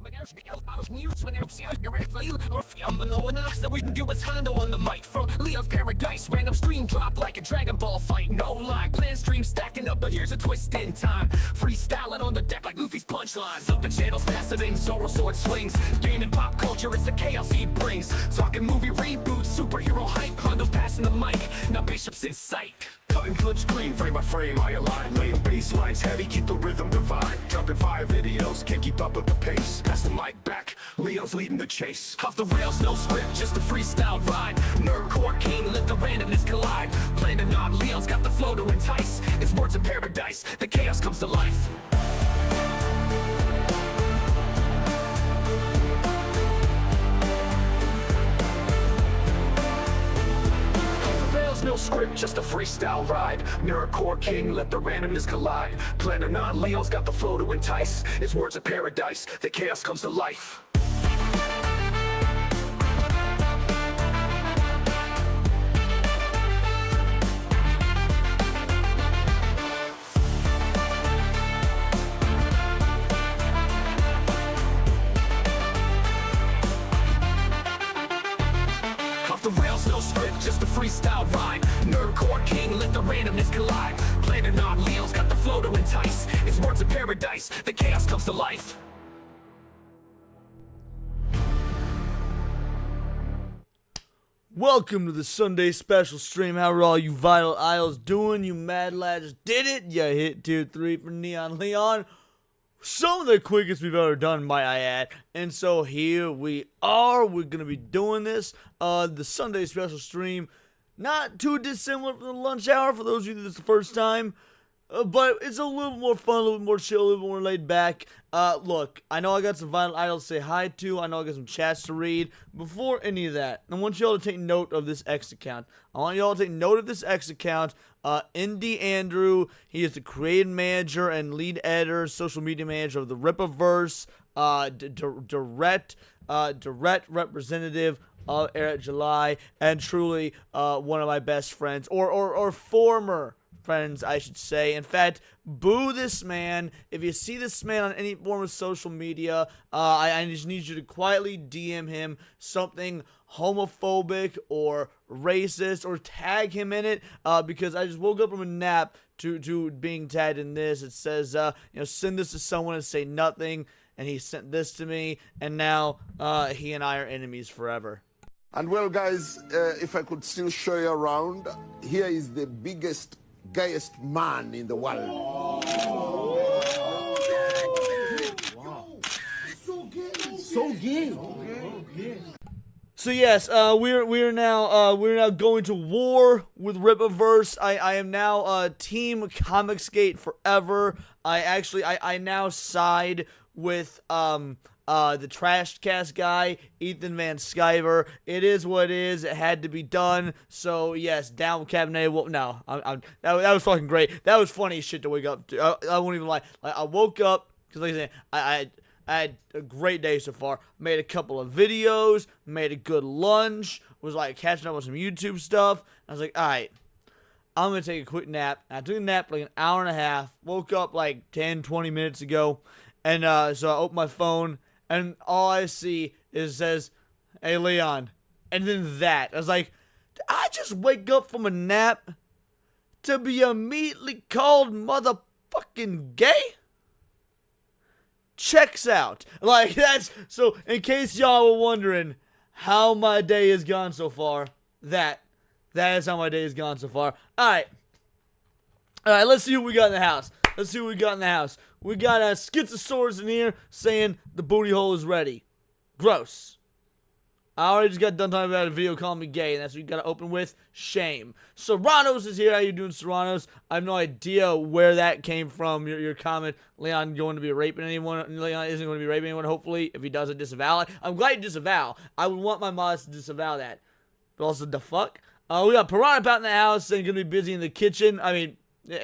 So we can do what's Hondo on the mic. From Leo's Paradise, random stream drop like a Dragon Ball fight. No lie, plan stream stacking up, but here's a twist in time. Freestyling on the deck like Luffy's punchlines. Up the channels, passive in Zoro sword swings. Gaming pop culture, it's the chaos he brings. Talking movie reboots, superhero hype. Hondo passing the mic, now Bishop's in sight. Cutting flip screen, frame by frame, I align. Laying bass lines heavy, keep the rhythm divine. Dropping 5 videos, can't keep up with the pace. Pass the mic back, Leo's leading the chase. Off the rails, no script, just a freestyle ride. Nerdcore king, let the randomness collide. Playing a knob, Leo's got the flow to entice. It's words of paradise, the chaos comes to life. No script, just a freestyle ride. Nerdcore king, let the randomness collide. Planning on Leo's got the flow to entice. It's words of paradise, the chaos comes to life. The rails, no script, just a freestyle rhyme. Nerdcore king, let the randomness collide. Planning on Leo's got the flow to entice. It's words of paradise, the chaos comes to life. Welcome to the Sunday special stream. How are all you vital isles doing? You mad lads did it. You hit tier 3 for Neon Leon. Some of the quickest we've ever done, might I add. And so here we are. We're going to be doing this. The Sunday special stream. Not too dissimilar from the lunch hour for those of you that this is the first time. But it's a little more fun, a little more chill, a little more laid back. Look, I know I got some vital idols to say hi to. I know I got some chats to read. Before any of that, I want y'all to take note of this X account. I want y'all to take note of this X account. Indy Andrew, he is the creative manager and lead editor, social media manager of the Rippaverse, direct representative of Eric July, and truly one of my best friends, or former friends, I should say. In fact, boo this man. If you see this man on any form of social media, I just need you to quietly DM him something homophobic or racist, or tag him in it, because I just woke up from a nap to being tagged in this. It says, send this to someone and say nothing, and he sent this to me, and now he and I are enemies forever. And well, guys, if I could still show you around, here is the biggest, gayest man in the world. Wow. So gay. So yes, we're now going to war with Rippaverse. I am now Team Comicsgate forever. I now side with the Trashcast guy, Ethan Van Sciver. It is what it is. It had to be done. So yes, down with Cabernet. Well, no, that was fucking great. That was funny shit to wake up to. I won't even lie. I woke up because, like I said, I had a great day so far. Made a couple of videos, made a good lunch, was like catching up on some YouTube stuff. I was like, alright, I'm going to take a quick nap. And I took a nap for like an hour and a half. Woke up like 10, 20 minutes ago. And so I opened my phone, and all I see is it says, hey, Leon. And then that. I was like, did I just wake up from a nap to be immediately called motherfucking gay? Checks out. Like, that's, so in case y'all were wondering how my day has gone so far, that is how my day has gone so far. Alright, let's see what we got in the house. We got Schizosaurus in here saying the booty hole is ready. Gross. I already just got done talking about a video calling me gay, and that's what you got to open with. Shame. Serranos is here. How you doing, Serranos? I have no idea where that came from. Your comment, Leon going to be raping anyone. Leon isn't going to be raping anyone, hopefully. If he doesn't, disavow it. I'm glad you disavow. I would want my mods to disavow that. But also, the fuck? We got Piranha Pout in the house and going to be busy in the kitchen. I mean,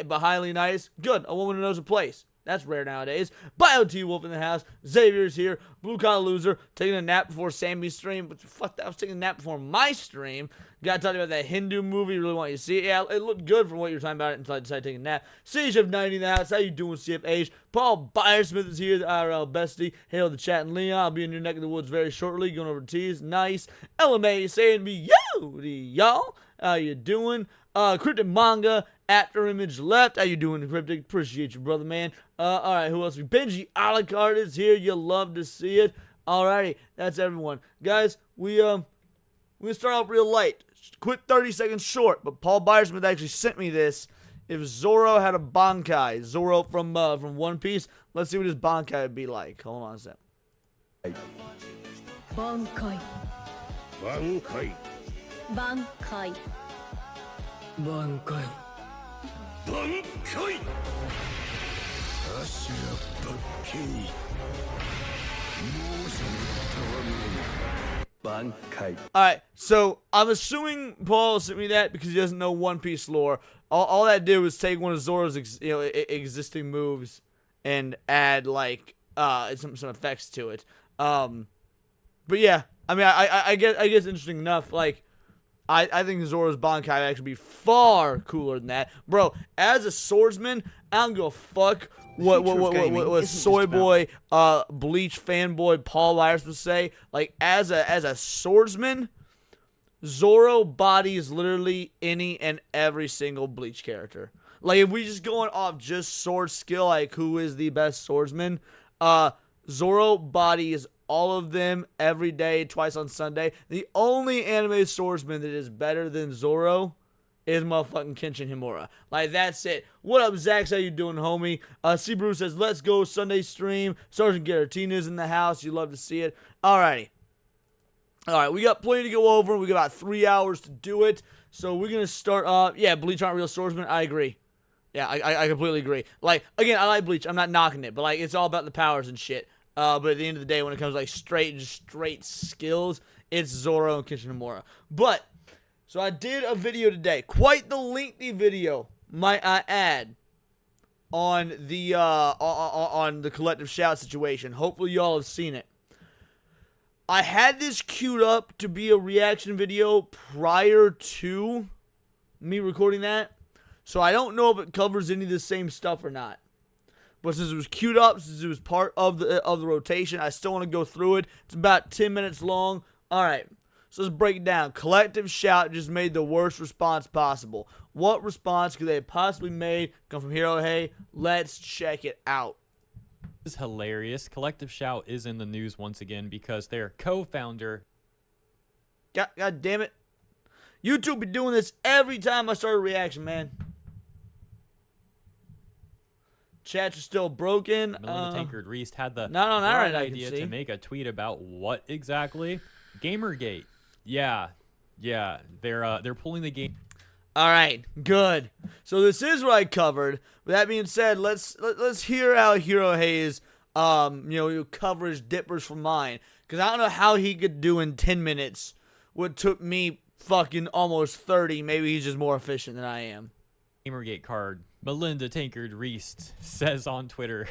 but highly nice. Good. A woman who knows a place. That's rare nowadays. Bio T Wolf in the house. Xavier's here. Blue Collar Loser taking a nap before Sammy's stream. But fuck that, I was taking a nap before my stream. Gotta tell you about that Hindu movie. Really want you to see it. Yeah, it looked good from what you were talking about until I decided to take a nap. CHF90 in the house. How you doing, CFH? Paul Byersmith is here, the IRL bestie. Hail the chat and Leon. I'll be in your neck of the woods very shortly. Going over to T's. Nice. LMA saying to me, yo, y'all. How you doing? Cryptic Manga, After Image Left. How you doing, Cryptic? Appreciate you, brother, man. Alright, who else? Benji Alucard is here. You'll love to see it. Alrighty, that's everyone. Guys, we're gonna start off real light. Quick 30 seconds short, but Paul Byersmith actually sent me this. If Zoro had a Bankai, Zoro from One Piece, let's see what his Bankai would be like. Hold on a sec. Bankai. Bankai. Bankai. Bankai. Bankai. Ashira Bankai. Bankai. Alright, so I'm assuming Paul sent me that because he doesn't know One Piece lore. All that did was take one of Zoro's existing moves and add like some effects to it. But yeah, I mean I guess interesting enough. Like I think Zoro's Bankai would actually be far cooler than that, bro. As a swordsman, I don't give a fuck what soy boy, Bleach fanboy Paul Myers would say. Like as a swordsman, Zoro bodies literally any and every single Bleach character. Like if we just going off just sword skill, like who is the best swordsman, Zoro bodies all of them every day, twice on Sunday. The only anime swordsman that is better than Zoro is motherfucking Kenshin Himura. Like, that's it. What up, Zax? How you doing, homie? C. Bruce says, let's go Sunday stream. Sergeant Garatina's in the house. You love to see it. Alrighty. Alright, we got plenty to go over. We got about 3 hours to do it. So we're going to start, yeah, Bleach aren't real swordsmen. I agree. Yeah, I completely agree. Like, again, I like Bleach. I'm not knocking it. But, like, it's all about the powers and shit. But at the end of the day, when it comes to, like, straight skills, it's Zoro and Kenshin Himura. But, so I did a video today. Quite the lengthy video, might I add, on the collective shout situation. Hopefully y'all have seen it. I had this queued up to be a reaction video prior to me recording that. So I don't know if it covers any of the same stuff or not. But since it was queued up, since it was part of the rotation, I still want to go through it. It's about 10 minutes long. All right, so let's break it down. Collective shout just made the worst response possible. What response could they have possibly made? Come from Hero Hey. Let's check it out. This is hilarious. Collective Shout is in the news once again because their co-founder. God damn it. YouTube be doing this every time I start a reaction, man. Chats are still broken. Melinda Tankard Reese had the right idea to make a tweet about what exactly? Gamergate. Yeah, they're pulling the game. All right, good. So this is what I covered. With that being said, let's hear how Hero Hayes coverage differs from mine, because I don't know how he could do in 10 minutes what took me fucking almost 30. Maybe he's just more efficient than I am. Gamergate card. Melinda Tankard Reese says on Twitter,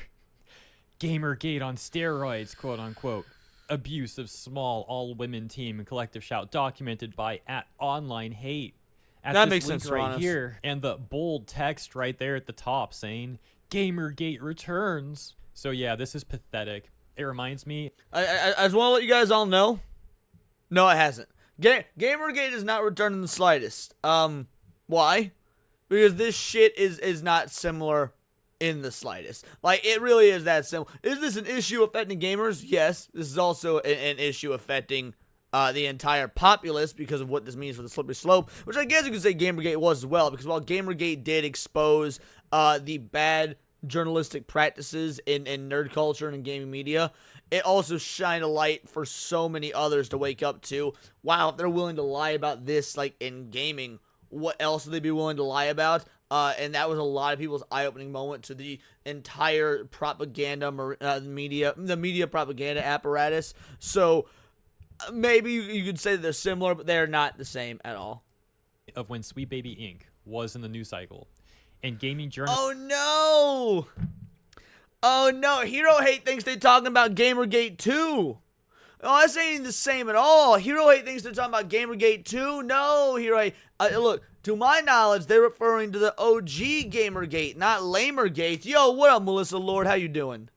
Gamergate on steroids, quote unquote. Abuse of small all-women team and collective shout documented by @OnlineHate. That makes sense right here, and the bold text right there at the top saying Gamergate returns. So yeah, this is pathetic. It reminds me. I just want to let you guys all know. No, it hasn't. Gamergate is not returned in the slightest. Why? Because this shit is not similar in the slightest. Like, it really is that simple. Is this an issue affecting gamers? Yes. This is also an issue affecting the entire populace because of what this means for the slippery slope, which I guess you could say Gamergate was as well, because while Gamergate did expose the bad journalistic practices in nerd culture and in gaming media, it also shined a light for so many others to wake up to. Wow, if they're willing to lie about this, like, in gaming, what else would they be willing to lie about? And that was a lot of people's eye-opening moment to the entire propaganda the media propaganda apparatus. So maybe you could say that they're similar, but they're not the same at all. Of when Sweet Baby Inc. was in the news cycle, and gaming journalists. Oh no! Oh no, Hero Hate thinks they're talking about Gamergate 2. Oh, this ain't the same at all. Hero Hate thinks they're talking about Gamergate 2. No, Hero Hate. Look, to my knowledge, they're referring to the OG Gamergate, not Lamergate. Yo, what up, Melissa Lord? How you doing?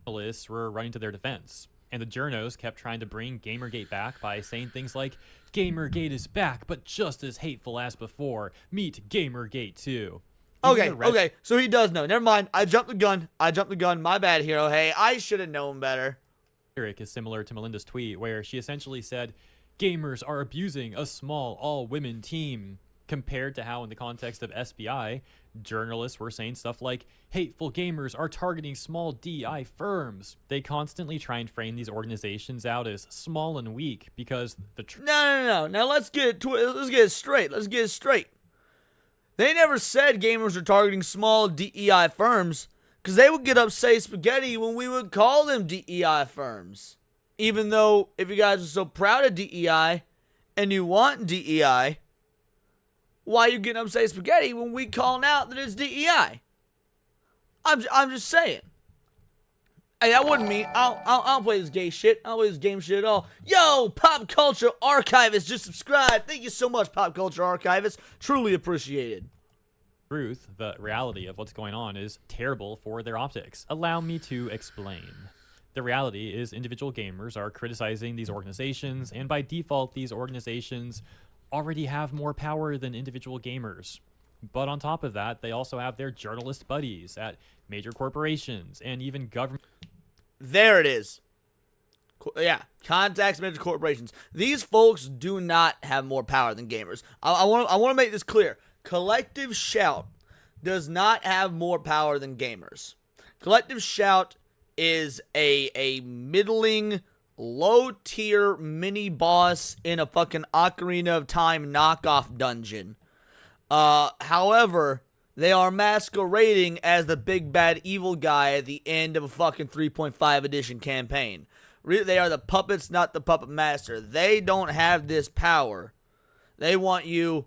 Journalists were running to their defense, and the journos kept trying to bring Gamergate back by saying things like, Gamergate is back, but just as hateful as before. Meet Gamergate 2. Okay, so he does know. Never mind. I jumped the gun. My bad, Hero. Hey, I should have known better. Rhetoric is similar to Melinda's tweet, where she essentially said, gamers are abusing a small all-women team, compared to how in the context of SBI, journalists were saying stuff like, hateful gamers are targeting small DI firms. They constantly try and frame these organizations out as small and weak because the No. Now let's get it straight. They never said gamers are targeting small DEI firms, because they would get up say spaghetti when we would call them DEI firms. Even though, if you guys are so proud of DEI and you want DEI, why are you getting up say spaghetti when we calling out that it's DEI? I'm just saying. Hey, that wasn't me. I don't play this gay shit. I don't play this game shit at all. Yo, Pop Culture Archivist just subscribed. Thank you so much, Pop Culture Archivist. Truly appreciated. truth, the reality of what's going on is terrible for their optics. Allow me to explain. The reality is individual gamers are criticizing these organizations, and by default, these organizations already have more power than individual gamers. But on top of that, they also have their journalist buddies at major corporations and even government. There it is. Yeah, contacts major corporations. These folks do not have more power than gamers. I want to make this clear. Collective Shout does not have more power than gamers. Collective Shout is a middling, low-tier mini-boss in a fucking Ocarina of Time knockoff dungeon. However, they are masquerading as the big bad evil guy at the end of a fucking 3.5 edition campaign. They are the puppets, not the puppet master. They don't have this power. They want you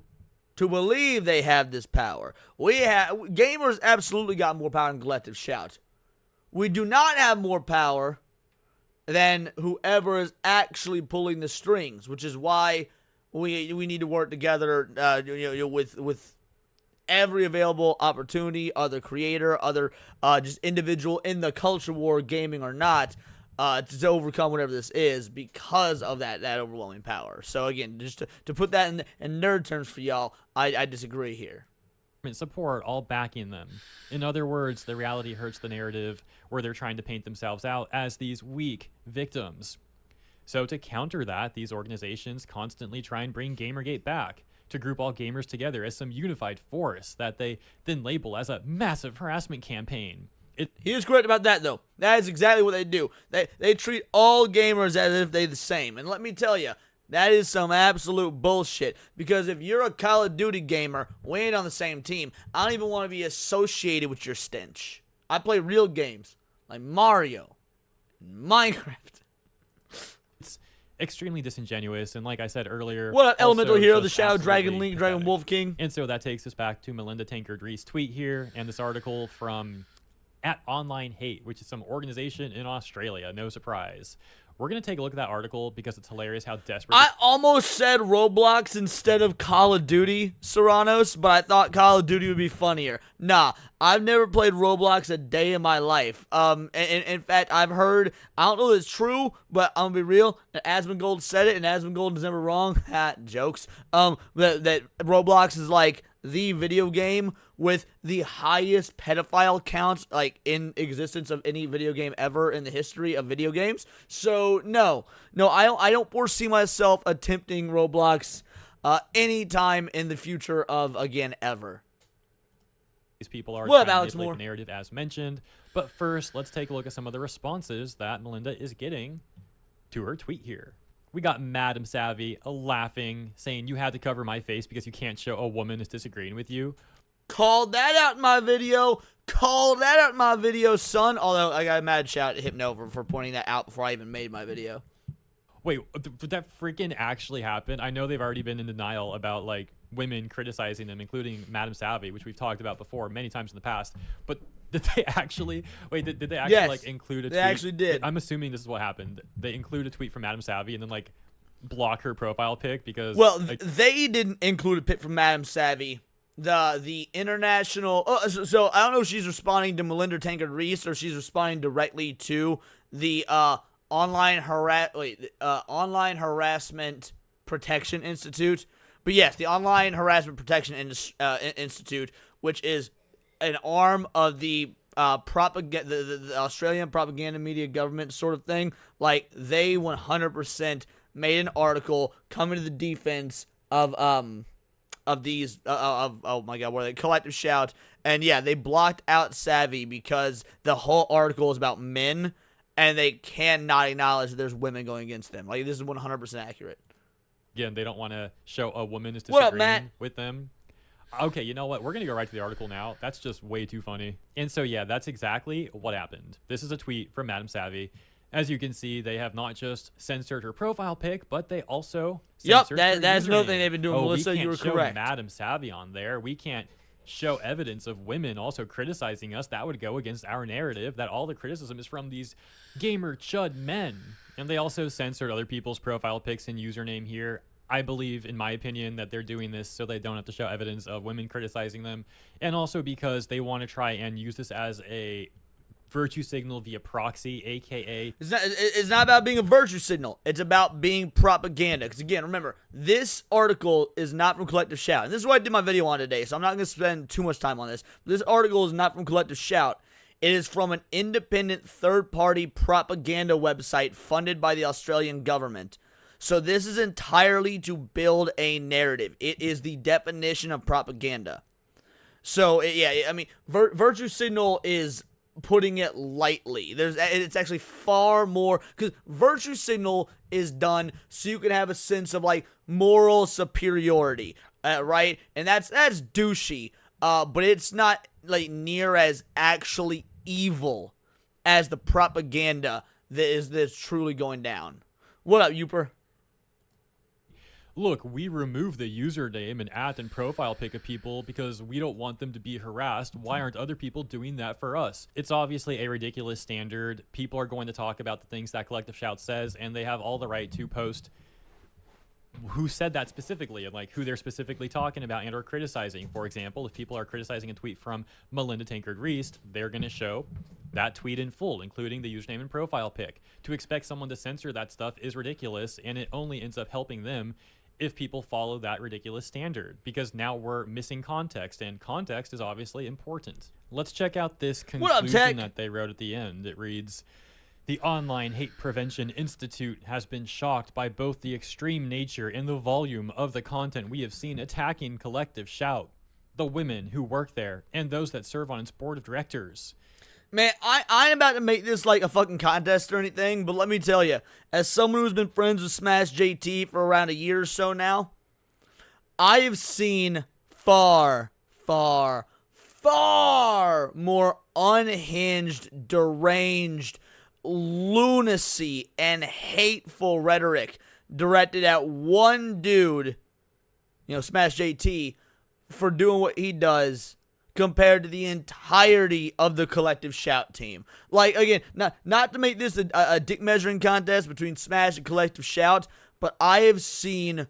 to believe they have this power. Gamers absolutely got more power than Collective Shout. We do not have more power than whoever is actually pulling the strings, which is why we need to work together with every available opportunity, other creator, other just individual in the culture war, gaming or not, to overcome whatever this is because of that overwhelming power. So again, just to put that in nerd terms for y'all, I disagree here. Support all backing them. In other words, the reality hurts the narrative where they're trying to paint themselves out as these weak victims. So to counter that, these organizations constantly try and bring Gamergate back, to group all gamers together as some unified force that they then label as a massive harassment campaign. He is correct about that, though. That is exactly what they do. They treat all gamers as if they're the same. And let me tell you, that is some absolute bullshit. Because if you're a Call of Duty gamer, we ain't on the same team. I don't even want to be associated with your stench. I play real games like Mario and Minecraft. It's extremely disingenuous, and like I said earlier, what up, Elemental Hero, the just Shadow Dragon absolutely Link, Dragon pathetic. Wolf King? And so that takes us back to Melinda Tankard-Rees' tweet here, and this article from @OnlineHate, which is some organization in Australia. No surprise. We're going to take a look at that article because it's hilarious how desperate... I almost said Roblox instead of Call of Duty, Serranos, but I thought Call of Duty would be funnier. Nah, I've never played Roblox a day in my life. In fact, I've heard, I don't know if it's true, but I'm going to be real, Asmongold said it, and Asmongold is never wrong. Ha, jokes. That Roblox is like the video game with the highest pedophile counts like in existence of any video game ever in the history of video games. So no, I don't foresee myself attempting Roblox anytime in the future of again ever. These people are What trying about to Alex manipulate Moore? the narrative as mentioned. But first, let's take a look at some of the responses that Melinda is getting to her tweet here. We got Madam Savvy laughing, saying you had to cover my face because you can't show a woman is disagreeing with you. Called that out in my video. Called that out in my video, son. Although I got a mad shout at Hypno for pointing that out before I even made my video. Wait, did that freaking actually happen? I know they've already been in denial about like women criticizing them, including Madam Savvy, which we've talked about before many times in the past. But Did they actually did they actually Yes, like include a they tweet? actually did. I'm assuming this is what happened. They include a tweet from Madam Savvy and then like block her profile pic because like, they didn't include a pic from Madam Savvy. The international so I don't know if she's responding to Melinda Tankard Reese or she's responding directly to the online harassment protection institute. But yes, the online harassment protection institute, which is an arm of the propaganda, the Australian propaganda media government sort of thing. Like, they 100% made an article coming to the defense of these oh my god, what are they, collective shout. And yeah, they blocked out Savvy because the whole article is about men and they cannot acknowledge that there's women going against them. Like, this is 100% accurate. again, they don't want to show a woman is What up, disagreeing Matt? with them. Okay, you know what? We're going to go right to the article now. That's just way too funny. And so, yeah, that's exactly what happened. This is a tweet from Madam Savvy. As you can see, they have not just censored her profile pic, but they also censored her that's another thing username. they've been doing, Oh, Melissa, we can't you were show correct. Madam Savvy on there. We can't show evidence of women also criticizing us. That would go against our narrative that all the criticism is from these gamer chud men. And they also censored other people's profile pics and username here. I believe, in my opinion, that they're doing this so they don't have to show evidence of women criticizing them, and also because they want to try and use this as a virtue signal via proxy, aka It's not about being a virtue signal. It's about being propaganda. Because again, remember, this article is not from Collective Shout. And this is what I did my video on today, so I'm not going to spend too much time on this. This article is not from Collective Shout. It is from an independent third-party propaganda website funded by the Australian government. So this is entirely to build a narrative. It is the definition of propaganda. So, yeah, I mean, virtue signal is putting it lightly. It's actually far more, because virtue signal is done so you can have a sense of, like, moral superiority, right? And that's douchey, but it's not, like, near as actually evil as the propaganda that's truly going down. What up, Youper? look, we remove the username and @ and profile pic of people because we don't want them to be harassed. Why aren't other people doing that for us? It's obviously a ridiculous standard. People are going to talk about the things that Collective Shout says, and they have all the right to post who said that specifically and like who they're specifically talking about and or criticizing. For example, if people are criticizing a tweet from Melinda Tankard Reese, they're going to show that tweet in full, including the username and profile pic. To expect someone to censor that stuff is ridiculous, and it only ends up helping them if people follow that ridiculous standard, because now we're missing context, and context is obviously important. Let's check out this conclusion that they wrote at the end. It reads, "The Online Hate Prevention Institute has been shocked by both the extreme nature and the volume of the content we have seen attacking Collective Shout, the women who work there, and those that serve on its board of directors." Man, I ain't about to make this like a fucking contest or anything, but let me tell you, as someone who's been friends with Smash JT for around a year or so now, I have seen far, far, far more unhinged, deranged lunacy and hateful rhetoric directed at one dude, Smash JT, for doing what he does, compared to the entirety of the Collective Shout team. Like, again, not to make this a dick measuring contest between Smash and Collective Shout, but I have seen,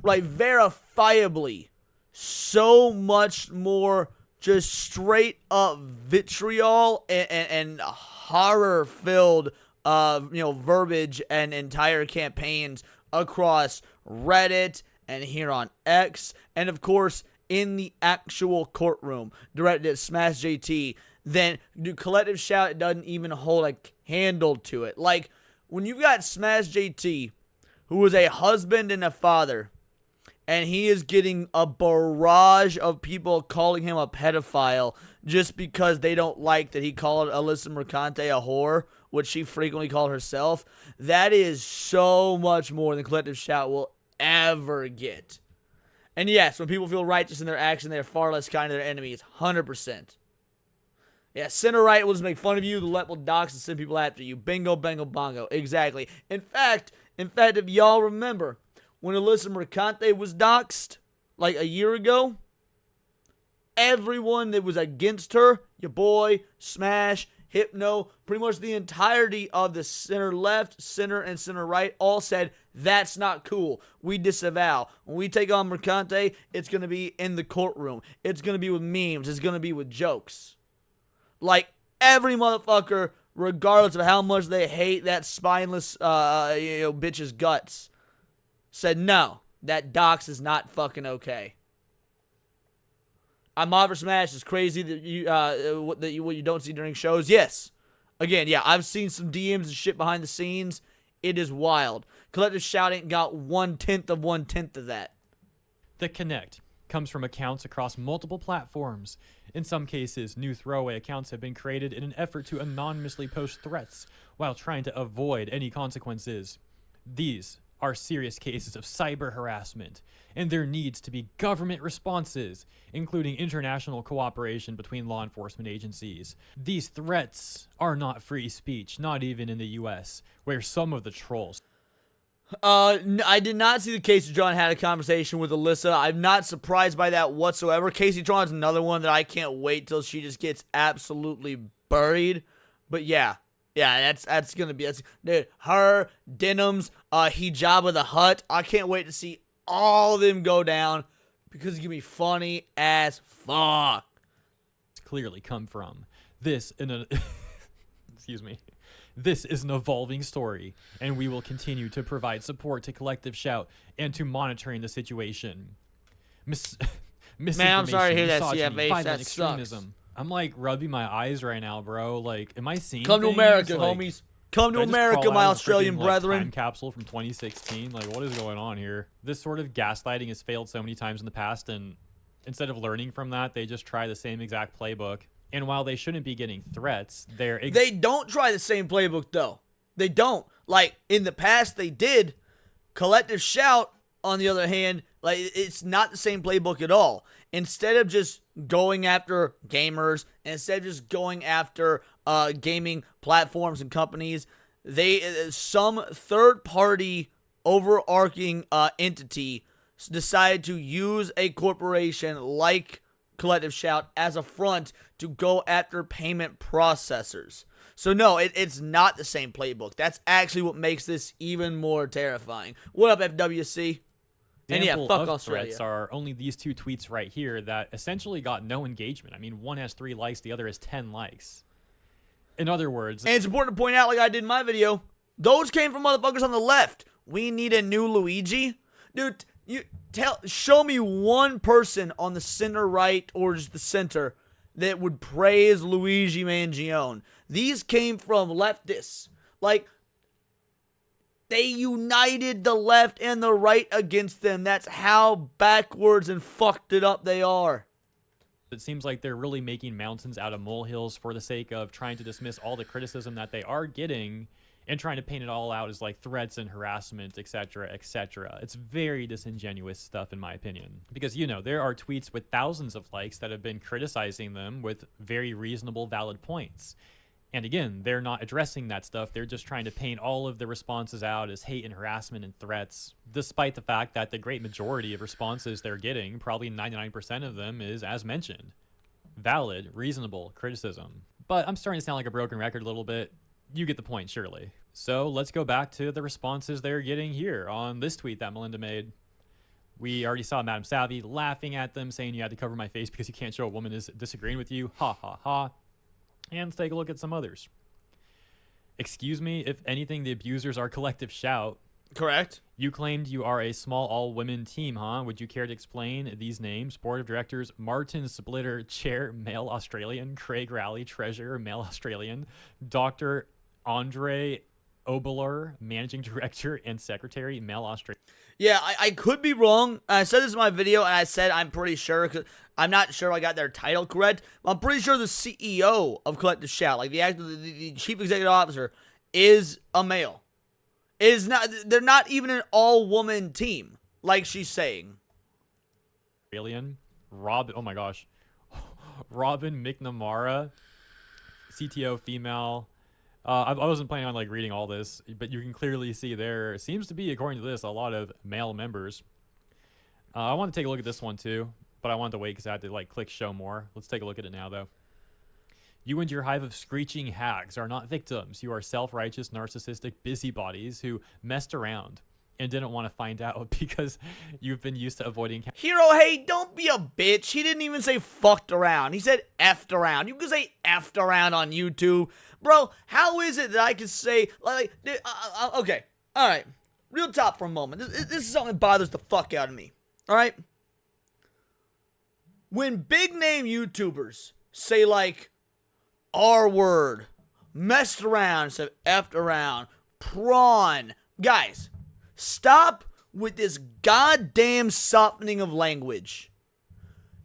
like, verifiably so much more just straight up vitriol and horror filled verbiage and entire campaigns across Reddit and here on X, and of course in the actual courtroom directed at Smash JT. Then Collective Shout doesn't even hold a candle to it. Like, when you've got Smash JT, who is a husband and a father, and he is getting a barrage of people calling him a pedophile just because they don't like that he called Alyssa Mercante a whore, which she frequently called herself, that is so much more than Collective Shout will ever get. And yes, when people feel righteous in their action, they are far less kind to their enemies. 100%. Yeah, center right will just make fun of you. The left will dox and send people after you. Bingo, bango, bongo. Exactly. In fact, if y'all remember, when Alyssa Mercante was doxxed, like a year ago, everyone that was against her, your boy, Smash, Hypno, pretty much the entirety of the center left, center, and center right all said, that's not cool. We disavow. When we take on Mercante, it's going to be in the courtroom. It's going to be with memes. It's going to be with jokes. Like, every motherfucker, regardless of how much they hate that spineless, bitch's guts, said, no, that dox is not fucking okay. I'm off for Smash. It's crazy that what you don't see during shows. Yes. Again, yeah, I've seen some DMs and shit behind the scenes. It is wild. Collective Shout ain't got 1/10 of that. The Connect comes from accounts across multiple platforms. In some cases, new throwaway accounts have been created in an effort to anonymously post threats while trying to avoid any consequences. These are serious cases of cyber harassment, and there needs to be government responses, including international cooperation between law enforcement agencies. These threats are not free speech, not even in the US, where some of the trolls... I did not see the Casey Tron had a conversation with Alyssa. I'm not surprised by that whatsoever. Casey Tron's another one that I can't wait till she just gets absolutely buried. But yeah, that's gonna be, dude, her, Denims, Hijabba the Hutt. I can't wait to see all of them go down because it's gonna be funny as fuck. Clearly come from this in a excuse me. This is an evolving story, and we will continue to provide support to Collective Shout and to monitoring the situation. Man, I'm sorry to hear that, misogyny, CFH. violent That extremism. sucks. I'm like rubbing my eyes right now, bro. Like, am I seeing Come to things? America, Like, homies. Come to did I just America, crawl my out of a Australian freaking, brethren. Time capsule from 2016. Like, what is going on here? This sort of gaslighting has failed so many times in the past, and instead of learning from that, they just try the same exact playbook. And while they shouldn't be getting threats, They don't try the same playbook, though. They don't. Like, in the past, they did. Collective Shout, on the other hand, like, it's not the same playbook at all. Instead of just going after gamers, instead of just going after gaming platforms and companies, some third-party overarching entity decided to use a corporation like Collective Shout as a front to go after payment processors. So no, it's not the same playbook. That's actually what makes this even more terrifying. What up, FWC? And yeah, fuck Australia. Threats are only these two tweets right here that essentially got no engagement. I mean, one has 3 likes, the other has 10 likes. In other words... And it's important to point out, like I did in my video, those came from motherfuckers on the left. We need a new Luigi. Dude, show me one person on the center right or just the center that would praise Luigi Mangione. These came from leftists. Like, they united the left and the right against them. That's how backwards and fucked it up they are. It seems like they're really making mountains out of molehills for the sake of trying to dismiss all the criticism that they are getting and trying to paint it all out as like threats and harassment, etc., etc. It's very disingenuous stuff, in my opinion. Because, you know, there are tweets with thousands of likes that have been criticizing them with very reasonable, valid points. And again, they're not addressing that stuff. They're just trying to paint all of the responses out as hate and harassment and threats, despite the fact that the great majority of responses they're getting, probably 99% of them, is, as mentioned, valid, reasonable criticism. But I'm starting to sound like a broken record a little bit. You get the point, surely. So let's go back to the responses they're getting here on this tweet that Melinda made. We already saw Madam Savvy laughing at them, saying you had to cover my face because you can't show a woman is disagreeing with you. Ha ha ha. And let's take a look at some others. Excuse me, if anything, the abusers are Collective Shout. Correct. You claimed you are a small all-women team, huh? Would you care to explain these names? Board of Directors, Martin Splitter, Chair, Male Australian, Craig Rowley, Treasurer, Male Australian, Dr. Andre Obeler, Managing Director and Secretary, Male Australian. Yeah, I could be wrong. I said this in my video, and I said I'm pretty sure, because I'm not sure I got their title correct. But I'm pretty sure the CEO of Collective Shout, like the chief executive officer, is a male. It is not. They're not even an all-woman team, like she's saying. Alien, Robin. Oh my gosh, Robin McNamara, CTO female. I wasn't planning on like reading all this, but you can clearly see there seems to be, according to this, a lot of male members. I want to take a look at this one too. but I wanted to wait because I had to like click show more. Let's take a look at it now though. You and your hive of screeching hags are not victims. You are self-righteous, narcissistic busybodies who messed around and didn't want to find out because you've been used to avoiding. Hero, hey, don't be a bitch. He didn't even say fucked around. He said effed around. You can say effed around on YouTube. Bro, how is it that I can say, like, okay, all right, real talk for a moment. This is something that bothers the fuck out of me, all right? When big name YouTubers say, like, R word, messed around instead of effed around, prawn, guys, stop with this goddamn softening of language.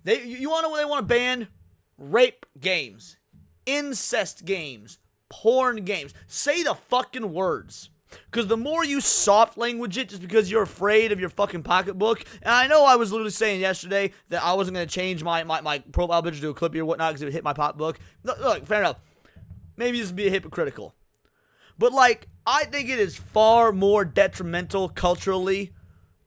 You want to know what they want to ban? Rape games, incest games, porn games. Say the fucking words. Because the more you soft language it just because you're afraid of your fucking pocketbook, and I know I was literally saying yesterday that I wasn't going to change my profile picture to a clippy or whatnot because it would hit my pocketbook. Look, fair enough. Maybe this would be a hypocritical. But, like, I think it is far more detrimental culturally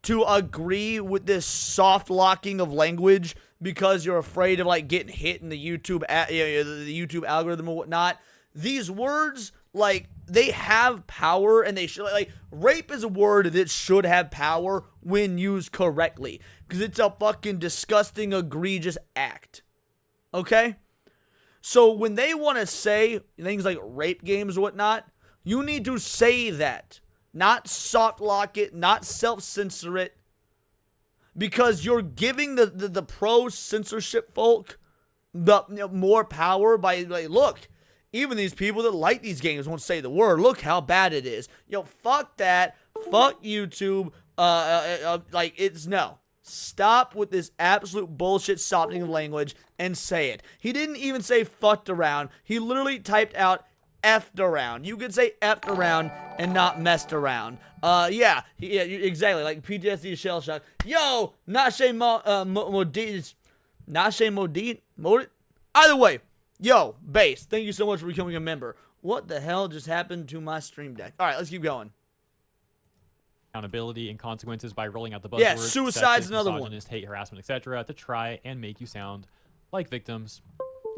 to agree with this soft locking of language because you're afraid of, like, getting hit in the YouTube, the YouTube algorithm or whatnot. These words, like, they have power, and they should, like, rape is a word that should have power when used correctly, because it's a fucking disgusting, egregious act, okay? So when they want to say things like rape games or whatnot, you need to say that, not soft lock it, not self-censor it, because you're giving the pro-censorship folk more power by, like, look, even these people that like these games won't say the word. Look how bad it is. Yo, fuck that. Fuck YouTube. Like, it's no. Stop with this absolute bullshit softening of language and say it. He didn't even say fucked around. He literally typed out effed around. You could say effed around and not messed around. Yeah, exactly. Like PTSD shell shock. Yo, Nashe Modit. Nashe Modit. Either way. Yo, Base, thank you so much for becoming a member. What the hell just happened to my stream deck? All right, let's keep going. Accountability and consequences by rolling out the buzzwords. Yeah, suicide's sexist, another one. misogynist, hate, harassment, etc. to try and make you sound like victims.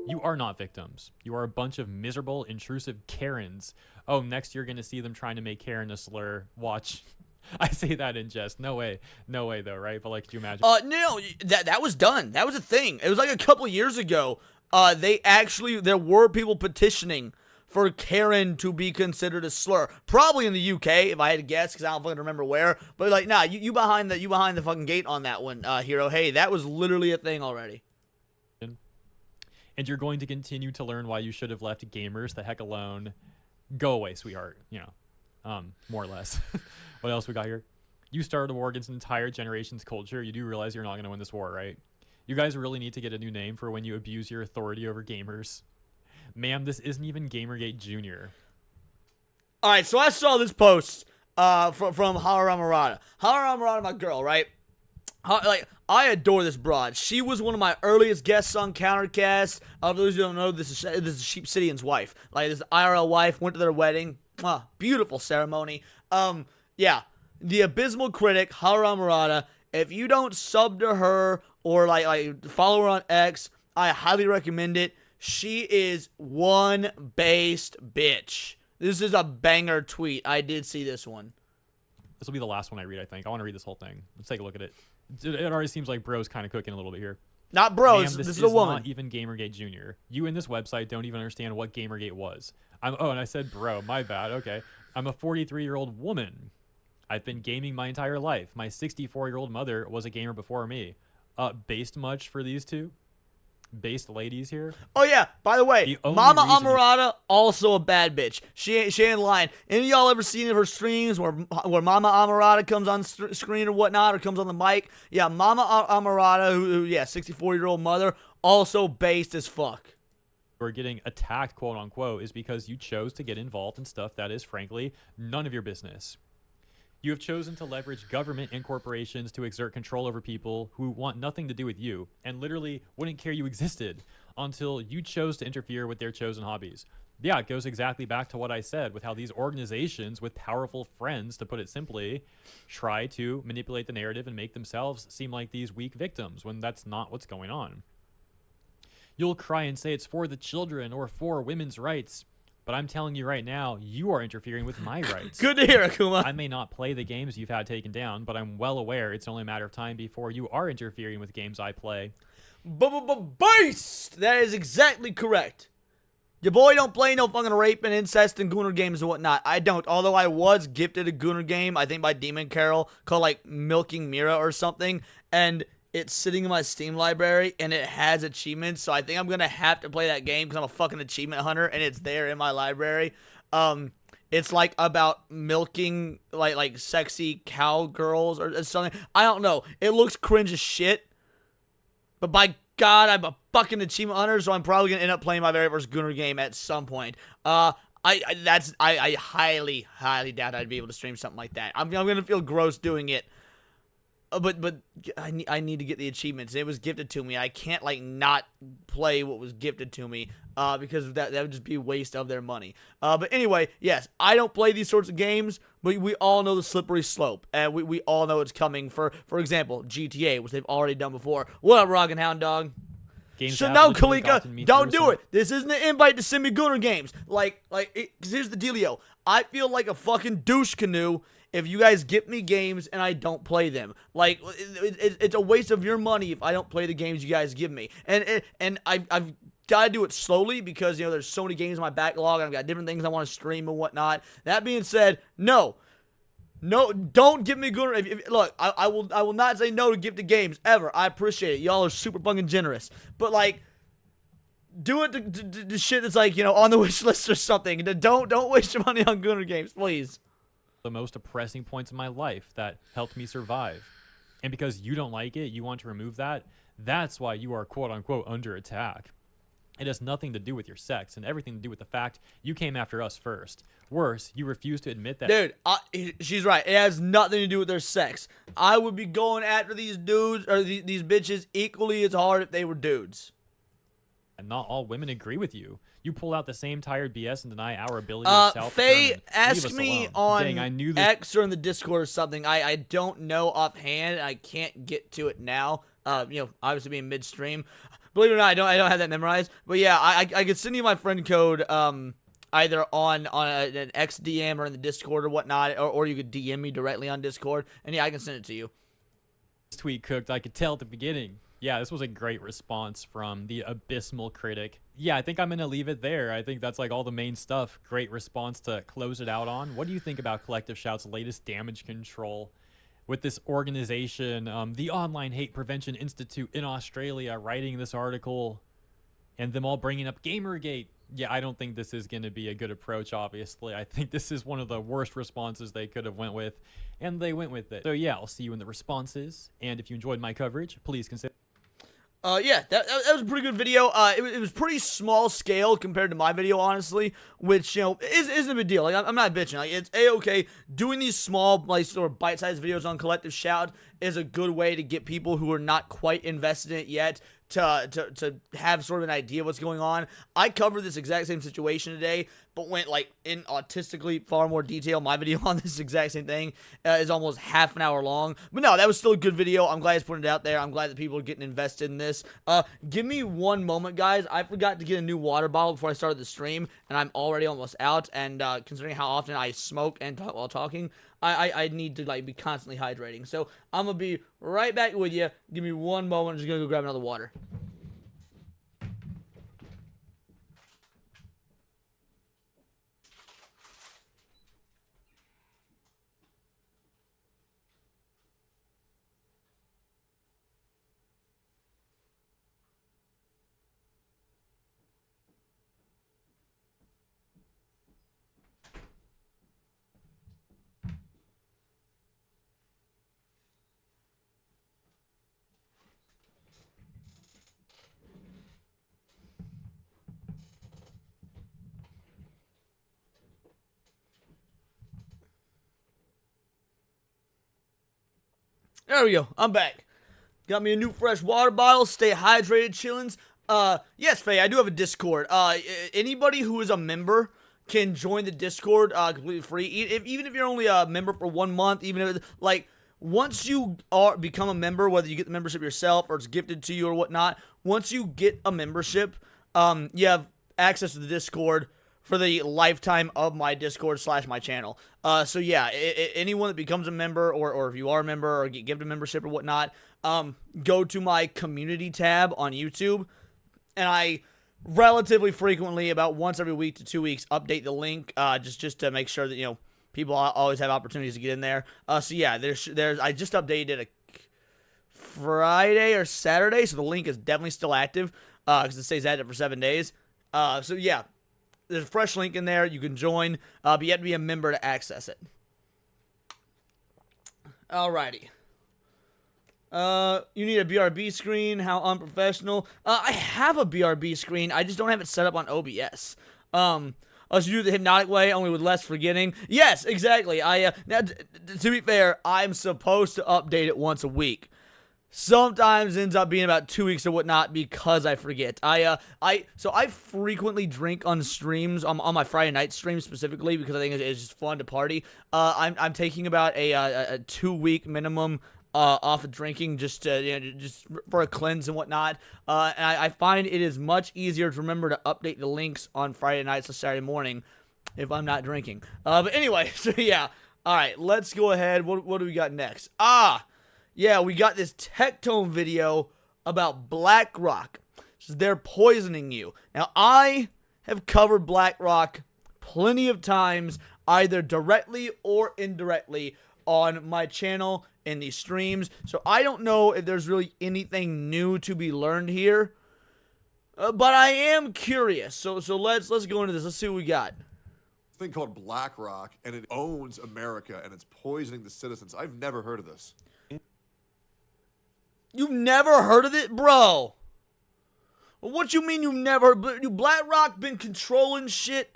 You are not victims. You are a bunch of miserable, intrusive Karens. Oh, next you're going to see them trying to make Karen a slur. Watch. I say that in jest. No way. No way, though, right? But, like, could you imagine? No, that was done. That was a thing. It was like a couple years ago. There were people petitioning for Karen to be considered a slur. Probably in the UK, if I had to guess, because I don't fucking remember where. But, like, nah, you behind the fucking gate on that one, Hero. Hey, that was literally a thing already. And you're going to continue to learn why you should have left gamers the heck alone. Go away, sweetheart. You know, more or less. What else we got here? You started a war against an entire generation's culture. You do realize you're not going to win this war, right? You guys really need to get a new name for when you abuse your authority over gamers. Ma'am, this isn't even Gamergate Jr. All right, so I saw this post from Hara Murata. Hara Murata, my girl, right? I adore this broad. She was one of my earliest guests on Countercast. For those who don't know, this is Sheep City's wife. Like, this IRL wife, went to their wedding. Beautiful ceremony. Yeah, the abysmal critic, Hara Murata. If you don't sub to her or like follow her on X, I highly recommend it. She is one based bitch. This is a banger tweet. I did see this one. This will be the last one I read, I think. I want to read this whole thing. Let's take a look at it. It already seems like bro's kind of cooking a little bit here. Not bro, this is a woman. Not even Gamergate Jr. You and this website don't even understand what Gamergate was. And I said bro, my bad. Okay. I'm a 43-year-old woman. I've been gaming my entire life. My 64-year-old mother was a gamer before me. Based much for these two? Based ladies here? Oh yeah, by the way, Mama Amurata, also a bad bitch. She ain't lying. Any of y'all ever seen her streams where Mama Amurata comes on screen or whatnot, or comes on the mic? Yeah, Mama Amurata, who 64-year-old mother, also based as fuck. Or getting attacked, quote unquote, is because you chose to get involved in stuff that is, frankly, none of your business. You have chosen to leverage government and corporations to exert control over people who want nothing to do with you and literally wouldn't care you existed. until you chose to interfere with their chosen hobbies. Yeah, it goes exactly back to what I said with how these organizations with powerful friends, to put it simply, try to manipulate the narrative and make themselves seem like these weak victims when that's not what's going on. You'll cry and say it's for the children or for women's rights, but I'm telling you right now, you are interfering with my rights. Good to hear, Akuma. I may not play the games you've had taken down, but I'm well aware it's only a matter of time before you are interfering with games I play. Beast! That is exactly correct. Your boy don't play no fucking rape and incest and Gooner games and whatnot. I don't. Although I was gifted a Gooner game, I think by Demon Carol, called like Milking Mira or something, and it's sitting in my Steam library and it has achievements, so I think I'm gonna have to play that game because I'm a fucking achievement hunter and it's there in my library. It's like about milking like sexy cowgirls or something. I don't know. It looks cringe as shit. But by God, I'm a fucking achievement hunter, so I'm probably gonna end up playing my very first Gooner game at some point. I highly doubt I'd be able to stream something like that. I'm gonna feel gross doing it. But I need to get the achievements. It was gifted to me. I can't like not play what was gifted to me because that would just be a waste of their money. But anyway, yes, I don't play these sorts of games, but we all know the slippery slope, and we all know it's coming. For example, GTA, which they've already done before. What up, Rockin' Hound Dog? So no, Kalika, don't do it. This isn't an invite to send me Gooner games. Because here's the dealio. I feel like a fucking douche canoe if you guys gift me games and I don't play them. Like, it's a waste of your money if I don't play the games you guys give me. And I've got to do it slowly because, you know, there's so many games in my backlog and I've got different things I want to stream and whatnot. That being said, no, don't give me good. Look, I will not say no to gifted games ever. I appreciate it. Y'all are super fucking generous. But like, do it to shit that's like, you know, on the wish list or something. Don't waste your money on Gooner games, please. The most oppressing points in my life that helped me survive, and because you don't like it, you want to remove that. That's why you are quote unquote under attack. It has nothing to do with your sex and everything to do with the fact you came after us first. Worse, you refuse to admit that. Dude, she's right. It has nothing to do with their sex. I would be going after these dudes or these bitches equally as hard if they were dudes. And not all women agree with you. You pull out the same tired BS and deny our ability to self-determine. Faye, ask me on Dang, I knew X or in the Discord or something. I don't know offhand. I can't get to it now. You know, obviously being midstream. Believe it or not, I don't have that memorized. But yeah, I could send you my friend code either on an X DM or in the Discord or whatnot, or you could DM me directly on Discord, and yeah, I can send it to you. This tweet cooked. I could tell at the beginning. Yeah, this was a great response from the abysmal critic. Yeah, I think I'm going to leave it there. I think that's like all the main stuff. Great response to close it out on. What do you think about Collective Shout's latest damage control with this organization, the Online Hate Prevention Institute in Australia, writing this article and them all bringing up Gamergate? Yeah, I don't think this is going to be a good approach, obviously. I think this is one of the worst responses they could have went with, and they went with it. So yeah, I'll see you in the responses, and if you enjoyed my coverage, please consider... Yeah, that was a pretty good video. It was pretty small scale compared to my video, honestly, which, you know, isn't a big deal. Like, I'm not bitching. Like, it's A-okay. Doing these small, like, sort of bite-sized videos on Collective Shout is a good way to get people who are not quite invested in it yet to have sort of an idea of what's going on. I covered this exact same situation today, but went like in autistically far more detail. My video on this exact same thing is almost half an hour long. But no, that was still a good video. I'm glad it's putting it out there. I'm glad that people are getting invested in this. Give me one moment, guys. I forgot to get a new water bottle before I started the stream, and I'm already almost out. And considering how often I smoke and talk while talking, I need to like be constantly hydrating. So I'm gonna be right back with you. Give me one moment. I'm just gonna go grab another water. There we go. I'm back. Got me a new fresh water bottle. Stay hydrated, chillins. Yes, Faye, I do have a Discord. Anybody who is a member can join the Discord completely free. Even if you're only a member for 1 month, even if, like, once you become a member, whether you get the membership yourself or it's gifted to you or whatnot, once you get a membership, you have access to the Discord for the lifetime of my Discord / my channel. So yeah, anyone that becomes a member, or if you are a member or get gifted a membership or whatnot, go to my community tab on YouTube, and I relatively frequently, about once every week to 2 weeks, update the link, just to make sure that, you know, people always have opportunities to get in there. So yeah, there's I just updated a Friday or Saturday, so the link is definitely still active, because it stays active for 7 days. So yeah, there's a fresh link in there. You can join, but you have to be a member to access it. Alrighty. You need a BRB screen. How unprofessional. I have a BRB screen. I just don't have it set up on OBS. Us do it the hypnotic way, only with less forgetting. Yes, exactly. Now, to be fair, I'm supposed to update it once a week. Sometimes it ends up being about 2 weeks or whatnot because I forget. So I frequently drink on streams, on my Friday night streams specifically, because I think it's just fun to party. I'm taking about a 2 week minimum off of drinking, just just for a cleanse and whatnot. And I find it is much easier to remember to update the links on Friday nights or Saturday morning if I'm not drinking. But anyway, so yeah. All right, let's go ahead. What do we got next? Yeah, we got this Tectone video about BlackRock. So they're poisoning you. Now, I have covered BlackRock plenty of times, either directly or indirectly, on my channel in these streams. So I don't know if there's really anything new to be learned here. But I am curious. So let's go into this. Let's see what we got. Thing called BlackRock, and it owns America, and it's poisoning the citizens. I've never heard of this. You've never heard of it, bro? What you mean you've never heard? BlackRock been controlling shit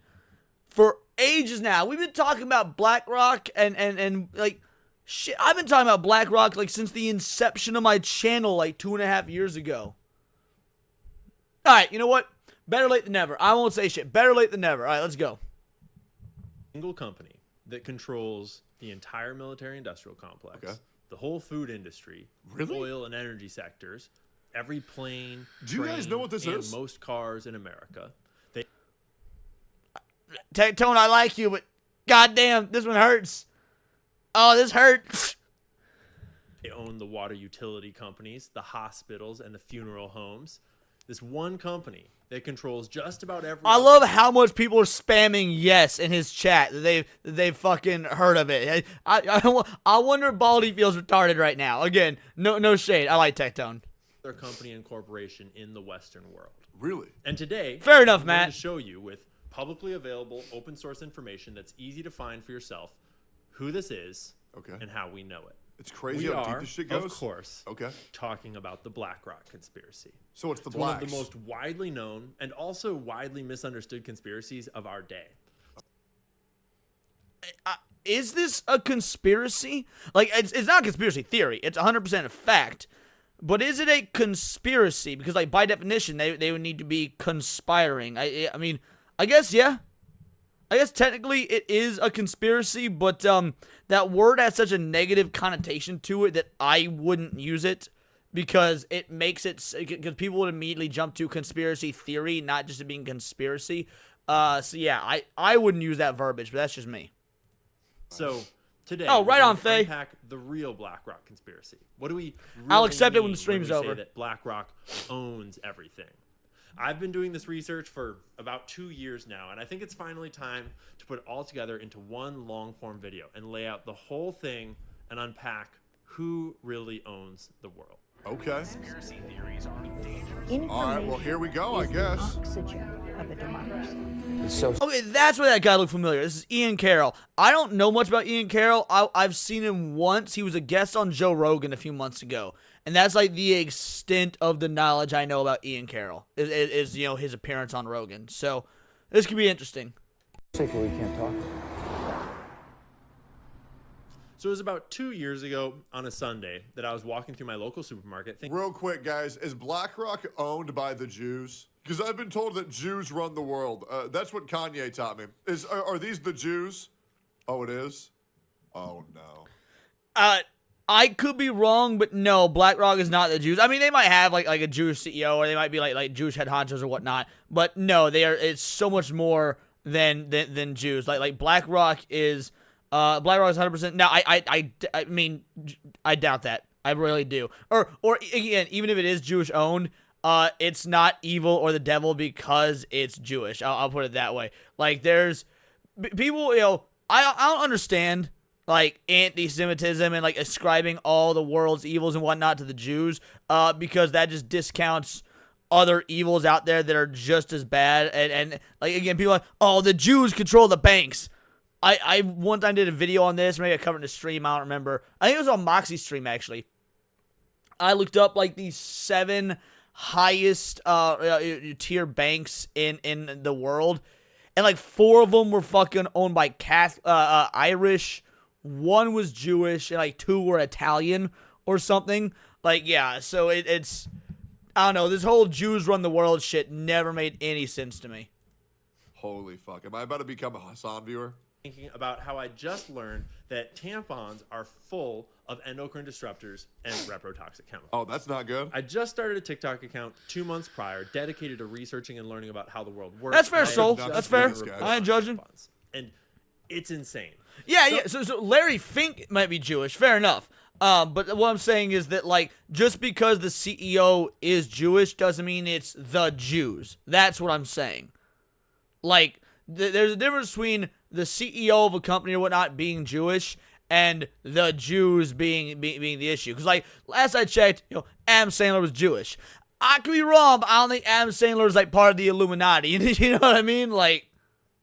for ages now. We've been talking about BlackRock and like shit. I've been talking about BlackRock like since the inception of my channel like 2.5 years ago. All right, you know what? Better late than never. I won't say shit. Better late than never. All right, let's go. Single company that controls the entire military-industrial complex. Okay. The whole food industry, Really? oil and energy sectors, every plane, Do you guys know what this and is? most cars in America. Tone, I like you, but goddamn, this one hurts. Oh, this hurts. They own the water utility companies, the hospitals, and the funeral homes. This one company that controls just about every. I love how much people are spamming yes in his chat. They've fucking heard of it. I wonder if Baldy feels retarded right now. Again, no shade. I like Tectone. Their company and corporation in the Western world. Really? And today, Fair enough, I'm going Matt. to show you with publicly available open source information that's easy to find for yourself who this is Okay. and how we know it. It's crazy We how deep are, this shit goes. of course, Okay. talking about the BlackRock conspiracy. So it's the It's one of blacks. the most widely known and also widely misunderstood conspiracies of our day. Is this a conspiracy? Like, it's not a conspiracy theory. It's 100% a fact. But is it a conspiracy? Because, like, by definition, they would need to be conspiring. I mean, I guess, yeah. I guess technically it is a conspiracy, but that word has such a negative connotation to it that I wouldn't use it because it makes it, because people would immediately jump to conspiracy theory, not just it being conspiracy. So yeah, I wouldn't use that verbiage, but that's just me. So today, Oh, right we're on, gonna Faye. unpack the real BlackRock conspiracy. What do we? I'll really accept it when the mean stream's we say over. That BlackRock owns everything. I've been doing this research for about 2 years now, and I think it's finally time to put it all together into one long-form video and lay out the whole thing and unpack who really owns the world. Okay. Information All right, well, here we go, I is the guess. oxygen of a democracy. Okay, that's why that guy looked familiar. This is Ian Carroll. I don't know much about Ian Carroll. I've seen him once. He was a guest on Joe Rogan a few months ago. And that's like the extent of the knowledge I know about Ian Carroll is you know, his appearance on Rogan. So this could be interesting. Safely, we can't talk. So it was about 2 years ago on a Sunday that I was walking through my local supermarket thinking, Real quick, guys, is BlackRock owned by the Jews? Because I've been told that Jews run the world. That's what Kanye taught me. Are these the Jews? Oh, it is? Oh, no. I could be wrong, but no, BlackRock is not the Jews. I mean, they might have like a Jewish CEO, or they might be like Jewish head honchos or whatnot. But no, they are. It's so much more than Jews. Like BlackRock is 100%. Now, I mean, I doubt that. I really do. Or again, even if it is Jewish owned, it's not evil or the devil because it's Jewish. I'll put it that way. Like there's people, I don't understand like anti-Semitism and like ascribing all the world's evils and whatnot to the Jews, because that just discounts other evils out there that are just as bad. And like again, people are like, oh, the Jews control the banks. I one time did a video on this, maybe I covered in a stream, I don't remember. I think it was on Moxie's stream actually. I looked up like the 7 highest tier banks in the world, and like 4 of them were fucking owned by Irish. 1 was Jewish, and like 2 were Italian or something. Like, yeah, so it's, I don't know, this whole Jews run the world shit never made any sense to me. Holy fuck. Am I about to become a Hassan viewer? thinking about how I just learned that tampons are full of endocrine disruptors and reprotoxic chemicals. Oh, that's not good. I just started a TikTok account 2 months prior dedicated to researching and learning about how the world works. That's fair, And I Soul. have That's just fair. learned I ain't judging. tampons. And it's insane. Yeah. So Larry Fink might be Jewish. Fair enough. But what I'm saying is that, like, just because the CEO is Jewish doesn't mean it's the Jews. That's what I'm saying. Like, there's a difference between the CEO of a company or whatnot being Jewish and the Jews being the issue. Because, like, last I checked, Adam Sandler was Jewish. I could be wrong, but I don't think Adam Sandler is, like, part of the Illuminati. You know what I mean? Like,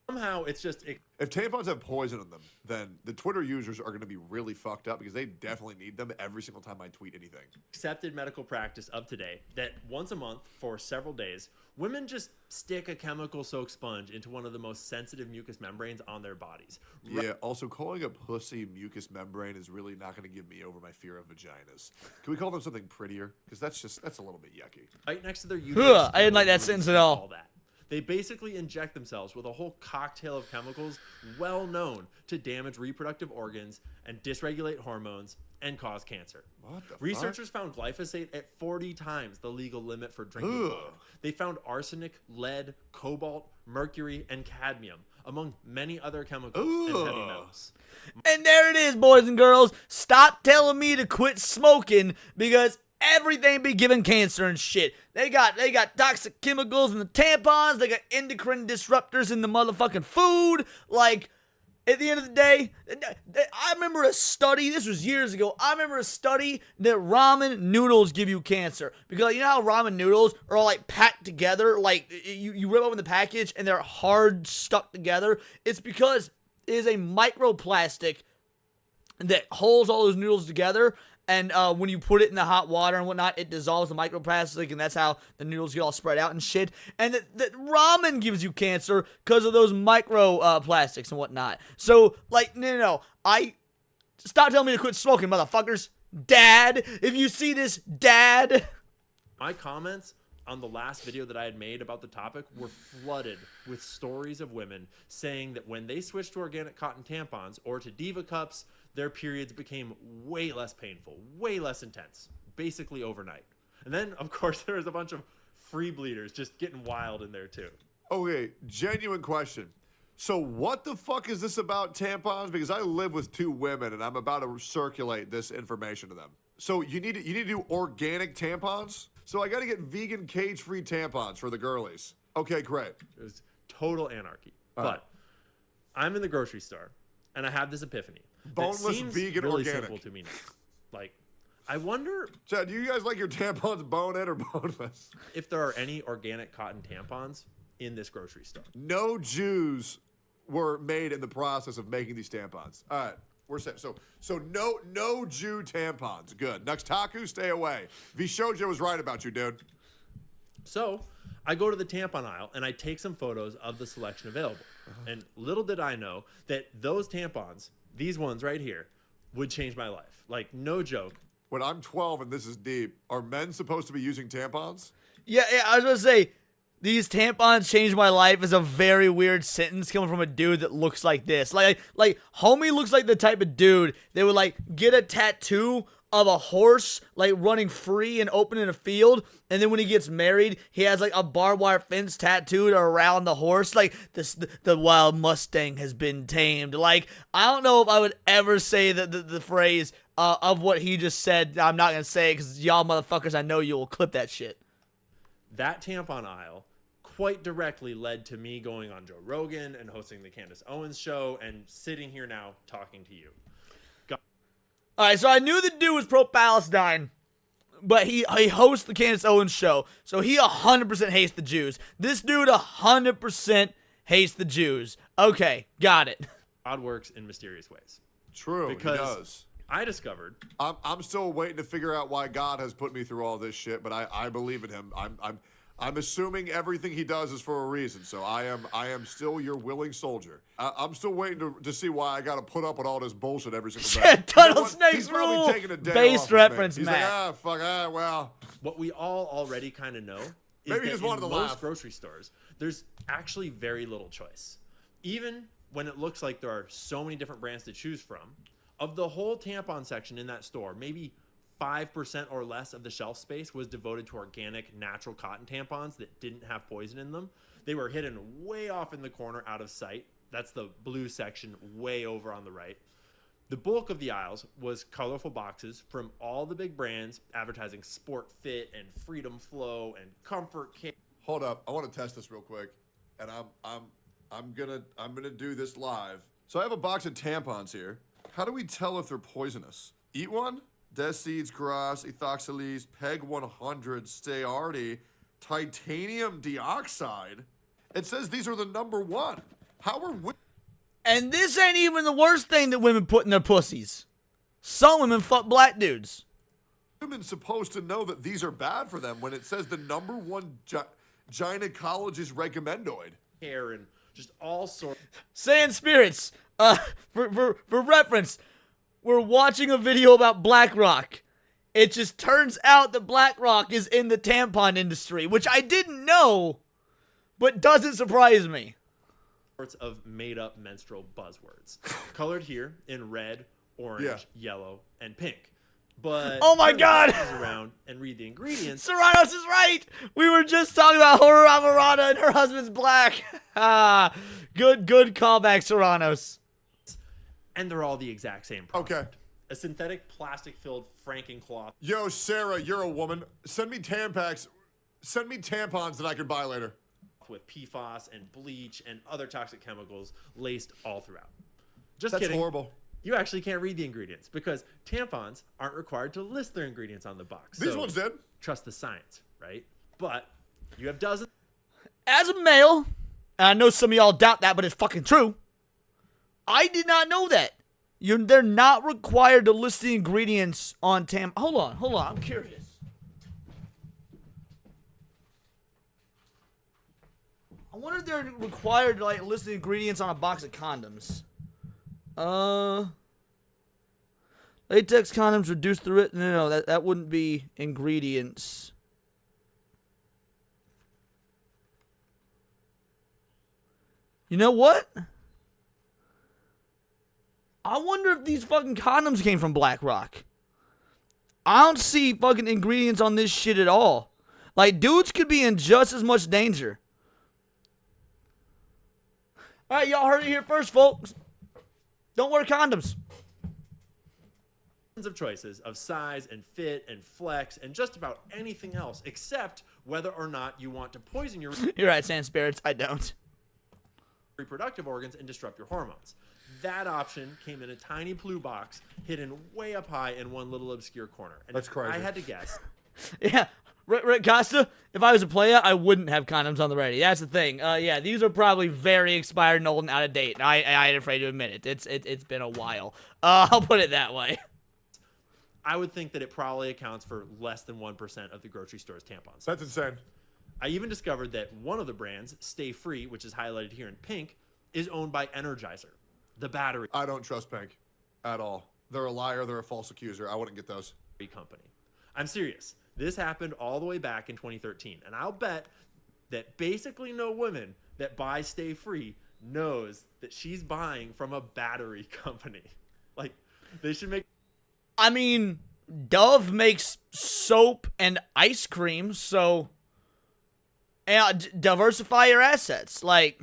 Somehow it's just... If tampons have poison in them, then the Twitter users are going to be really fucked up because they definitely need them every single time I tweet anything. Accepted medical practice of today that once a month for several days, women just stick a chemical-soaked sponge into one of the most sensitive mucous membranes on their bodies. Yeah, also calling a pussy mucous membrane is really not going to give me over my fear of vaginas. Can we call them something prettier? Because that's a little bit yucky. Right next to their uterus. I didn't like that sentence at all. That. They basically inject themselves with a whole cocktail of chemicals well known to damage reproductive organs and dysregulate hormones and cause cancer. What the Researchers found glyphosate at 40 times the legal limit for drinking water. They found arsenic, lead, cobalt, mercury, and cadmium, among many other chemicals and heavy metals. and there it is, boys and girls. Stop telling me to quit smoking because everything be giving cancer and shit. They got toxic chemicals in the tampons. They got endocrine disruptors in the motherfucking food. Like, at the end of the day, I remember a study. This was years ago. I remember a study that ramen noodles give you cancer because you know how ramen noodles are all like packed together. Like you rip open the package and they're hard stuck together. It's because it is a microplastic that holds all those noodles together. And when you put it in the hot water and whatnot, it dissolves the microplastic, and that's how the noodles get all spread out and shit. And that ramen gives you cancer because of those microplastics and whatnot. So, like, no. Stop telling me to quit smoking, motherfuckers. Dad, if you see this, Dad. My comments on the last video that I had made about the topic were flooded with stories of women saying that when they switched to organic cotton tampons or to Diva cups, their periods became way less painful, way less intense, basically overnight. And then, of course, there was a bunch of free bleeders just getting wild in there too. Okay, genuine question. So what the fuck is this about tampons? Because I live with 2 women and I'm about to circulate this information to them. So you need to do organic tampons? So I got to get vegan cage-free tampons for the girlies. Okay, great. It was total anarchy. But I'm in the grocery store and I have this epiphany. Boneless, that seems vegan, really organic. simple to me now. Like, I wonder Chad, do you guys like your tampons bone-in or boneless? if there are any organic cotton tampons in this grocery store. No Jews were made in the process of making these tampons. All right, we're set. So no Jew tampons. Good. Nuxtaku, stay away. Vishoja was right about you, dude. So I go to the tampon aisle and I take some photos of the selection available. And little did I know that those tampons, these ones right here, would change my life. Like, no joke. When I'm 12 and this is deep, are men supposed to be using tampons? Yeah, I was gonna say, these tampons changed my life is a very weird sentence coming from a dude that looks like this. Like homie looks like the type of dude that would like get a tattoo of a horse like running free and open in a field, and then when he gets married, he has like a barbed wire fence tattooed around the horse, like the wild Mustang has been tamed. Like, I don't know if I would ever say the phrase of what he just said. I'm not gonna say it because y'all motherfuckers, I know you will clip that shit. That tampon aisle quite directly led to me going on Joe Rogan and hosting the Candace Owens show and sitting here now talking to you. All right, so I knew the dude was pro-Palestine, but he hosts the Candace Owens show, so he 100% hates the Jews. This dude 100% hates the Jews. Okay, got it. God works in mysterious ways. True, Because he does. I discovered I'm still waiting to figure out why God has put me through all this shit, but I believe in him. I'm assuming everything he does is for a reason, so I am still your willing soldier. I'm still waiting to see why I got to put up with all this bullshit every single day. Tunnel what? Snakes He's probably rule. taking a day Based off of me. reference, He's Matt. like, well. what we all already kind of know is Maybe he that just wanted in to most laugh. grocery stores, there's actually very little choice. Even when it looks like there are so many different brands to choose from, of the whole tampon section in that store, maybe 5% or less of the shelf space was devoted to organic, natural cotton tampons that didn't have poison in them. They were hidden way off in the corner out of sight. That's the blue section way over on the right. The bulk of the aisles was colorful boxes from all the big brands advertising Sport Fit and Freedom Flow and Comfort Care. Hold up, I want to test this real quick, and I'm gonna do this live. So I have a box of tampons here. How do we tell if they're poisonous? Eat one? Death Seeds, Grass, Ethoxylase, Peg 100, Steardi, Titanium Dioxide. It says these are the #1. How are we? And this ain't even the worst thing that women put in their pussies. Some women fuck black dudes. Women supposed to know that these are bad for them when it says the #1 gynecologist recommendoid? Care and just all sorts. Sand spirits. For reference, we're watching a video about BlackRock. It just turns out that BlackRock is in the tampon industry, which I didn't know, but doesn't surprise me. Sorts of made-up menstrual buzzwords, colored here in red, orange, yellow, and pink. But Oh my God! Around and read the ingredients. Serranos is right. We were just talking about Horror Amarana and her husband's black. Good callback, Serranos. And they're all the exact same product. Okay. A synthetic plastic-filled Frankencloth Yo, Sarah, you're a woman. Send me Tampax. Send me tampons that I can buy later. with PFAS and bleach and other toxic chemicals laced all throughout. Just That's kidding. horrible. You actually can't read the ingredients because tampons aren't required to list their ingredients on the box. These So ones did. trust the science, right? But you have dozens. As a male, and I know some of y'all doubt that, but it's fucking true. I did not know that. They're not required to list the ingredients on Hold on. I'm curious. I wonder if they're required to like list the ingredients on a box of condoms. Latex condoms reduce the risk. No, that wouldn't be ingredients. You know what? I wonder if these fucking condoms came from BlackRock. I don't see fucking ingredients on this shit at all. Like, dudes could be in just as much danger. Alright, y'all heard it here first, folks. Don't wear condoms. Of choices of size and fit and flex and just about anything else except whether or not you want to poison your You're right, Sand Spirits. I don't. reproductive organs and disrupt your hormones. That option came in a tiny blue box hidden way up high in one little obscure corner. And That's if crazy. I had to guess. Yeah, Rick Costa, if I was a player, I wouldn't have condoms on the ready. That's the thing. Yeah, these are probably very expired and old and out of date. I ain't afraid to admit it. It's been a while. I'll put it that way. I would think that it probably accounts for less than 1% of the grocery store's tampons. That's insane. I even discovered that one of the brands, Stay Free, which is highlighted here in pink, is owned by Energizer, the battery. I don't trust Pink at all. They're a liar. They're a false accuser. I wouldn't get those. Company. I'm serious. This happened all the way back in 2013, and I'll bet that basically no woman that buys Stay Free knows that she's buying from a battery company. Like, they should make... I mean, Dove makes soap and ice cream, so diversify your assets. Like,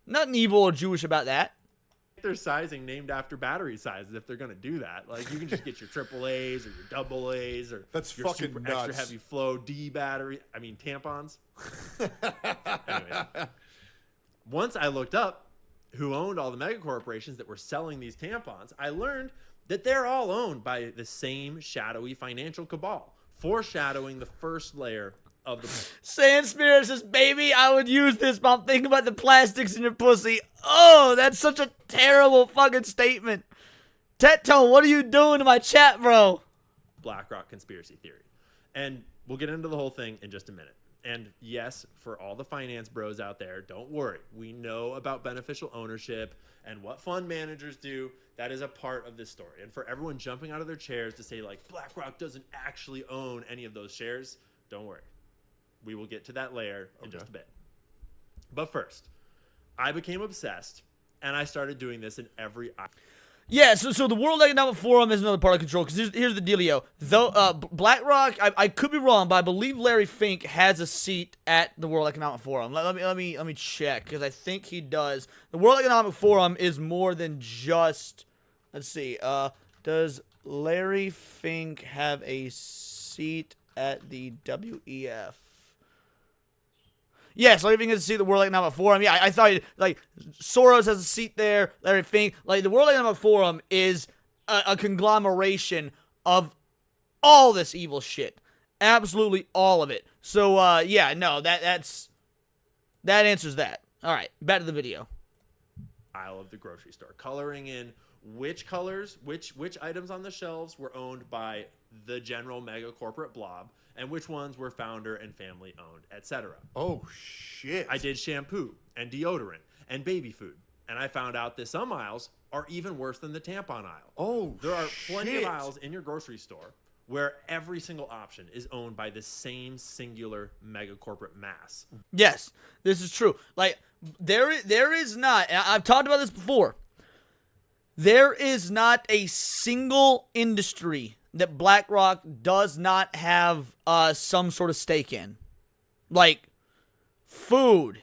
nothing evil or Jewish about that. their sizing named after battery sizes if they're going to do that. Like, you can just get your AAAs or your double A's or That's your fucking super nuts. extra heavy flow D battery. I mean, tampons. Anyway, once I looked up who owned all the mega corporations that were selling these tampons, I learned that they're all owned by the same shadowy financial cabal, foreshadowing the first layer of the... Sand Spirit says, baby, I would use this, but I'm thinking about the plastics in your pussy. Oh, that's such a terrible fucking statement. Teto, what are you doing to my chat, bro? BlackRock conspiracy theory. And we'll get into the whole thing in just a minute. And yes, for all the finance bros out there, don't worry. We know about beneficial ownership and what fund managers do. That is a part of this story. And for everyone jumping out of their chairs to say, like, BlackRock doesn't actually own any of those shares, don't worry. We will get to that layer in just a bit. But first, I became obsessed, and I started doing this in every... Yeah, so the World Economic Forum is another part of control, because here's the dealio. Though BlackRock, I could be wrong, but I believe Larry Fink has a seat at the World Economic Forum. Let me check, because I think he does. The World Economic Forum is more than just... Let's see. Does Larry Fink have a seat at the WEF? Yes, Larry Fink has a seat at the World Economic Forum. Yeah, I thought, like, Soros has a seat there, Larry Fink. Like, the World Economic Forum is a conglomeration of all this evil shit. Absolutely all of it. So, yeah, no, that answers that. All right, back to the video. Aisle of the grocery store, coloring in which colors, which items on the shelves were owned by the general mega corporate blob, and which ones were founder and family owned, etc. Oh, shit. I did shampoo and deodorant and baby food, and I found out that some aisles are even worse than the tampon aisle. Oh, there are plenty of shit. aisles in your grocery store where every single option is owned by the same singular mega corporate mass. Yes, this is true. Like, there is not, and I've talked about this before, there is not a single industry that BlackRock does not have some sort of stake in. Like, food,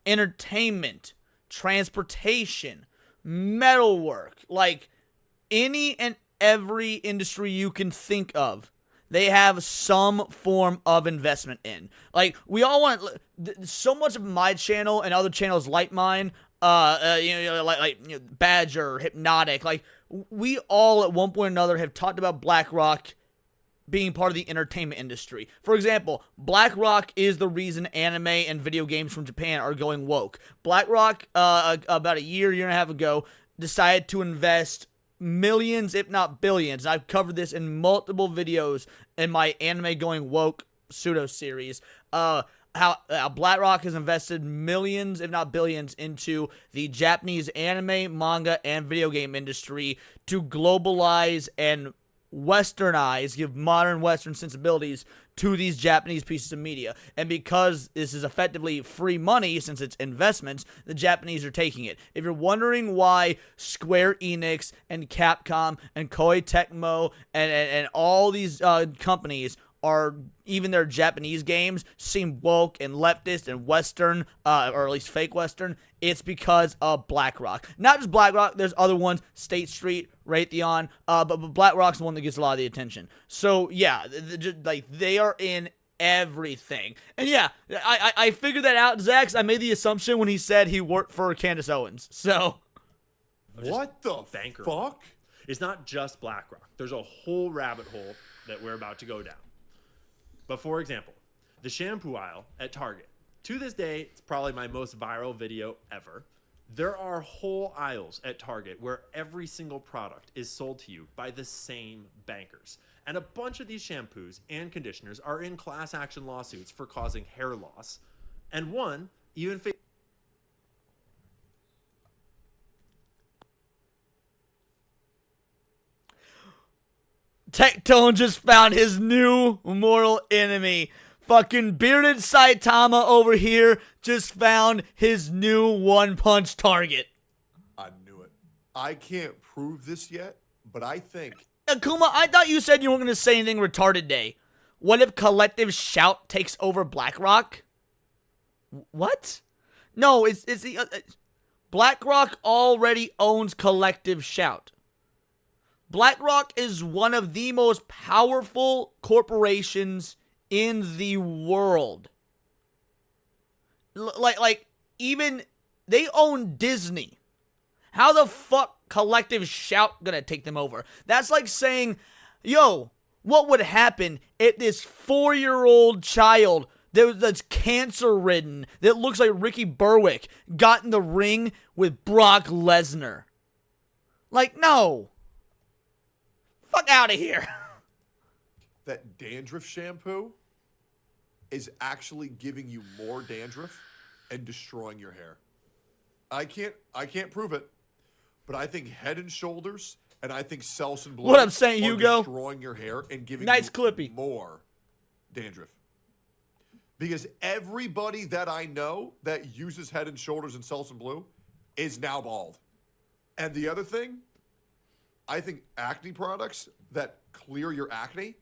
entertainment, transportation, metalwork, like, any and every industry you can think of, they have some form of investment in. Like, we all want, so much of my channel and other channels like mine, like Badger, Hypnotic, like, we all at one point or another have talked about BlackRock being part of the entertainment industry. For example, BlackRock is the reason anime and video games from Japan are going woke. BlackRock, about a year and a half ago, decided to invest millions, if not billions. I've covered this in multiple videos in my anime going woke pseudo series. How BlackRock has invested millions, if not billions, into the Japanese anime, manga, and video game industry to globalize and westernize, give modern Western sensibilities to these Japanese pieces of media. And because this is effectively free money, since it's investments, the Japanese are taking it. If you're wondering why Square Enix and Capcom and Koei Tecmo and all these companies are, even their Japanese games seem woke and leftist and Western, or at least fake Western, it's because of BlackRock. Not just BlackRock, there's other ones, State Street, Raytheon, but BlackRock's the one that gets a lot of the attention. So, yeah, like, they are in everything. And yeah, I figured that out, Zax. I made the assumption when he said he worked for Candace Owens. So, What the Banker. fuck? It's not just BlackRock. There's a whole rabbit hole that we're about to go down. But for example, the shampoo aisle at Target. To this day, it's probably my most viral video ever. There are whole aisles at Target where every single product is sold to you by the same bankers. And a bunch of these shampoos and conditioners are in class action lawsuits for causing hair loss. And one even Tectone just found his new mortal enemy. Fucking bearded Saitama over here just found his new one-punch target. I knew it. I can't prove this yet, but I think... Akuma, I thought you said you weren't going to say anything retarded day. What if Collective Shout takes over BlackRock? What? No, it's the... BlackRock already owns Collective Shout. BlackRock is one of the most powerful corporations in the world. Like, even they own Disney. How the fuck Collective Shout gonna take them over? That's like saying, yo, what would happen if this 4-year-old child that's cancer-ridden, that looks like Ricky Berwick, got in the ring with Brock Lesnar? Like, no. Fuck out of here. that dandruff shampoo is actually giving you more dandruff and destroying your hair. I can't prove it, but I think Head and Shoulders and I think Selsun Blue What I'm saying, are Hugo, destroying your hair and giving nice you clippy. more dandruff. Because everybody that I know that uses Head and Shoulders and Selsun Blue is now bald. And the other thing, I think acne products that clear your acne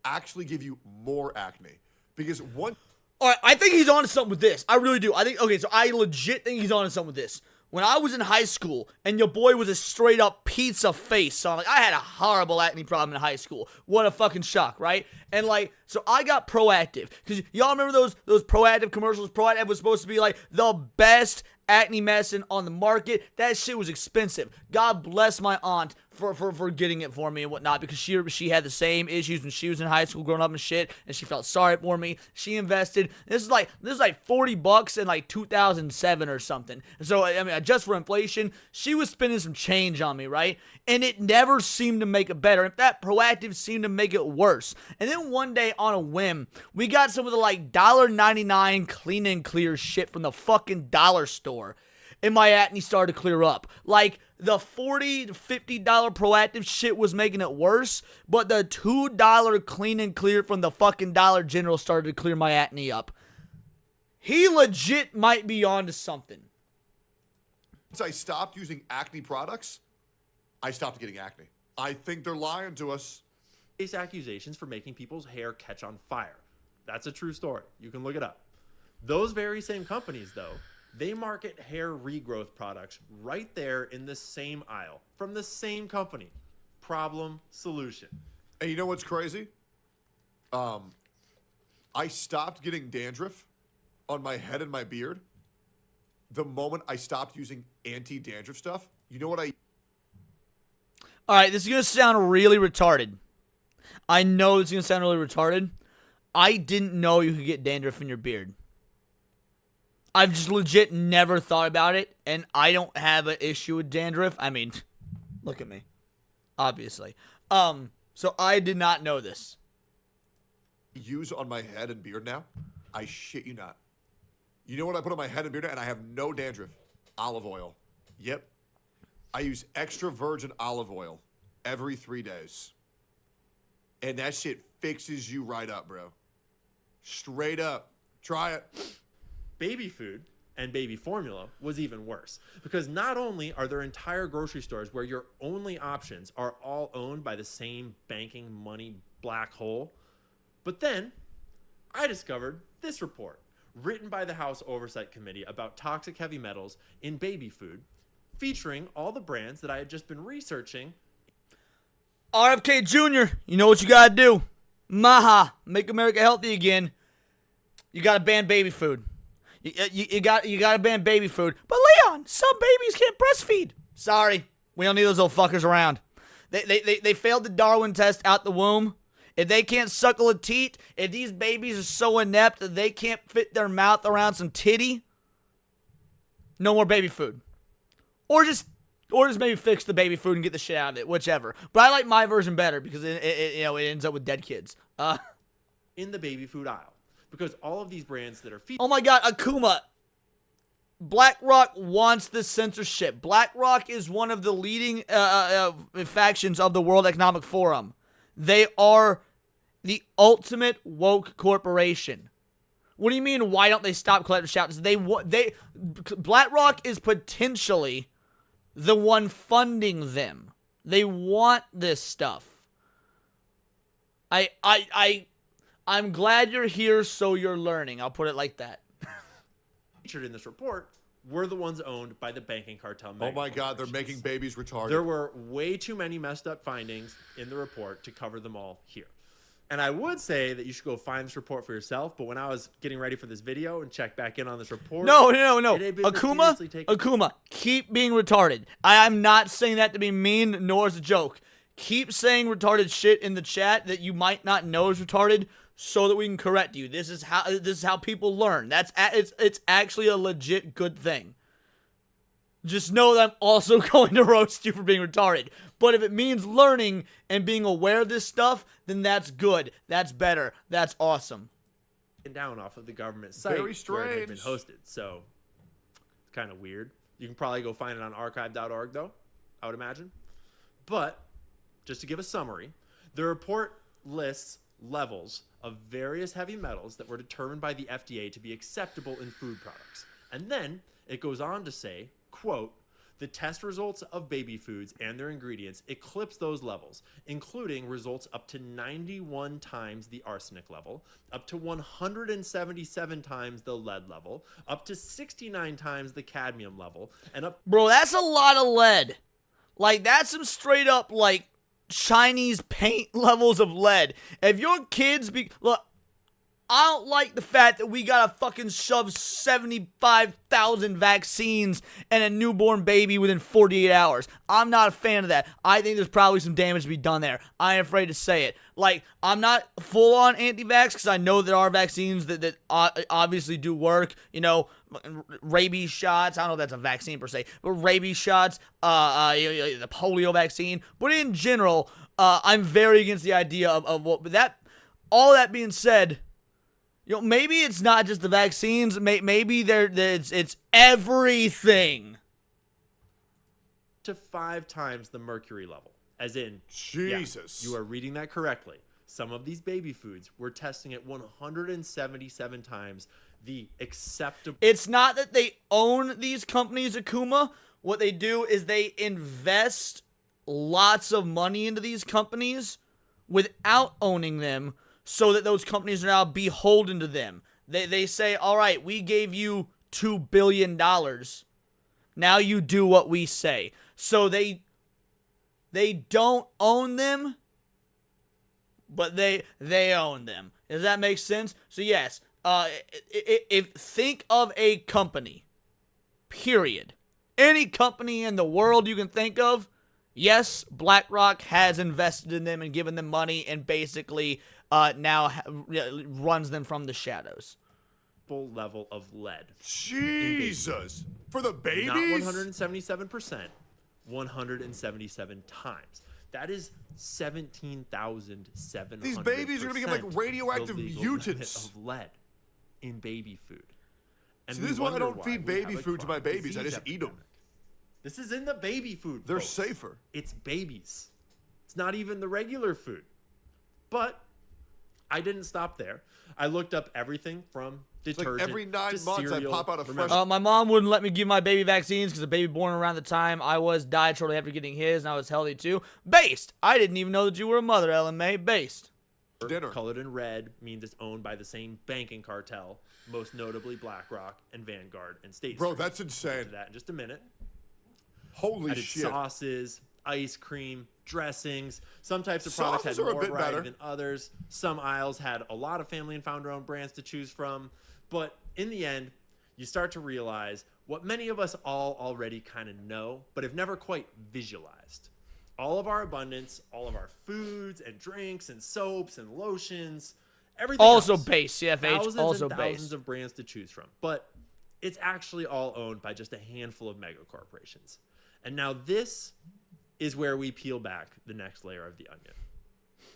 actually give you more acne. Because one... All right, I think he's on to something with this. I really do. Okay, so I legit think he's on to something with this. When I was in high school, and your boy was a straight-up pizza face, so I'm like, I had a horrible acne problem in high school. What a fucking shock, right? And, like, so I got Proactive. Because y'all remember those Proactive commercials? Proactive was supposed to be, like, the best acne medicine on the market. That shit was expensive. God bless my aunt for getting it for me and whatnot, because she had the same issues when she was in high school growing up and shit, and she felt sorry for me. She invested. This is like $40 in like 2007 or something. So I mean, just for inflation, she was spending some change on me, right? And it never seemed to make it better. In fact, Proactive seemed to make it worse. And then one day on a whim, we got some of the like $1.99 clean and clear shit from the fucking dollar store. And my acne started to clear up. Like, the $40 to $50 Proactive shit was making it worse, but the $2 clean and clear from the fucking Dollar General started to clear my acne up. He legit might be onto something. Once I stopped using acne products, I stopped getting acne. I think they're lying to us. Face accusations for making people's hair catch on fire. That's a true story. You can look it up. Those very same companies, though, they market hair regrowth products right there in the same aisle from the same company. Problem, solution. And you know what's crazy? I stopped getting dandruff on my head and my beard the moment I stopped using anti-dandruff stuff. You know what All right, this is going to sound really retarded. I know this is going to sound really retarded. I didn't know you could get dandruff in your beard. I've just legit never thought about it, and I don't have an issue with dandruff. I mean, look at me. Obviously. So I did not know this. use on my head and beard now? I shit you not. You know what I put on my head and beard now, and I have no dandruff? Olive oil. Yep. I use extra virgin olive oil every 3 days. And that shit fixes you right up, bro. Straight up. Try it. Baby food and baby formula was even worse, because not only are there entire grocery stores where your only options are all owned by the same banking money black hole, but then I discovered this report written by the House Oversight Committee about toxic heavy metals in baby food, featuring all the brands that I had just been researching. RFK Jr., you know what you gotta do. Maha, make America healthy again. You gotta ban baby food. You gotta ban baby food. But Leon, some babies can't breastfeed. Sorry, we don't need those little fuckers around. They failed the Darwin test out the womb. If they can't suckle a teat, if these babies are so inept that they can't fit their mouth around some titty, no more baby food. Or just maybe fix the baby food and get the shit out of it, whichever. But I like my version better because it ends up with dead kids. In the baby food aisle, because all of these brands that are featured. Oh my God, Akuma. BlackRock wants the censorship. BlackRock is one of the leading factions of the World Economic Forum. They are the ultimate woke corporation. What do you mean? Why don't they stop collective shouts? BlackRock is potentially the one funding them. They want this stuff. I'm glad you're here, so you're learning. I'll put it like that. Featured in this report were the ones owned by the banking cartel. Oh my God, they're making babies retarded. There were way too many messed up findings in the report to cover them all here. And I would say that you should go find this report for yourself, but when I was getting ready for this video and check back in on this report... No. it had been repeatedly taken- Akuma, keep being retarded. I'm not saying that to be mean, nor as a joke. Keep saying retarded shit in the chat that you might not know is retarded so that we can correct you. This is how people learn. It's actually a legit good thing. Just know that I'm also going to roast you for being retarded. But if it means learning and being aware of this stuff, then that's good. That's better. That's awesome. Down off of the government site Very where it had been strange. hosted. So it's kind of weird. You can probably go find it on archive.org though, I would imagine. But just to give a summary, the report lists levels of various heavy metals that were determined by the FDA to be acceptable in food products. And then it goes on to say, quote, the test results of baby foods and their ingredients eclipse those levels, including results up to 91 times the arsenic level, up to 177 times the lead level, up to 69 times the cadmium level, and up... Bro, that's a lot of lead. Like, that's some straight up, like, Chinese paint levels of lead. If your kids be... Look, I don't like the fact that we gotta fucking shove 75,000 vaccines and a newborn baby within 48 hours. I'm not a fan of that. I think there's probably some damage to be done there. I ain't afraid to say it. Like, I'm not full-on anti-vax because I know there are vaccines that obviously do work. You know, rabies shots. I don't know if that's a vaccine per se, but rabies shots, the polio vaccine. But in general, I'm very against the idea of what... But that, all that being said... You know, maybe it's not just the vaccines. Maybe it's everything. to 5 times the mercury level. As in, Jesus. yeah, you are reading that correctly. Some of these baby foods we're testing at 177 times the acceptable. It's not that they own these companies, Akuma. What they do is they invest lots of money into these companies without owning them, so that those companies are now beholden to them. They say, all right, we gave you $2 billion. Now you do what we say. So they don't own them, but they own them. Does that make sense? So yes, if think of a company, period. Any company in the world you can think of, yes, BlackRock has invested in them and given them money and basically now runs them from the shadows. Level of lead. Jesus. For the babies? Not 177%, 177 times. That is 17,700. These babies are going to become like radioactive the legal mutants. limit of lead in baby food. And See, this is why I don't feed baby food to my babies. I just eat them. This is in the baby food. They're folks. safer. It's babies. It's not even the regular food. But I didn't stop there. I looked up everything from detergent like every 9 to months cereal. I pop out a fresh... My mom wouldn't let me give my baby vaccines because the baby born around the time I was died shortly after getting his, and I was healthy too. Based. I didn't even know that you were a mother, Ellen May. Based. Dinner. Colored in red means it's owned by the same banking cartel, most notably BlackRock and Vanguard and State Bro, Street. that's insane. We'll get to that in just a minute. Holy Added shit. sauces, ice cream, dressings. Some types of products Sauces had are a more bit variety better. than others. Some aisles had a lot of family and founder-owned brands to choose from. But in the end, you start to realize what many of us all already kind of know, but have never quite visualized. All of our abundance, all of our foods and drinks and soaps and lotions, everything Also else. based, CFH. Thousands Also and thousands based. of brands to choose from. But it's actually all owned by just a handful of mega corporations. And now this is where we peel back the next layer of the onion.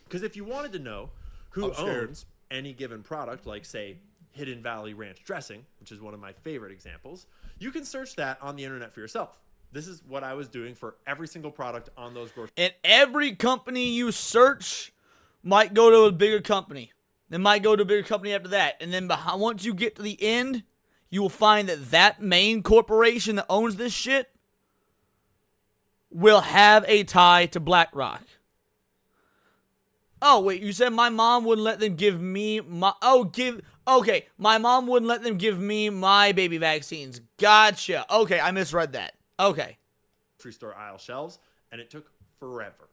Because if you wanted to know who I'm scared. owns any given product, like, say, Hidden Valley Ranch dressing, which is one of my favorite examples, you can search that on the internet for yourself. This is what I was doing for every single product on those grocery. And every company you search might go to a bigger company. Then might go to a bigger company after that. And then once you get to the end, you will find that that main corporation that owns this shit will have a tie to BlackRock. Oh, wait, you said my mom wouldn't let them give me my... Okay, my mom wouldn't let them give me my baby vaccines. Gotcha. Okay, I misread that. Okay. Grocery store aisle shelves, and it took forever.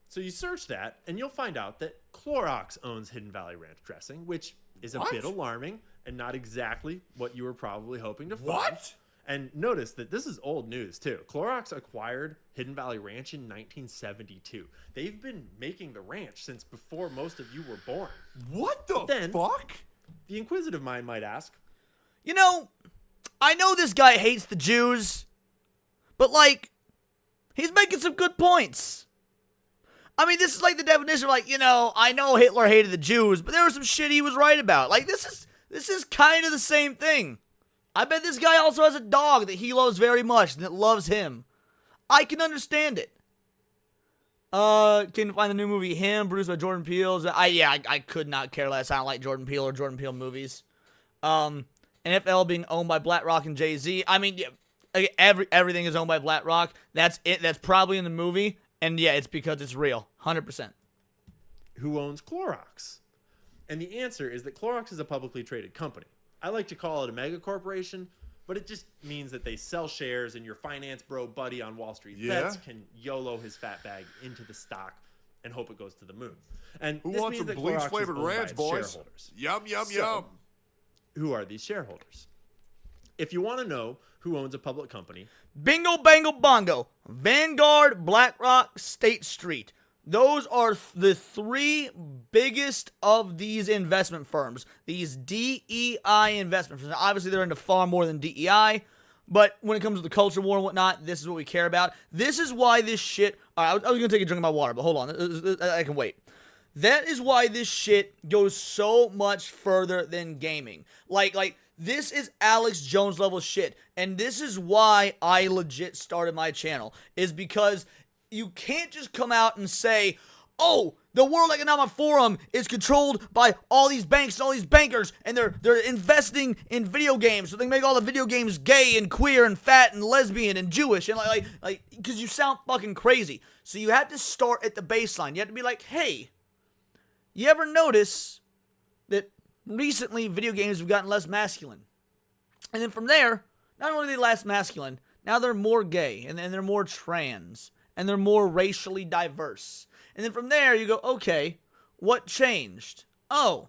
So you search that, and you'll find out that Clorox owns Hidden Valley Ranch dressing, which is a bit alarming and not exactly what you were probably hoping to find. What? And notice that this is old news, too. Clorox acquired Hidden Valley Ranch in 1972. They've been making the ranch since before most of you were born. What the fuck? The inquisitive mind might ask, You know, I know this guy hates the Jews, but, like, he's making some good points. I mean, this is like the definition of, like, you know, I know Hitler hated the Jews, but there was some shit he was right about. Like, this is kind of the same thing. I bet this guy also has a dog that he loves very much and that loves him. I can understand it. Can you find the new movie Him, produced by Jordan Peele? I could not care less. I don't like Jordan Peele or Jordan Peele movies. NFL being owned by BlackRock and Jay-Z. I mean, yeah, everything is owned by BlackRock. That's it. That's probably in the movie. And yeah, it's because it's real. 100%. who owns Clorox? And the answer is that Clorox is a publicly traded company. I like to call it a mega corporation, but it just means that they sell shares and your finance bro buddy on Wall Street bets can YOLO his fat bag into the stock and hope it goes to the moon. And Who this wants means some that bleach Clorox flavored is owned by ranch, its boys? shareholders. Yum, yum, So, yum. Who are these shareholders? If you want to know who owns a public company, Bingo, bango, bongo. Vanguard, BlackRock, State Street. Those are the three biggest of these investment firms. These DEI investment firms. Now, obviously, they're into far more than DEI. But when it comes to the culture war and whatnot, this is what we care about. This is why this shit... All right, I was going to take a drink of my water, but hold on. I can wait. That is why this shit goes so much further than gaming. Like, this is Alex Jones level shit. And this is why I legit started my channel. Is because you can't just come out and say, oh, the World Economic Forum is controlled by all these banks and all these bankers, and they're investing in video games, so they can make all the video games gay and queer and fat and lesbian and Jewish, and like, because you sound fucking crazy. So you have to start at the baseline. You have to be like, hey, you ever notice that recently video games have gotten less masculine? And then from there, not only are they less masculine, now they're more gay, and they're more trans, and they're more racially diverse. And then from there, you go, okay, what changed? Oh,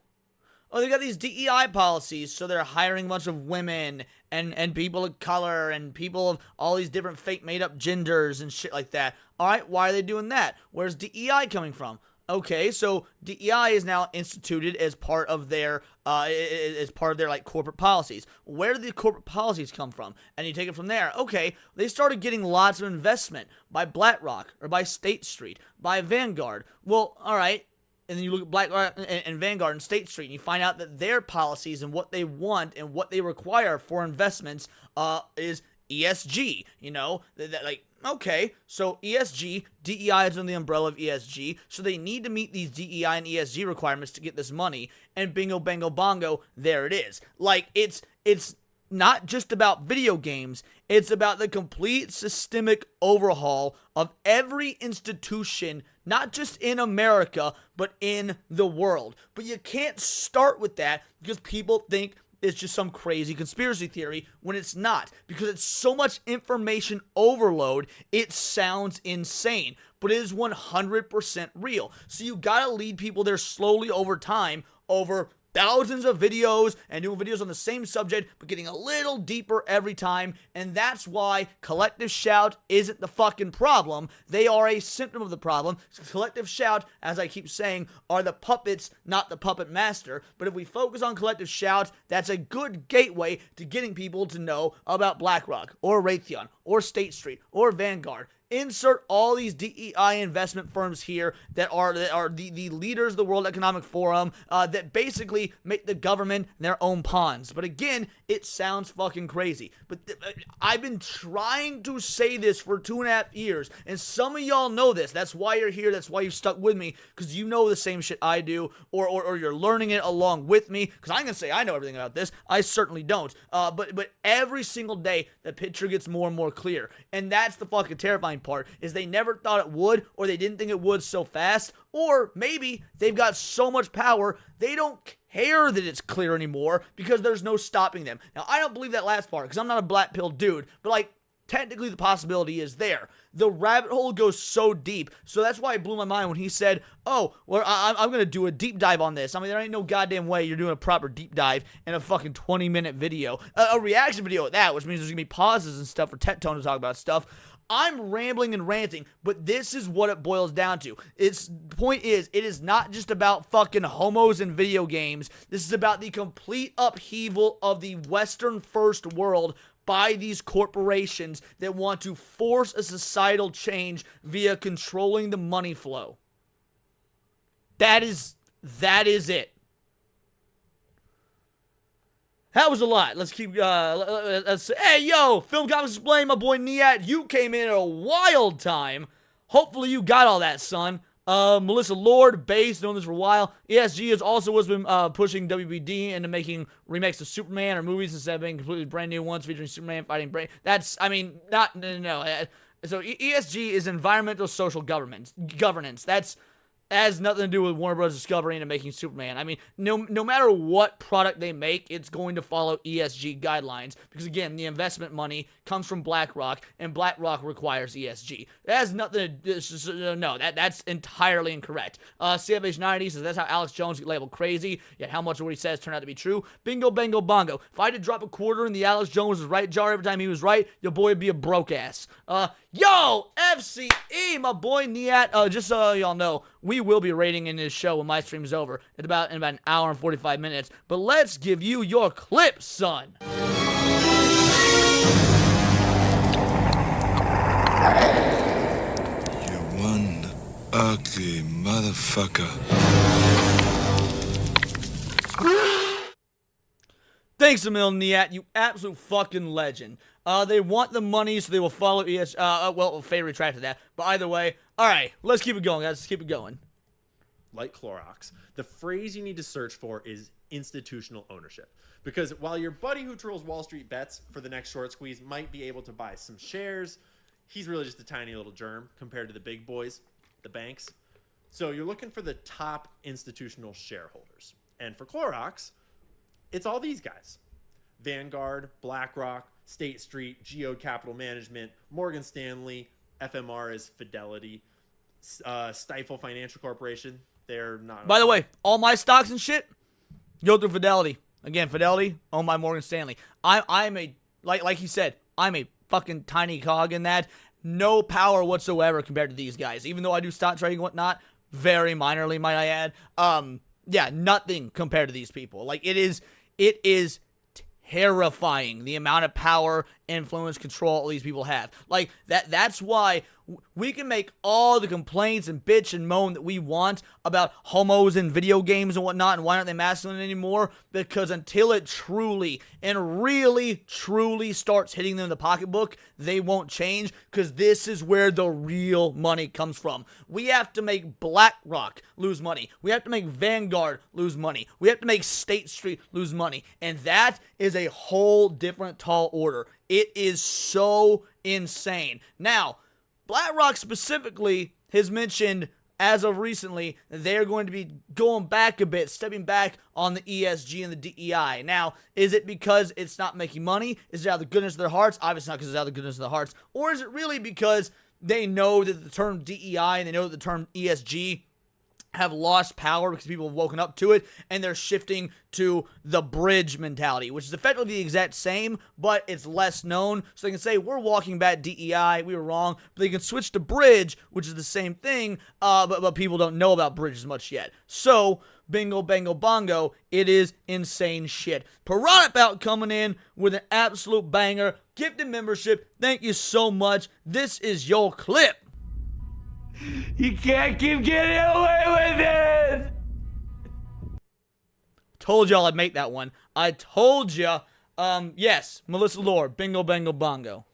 they got these DEI policies, so they're hiring a bunch of women and people of color and people of all these different fake made-up genders and shit like that. All right, why are they doing that? Where's DEI coming from? Okay, so DEI is now instituted as part of their like corporate policies. Where do the corporate policies come from? And you take it from there. Okay, they started getting lots of investment by BlackRock or by State Street, by Vanguard. Well, all right, and then you look at BlackRock and Vanguard and State Street, and you find out that their policies and what they want and what they require for investments is ESG. You know, that like. Okay, so ESG, DEI is under the umbrella of ESG, so they need to meet these DEI and ESG requirements to get this money, and bingo, bango, bongo, there it is. Like, it's not just about video games, it's about the complete systemic overhaul of every institution, not just in America, but in the world. But you can't start with that because people think it's just some crazy conspiracy theory when it's not, because it's so much information overload, it sounds insane, but it is 100% real. So you gotta lead people there slowly over time, over thousands of videos and doing videos on the same subject, but getting a little deeper every time. And that's why collective shout isn't the fucking problem. They are a symptom of the problem. Collective shout, as I keep saying, are the puppets, not the puppet master. But if we focus on collective shout, that's a good gateway to getting people to know about BlackRock or Raytheon or State Street or Vanguard. insert all these DEI investment firms here that are the leaders of the World Economic Forum that basically make the government their own pawns. But again, it sounds fucking crazy. But I've been trying to say this for 2.5 years, and some of y'all know this. That's why you're here. That's why you've stuck with me, because you know the same shit I do, or you're learning it along with me. Because I'm gonna say I know everything about this. I certainly don't. But every single day the picture gets more and more clear, and that's the fucking terrifying part, is they never thought it would, or they didn't think it would so fast, or maybe they've got so much power they don't care that it's clear anymore because there's no stopping them. Now, I don't believe that last part because I'm not a black pill dude, but like, technically the possibility is there. The rabbit hole goes so deep, so that's why it blew my mind when he said, oh, well, I'm going to do a deep dive on this. I mean, there ain't no goddamn way you're doing a proper deep dive in a fucking 20-minute video. A reaction video at that, which means there's going to be pauses and stuff for Tet Tone to talk about stuff. I'm rambling and ranting, but this is what it boils down to. Its point is, it is not just about fucking homos and video games. This is about the complete upheaval of the Western first world by these corporations that want to force a societal change via controlling the money flow. That is it. That was a lot. Let's keep, hey, yo, Film Comics Explained, my boy Niat, you came in at a wild time. Hopefully you got all that, son. Melissa Lord, Base, known this for a while. ESG has also been pushing WBD into making remakes of Superman or movies instead of being completely brand new ones featuring Superman fighting Brain. That's, I mean, no. So ESG is environmental social governance. That's has nothing to do with Warner Bros. Discovery and making Superman. I mean, no matter what product they make, it's going to follow ESG guidelines. Because again, the investment money comes from BlackRock, and BlackRock requires ESG. That has nothing to do, no, that's entirely incorrect. CFH90 says that's how Alex Jones get labeled crazy, yet how much of what he says turned out to be true. Bingo, bango, bongo. If I had to drop a quarter in the Alex Jones was right jar every time he was right, your boy would be a broke ass. Yo, FCE, my boy Niat, just so y'all know, we will be rating in this show when my stream's over in about an hour and 45 minutes. But let's give you your clip, son. You're one ugly motherfucker. Thanks a million, Niat, you absolute fucking legend. They want the money, so they will follow ES. Well, Faye retracted that. But either way, all right, let's keep it going, guys. Let's keep it going. Like Clorox, the phrase you need to search for is institutional ownership. Because while your buddy who trolls Wall Street bets for the next short squeeze might be able to buy some shares, he's really just a tiny little germ compared to the big boys, the banks. So you're looking for the top institutional shareholders. And for Clorox, it's all these guys. Vanguard, BlackRock, State Street, Geode Capital Management, Morgan Stanley, FMR is Fidelity, Stifel Financial Corporation. They're not. By the way, all my stocks and shit go through Fidelity. Again, Fidelity owned by Morgan Stanley. I'm a, like he said, I'm a fucking tiny cog in that. No power whatsoever compared to these guys. Even though I do stock trading and whatnot, very minorly, might I add. Yeah, nothing compared to these people. Like, it is terrifying the amount of power, influence, control all these people have. Like, that's why we can make all the complaints and bitch and moan that we want about homos and video games and whatnot, and why aren't they masculine anymore? Because until it truly and really truly starts hitting them in the pocketbook, they won't change, because this is where the real money comes from. We have to make BlackRock lose money. We have to make Vanguard lose money. We have to make State Street lose money. And that is a whole different tall order. It is so insane. Now, BlackRock specifically has mentioned, as of recently, that they're going to be going back a bit, stepping back on the ESG and the DEI. Now, is it because it's not making money? Is it out of the goodness of their hearts? Obviously not, because it's out of the goodness of their hearts. Or is it really because they know that the term DEI and they know that the term ESG have lost power because people have woken up to it, and they're shifting to the bridge mentality, which is effectively the exact same, but it's less known. So they can say, we're walking back DEI, we were wrong, but they can switch to bridge, which is the same thing, but people don't know about bridge as much yet. So, bingo, bango, bongo, it is insane shit. Piranha Bout coming in with an absolute banger. Gifted membership, thank you so much. This is your clip. You can't keep getting away with it! Told y'all I'd make that one. I told ya. Yes, Melissa Lord, bingo, bango, bongo.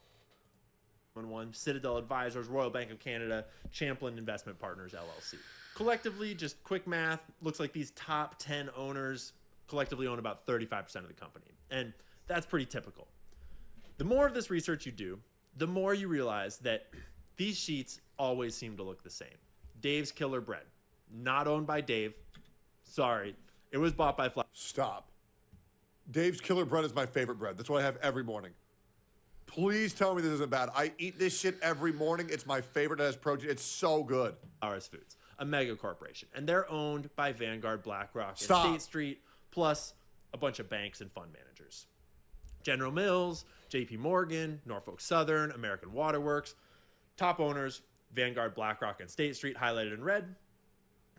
Citadel Advisors, Royal Bank of Canada, Champlain Investment Partners, LLC. Collectively, just quick math, looks like these top 10 owners collectively own about 35% of the company. And that's pretty typical. The more of this research you do, the more you realize that these sheets always seem to look the same. Dave's Killer Bread, not owned by Dave. Sorry, it was bought by Stop. Dave's Killer Bread is my favorite bread. That's what I have every morning. Please tell me this isn't bad. I eat this shit every morning. It's my favorite. It has protein. It's so good. Flowers Foods, a mega corporation, and they're owned by Vanguard, BlackRock, and Stop. State Street, plus a bunch of banks and fund managers. General Mills, JP Morgan, Norfolk Southern, American Waterworks, top owners, Vanguard, BlackRock, and State Street, highlighted in red,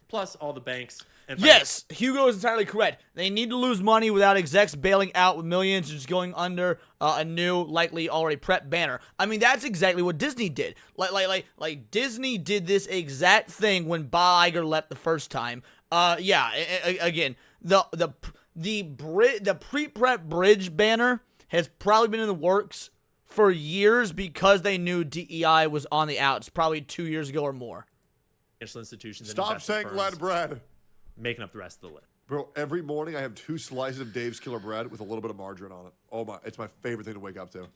plus all the banks. And Yes, Hugo is entirely correct. They need to lose money without execs bailing out with millions and just going under a new, likely already prepped banner. I mean, that's exactly what Disney did. Like Disney did this exact thing when Bob Iger left the first time. Again, the pre-prep bridge banner has probably been in the works for years because they knew DEI was on the outs, probably 2 years ago or more. financial institutions. And Stop investment saying firms lead bread. making up the rest of the list. Bro, every morning I have 2 slices of Dave's Killer Bread with a little bit of margarine on it. Oh my, it's my favorite thing to wake up to.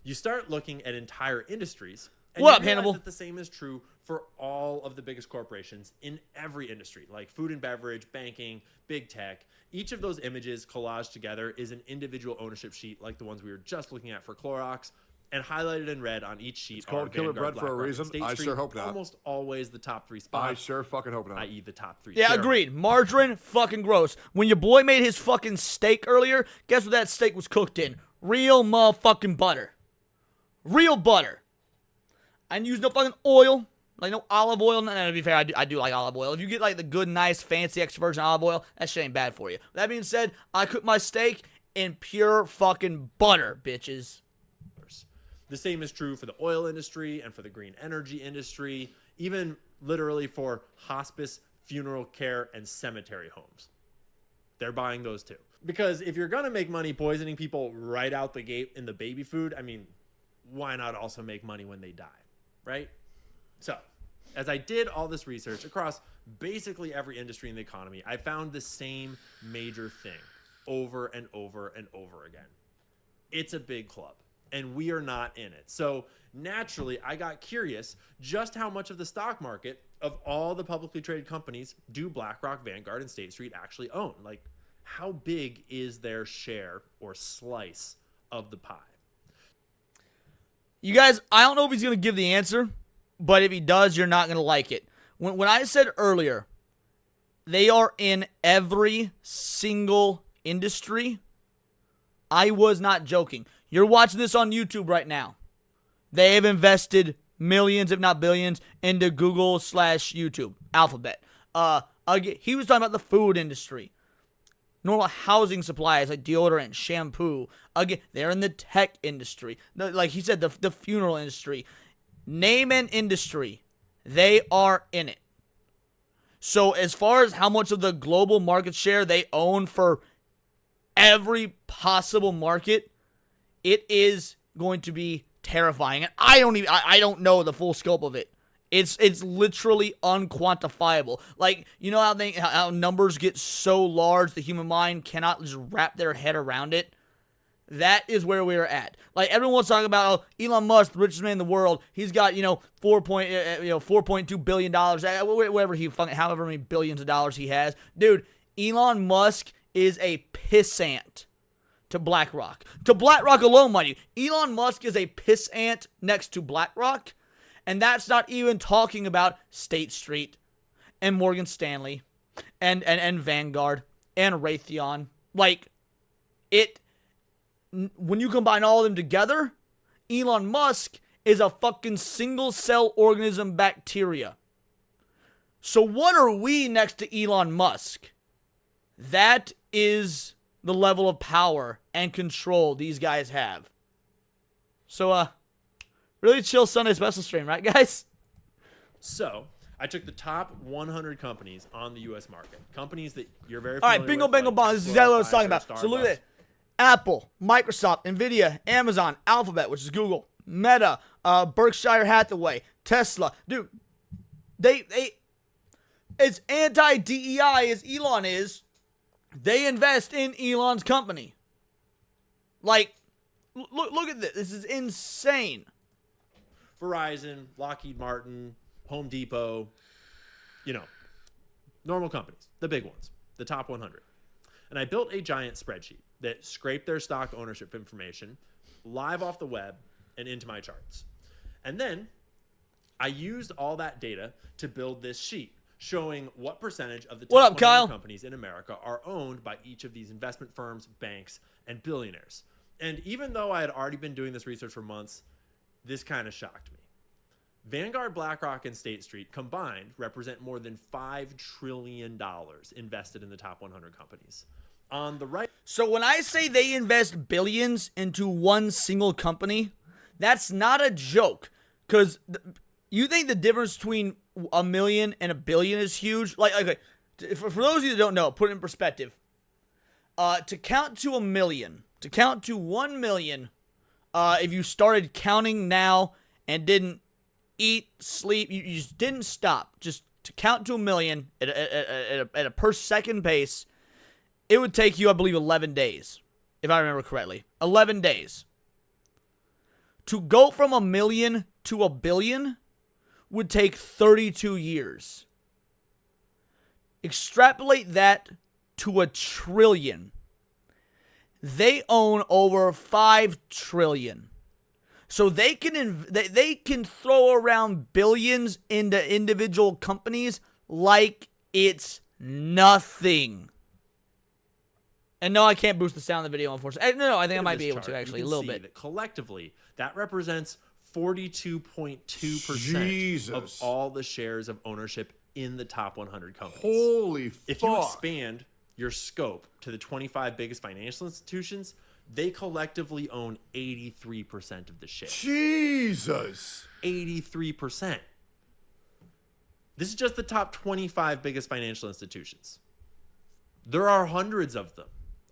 You start looking at entire industries. And What you up, realize Hannibal? that the same is true for all of the biggest corporations in every industry, like food and beverage, banking, big tech. Each of those images collaged together is an individual ownership sheet like the ones we were just looking at for Clorox, and highlighted in red on each sheet. It's called are Killer Vanguard, Bread for a BlackRock, reason. State I Street, sure hope not. Almost always the top 3 I spots, sure fucking hope not. i.e. the top 3. Yeah, Shareholder. agreed. Margarine, fucking gross. When your boy made his fucking steak earlier, guess what that steak was cooked in? Real motherfucking butter. Real butter. I didn't use no fucking oil. Like no olive oil. No, to be fair, I do like olive oil. If you get like the good, nice, fancy extra virgin olive oil, that shit ain't bad for you. That being said, I cook my steak in pure fucking butter, bitches. The same is true for the oil industry and for the green energy industry, even literally for hospice, funeral care, and cemetery homes. They're buying those too. Because if you're going to make money poisoning people right out the gate in the baby food, I mean, why not also make money when they die, right? So, as I did all this research across basically every industry in the economy, I found the same major thing over and over and over again. It's a big club, and we are not in it. So naturally, I got curious just how much of the stock market of all the publicly traded companies do BlackRock, Vanguard, and State Street actually own? Like, how big is their share or slice of the pie? You guys, I don't know if he's going to give the answer, but if he does, you're not going to like it. When I said earlier, they are in every single industry, I was not joking. You're watching this on YouTube right now. They have invested millions, if not billions, into Google/YouTube, Alphabet. Again, he was talking about the food industry. Normal housing supplies like deodorant, shampoo. Again, they're in the tech industry. Like he said, the funeral industry. Name an industry, they are in it. So as far as how much of the global market share they own for every possible market, it is going to be terrifying. And I don't know the full scope of it. It's literally unquantifiable. Like, you know how numbers get so large the human mind cannot just wrap their head around it? That is where we're at. Like, everyone's talking about Elon Musk, the richest man in the world. He's got, $4.2 billion, whatever however many billions of dollars he has. Dude, Elon Musk is a pissant to BlackRock. To BlackRock alone, mind you. Elon Musk is a pissant next to BlackRock. And that's not even talking about State Street. and Morgan Stanley and Vanguard and Raytheon. Like, when you combine all of them together, Elon Musk is a fucking single-cell organism bacteria. So what are we next to Elon Musk? That is the level of power and control these guys have. So, really chill Sunday special stream, right, guys? So, I took the top 100 companies on the U.S. market. Companies that you're very All familiar right, bingo, with, bango, like bong. This is Tesla, exactly what I was talking Pfizer, about. So look at Starbucks. it. Apple, Microsoft, Nvidia, Amazon, Alphabet, which is Google, Meta, Berkshire Hathaway, Tesla. Dude, they as anti-DEI as Elon is, they invest in Elon's company. Like, look at this. This is insane. Verizon, Lockheed Martin, Home Depot, normal companies, the big ones, the top 100. And I built a giant spreadsheet that scraped their stock ownership information live off the web and into my charts. And then I used all that data to build this sheet showing what percentage of the top 100 Kyle? companies in America are owned by each of these investment firms, banks, and billionaires. And even though I had already been doing this research for months, this kind of shocked me. Vanguard, BlackRock, and State Street combined represent more than $5 trillion invested in the top 100 companies. On the right. So when I say they invest billions into one single company, that's not a joke. Because you think the difference between $1 million and $1 billion is huge? Like, okay, for those of you that don't know, put it in perspective. To count to 1 million, to count to 1 million, if you started counting now and didn't eat, sleep, you just didn't stop, just to count to 1 million at a per second pace, it would take you, I believe, 11 days, if I remember correctly. 11 days. To go from 1 million to 1 billion would take 32 years. Extrapolate that to 1 trillion. They own over 5 trillion. So they can throw around billions into individual companies like it's nothing. And no, I can't boost the sound of the video, unfortunately. No, I think I might be able to, actually, a little bit. That collectively, that represents 42.2% of all the shares of ownership in the top 100 companies. Holy fuck. If you expand your scope to the 25 biggest financial institutions, they collectively own 83% of the shares. Jesus. 83%. This is just the top 25 biggest financial institutions. There are hundreds of them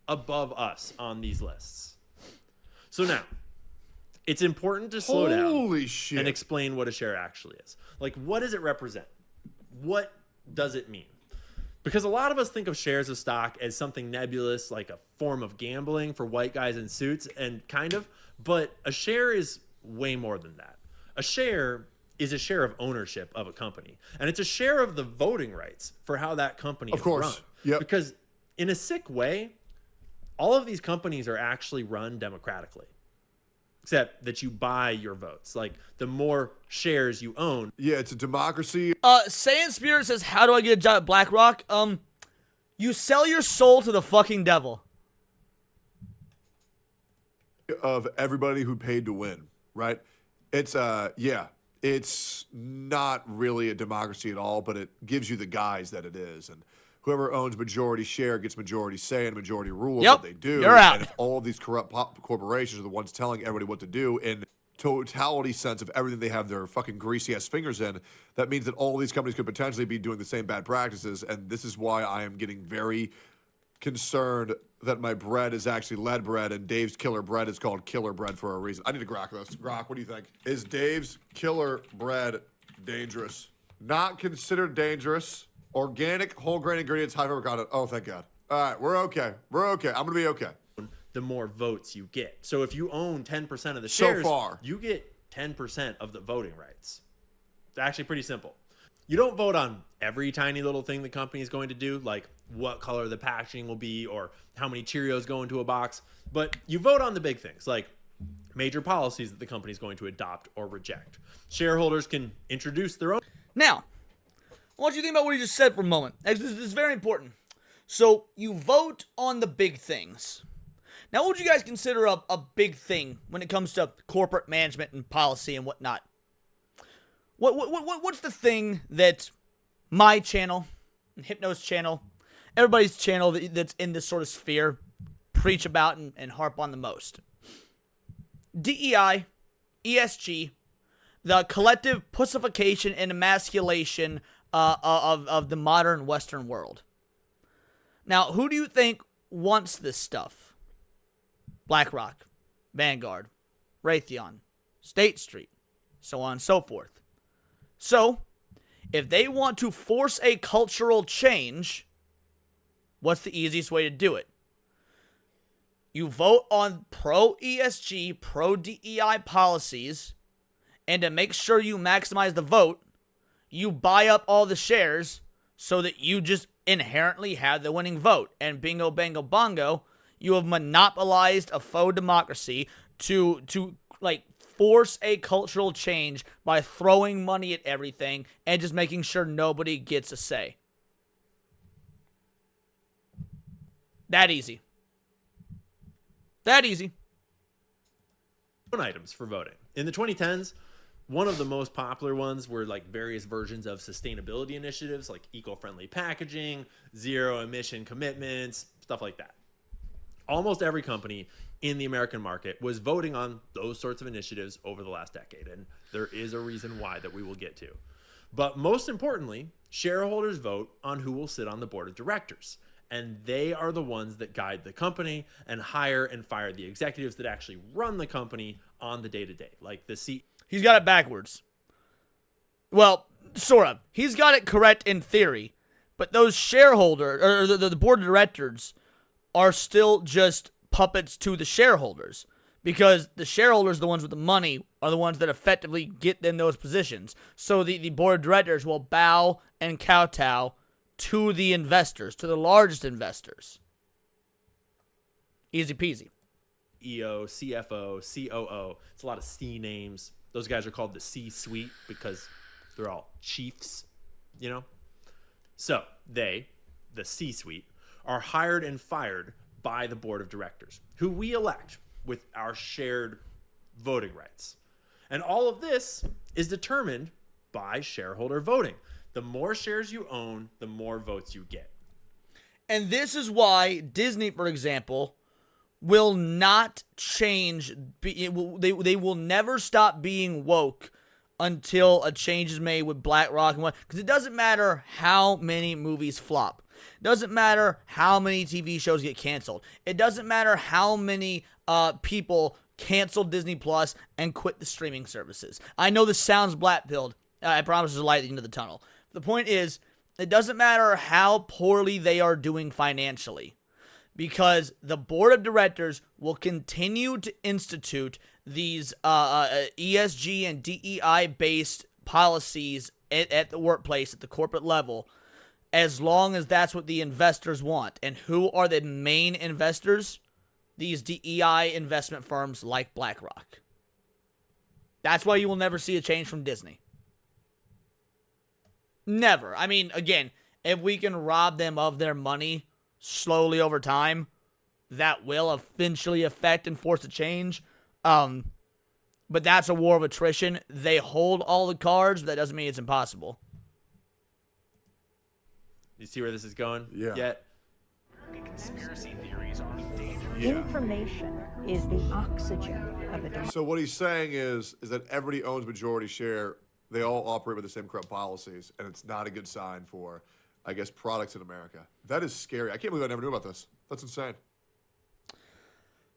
above us on these lists. So now, it's important to slow down and explain what a share actually is. Like, what does it represent? What does it mean? Because a lot of us think of shares of stock as something nebulous, like a form of gambling for white guys in suits, and kind of, but a share is way more than that. A share is a share of ownership of a company, and it's a share of the voting rights for how that company is run. Yep. Because in a sick way, all of these companies are actually run democratically, except that you buy your votes. Like, the more shares you own. Yeah, it's a democracy. Saiyan Spirit says, how do I get a job at BlackRock? You sell your soul to the fucking devil. Of everybody who paid to win, right? It's, yeah, it's not really a democracy at all, but it gives you the guise that it is. And whoever owns majority share gets majority say and majority rule. Yep, what they do. you're out. And if all of these corrupt corporations are the ones telling everybody what to do in totality sense of everything they have their fucking greasy ass fingers in, that means that all these companies could potentially be doing the same bad practices. And this is why I am getting very concerned that my bread is actually lead bread and Dave's killer bread is called killer bread for a reason. I need to grok this. Grok, what do you think? Is Dave's killer bread dangerous? Not considered dangerous. Organic, whole grain ingredients, high fiber content. Oh, thank God. All right, we're okay. We're okay. I'm going to be okay. The more votes you get. So if you own 10% of the shares, so far, you get 10% of the voting rights. It's actually pretty simple. You don't vote on every tiny little thing the company is going to do, like what color the packaging will be or how many Cheerios go into a box, but you vote on the big things, like major policies that the company is going to adopt or reject. Shareholders can introduce their own. Now, I want you to think about what he just said for a moment. This is very important. So, you vote on the big things. Now, what would you guys consider a big thing when it comes to corporate management and policy and whatnot? What's the thing that my channel, Hypno's channel, everybody's channel that's in this sort of sphere preach about and harp on the most? DEI, ESG, the collective pussification and emasculation of the modern Western world. Now, who do you think wants this stuff? BlackRock, Vanguard, Raytheon, State Street, so on and so forth. So, if they want to force a cultural change, what's the easiest way to do it? You vote on pro-ESG, pro-DEI policies, and to make sure you maximize the vote, you buy up all the shares so that you just inherently have the winning vote. And bingo, bango, bongo, you have monopolized a faux democracy to force a cultural change by throwing money at everything and just making sure nobody gets a say. That easy. That easy. Items for voting. In the 2010s, one of the most popular ones were like various versions of sustainability initiatives like eco-friendly packaging, zero emission commitments, stuff like that. Almost every company in the American market was voting on those sorts of initiatives over the last decade, and there is a reason why that we will get to. But most importantly, shareholders vote on who will sit on the board of directors, and they are the ones that guide the company and hire and fire the executives that actually run the company on the day-to-day, like the CEO. He's got it backwards. Well, sort of. He's got it correct in theory, but those shareholders, or the board of directors, are still just puppets to the shareholders, because the shareholders, the ones with the money, are the ones that effectively get in those positions. So the board of directors will bow and kowtow to the investors, to the largest investors. Easy peasy. CEO, CFO, COO. It's a lot of C names. Those guys are called the C-suite because they're all chiefs, you know? So they, the C-suite, are hired and fired by the board of directors, who we elect with our shared voting rights. And all of this is determined by shareholder voting. The more shares you own, the more votes you get. And this is why Disney, for example, will not change. They will never stop being woke until a change is made with BlackRock and what. Because it doesn't matter how many movies flop. It doesn't matter how many TV shows get canceled. It doesn't matter how many people cancel Disney Plus and quit the streaming services. I know this sounds black-pilled. I promise there's a light at the end of the tunnel. The point is, it doesn't matter how poorly they are doing financially, because the board of directors will continue to institute these ESG and DEI-based policies at the workplace, at the corporate level, as long as that's what the investors want. And who are the main investors? These DEI investment firms like BlackRock. That's why you will never see a change from Disney. Never. I mean, again, if we can rob them of their money slowly over time, that will eventually affect and force a change. But that's a war of attrition. They hold all the cards, but that doesn't mean it's impossible. You see where this is going? Yeah. Yet? Conspiracy theories are dangerous. Yeah. Information is the oxygen of a democracy. So what he's saying is that everybody owns majority share. They all operate with the same corrupt policies, and it's not a good sign for, I guess, products in America. That is scary. I can't believe I never knew about this. That's insane.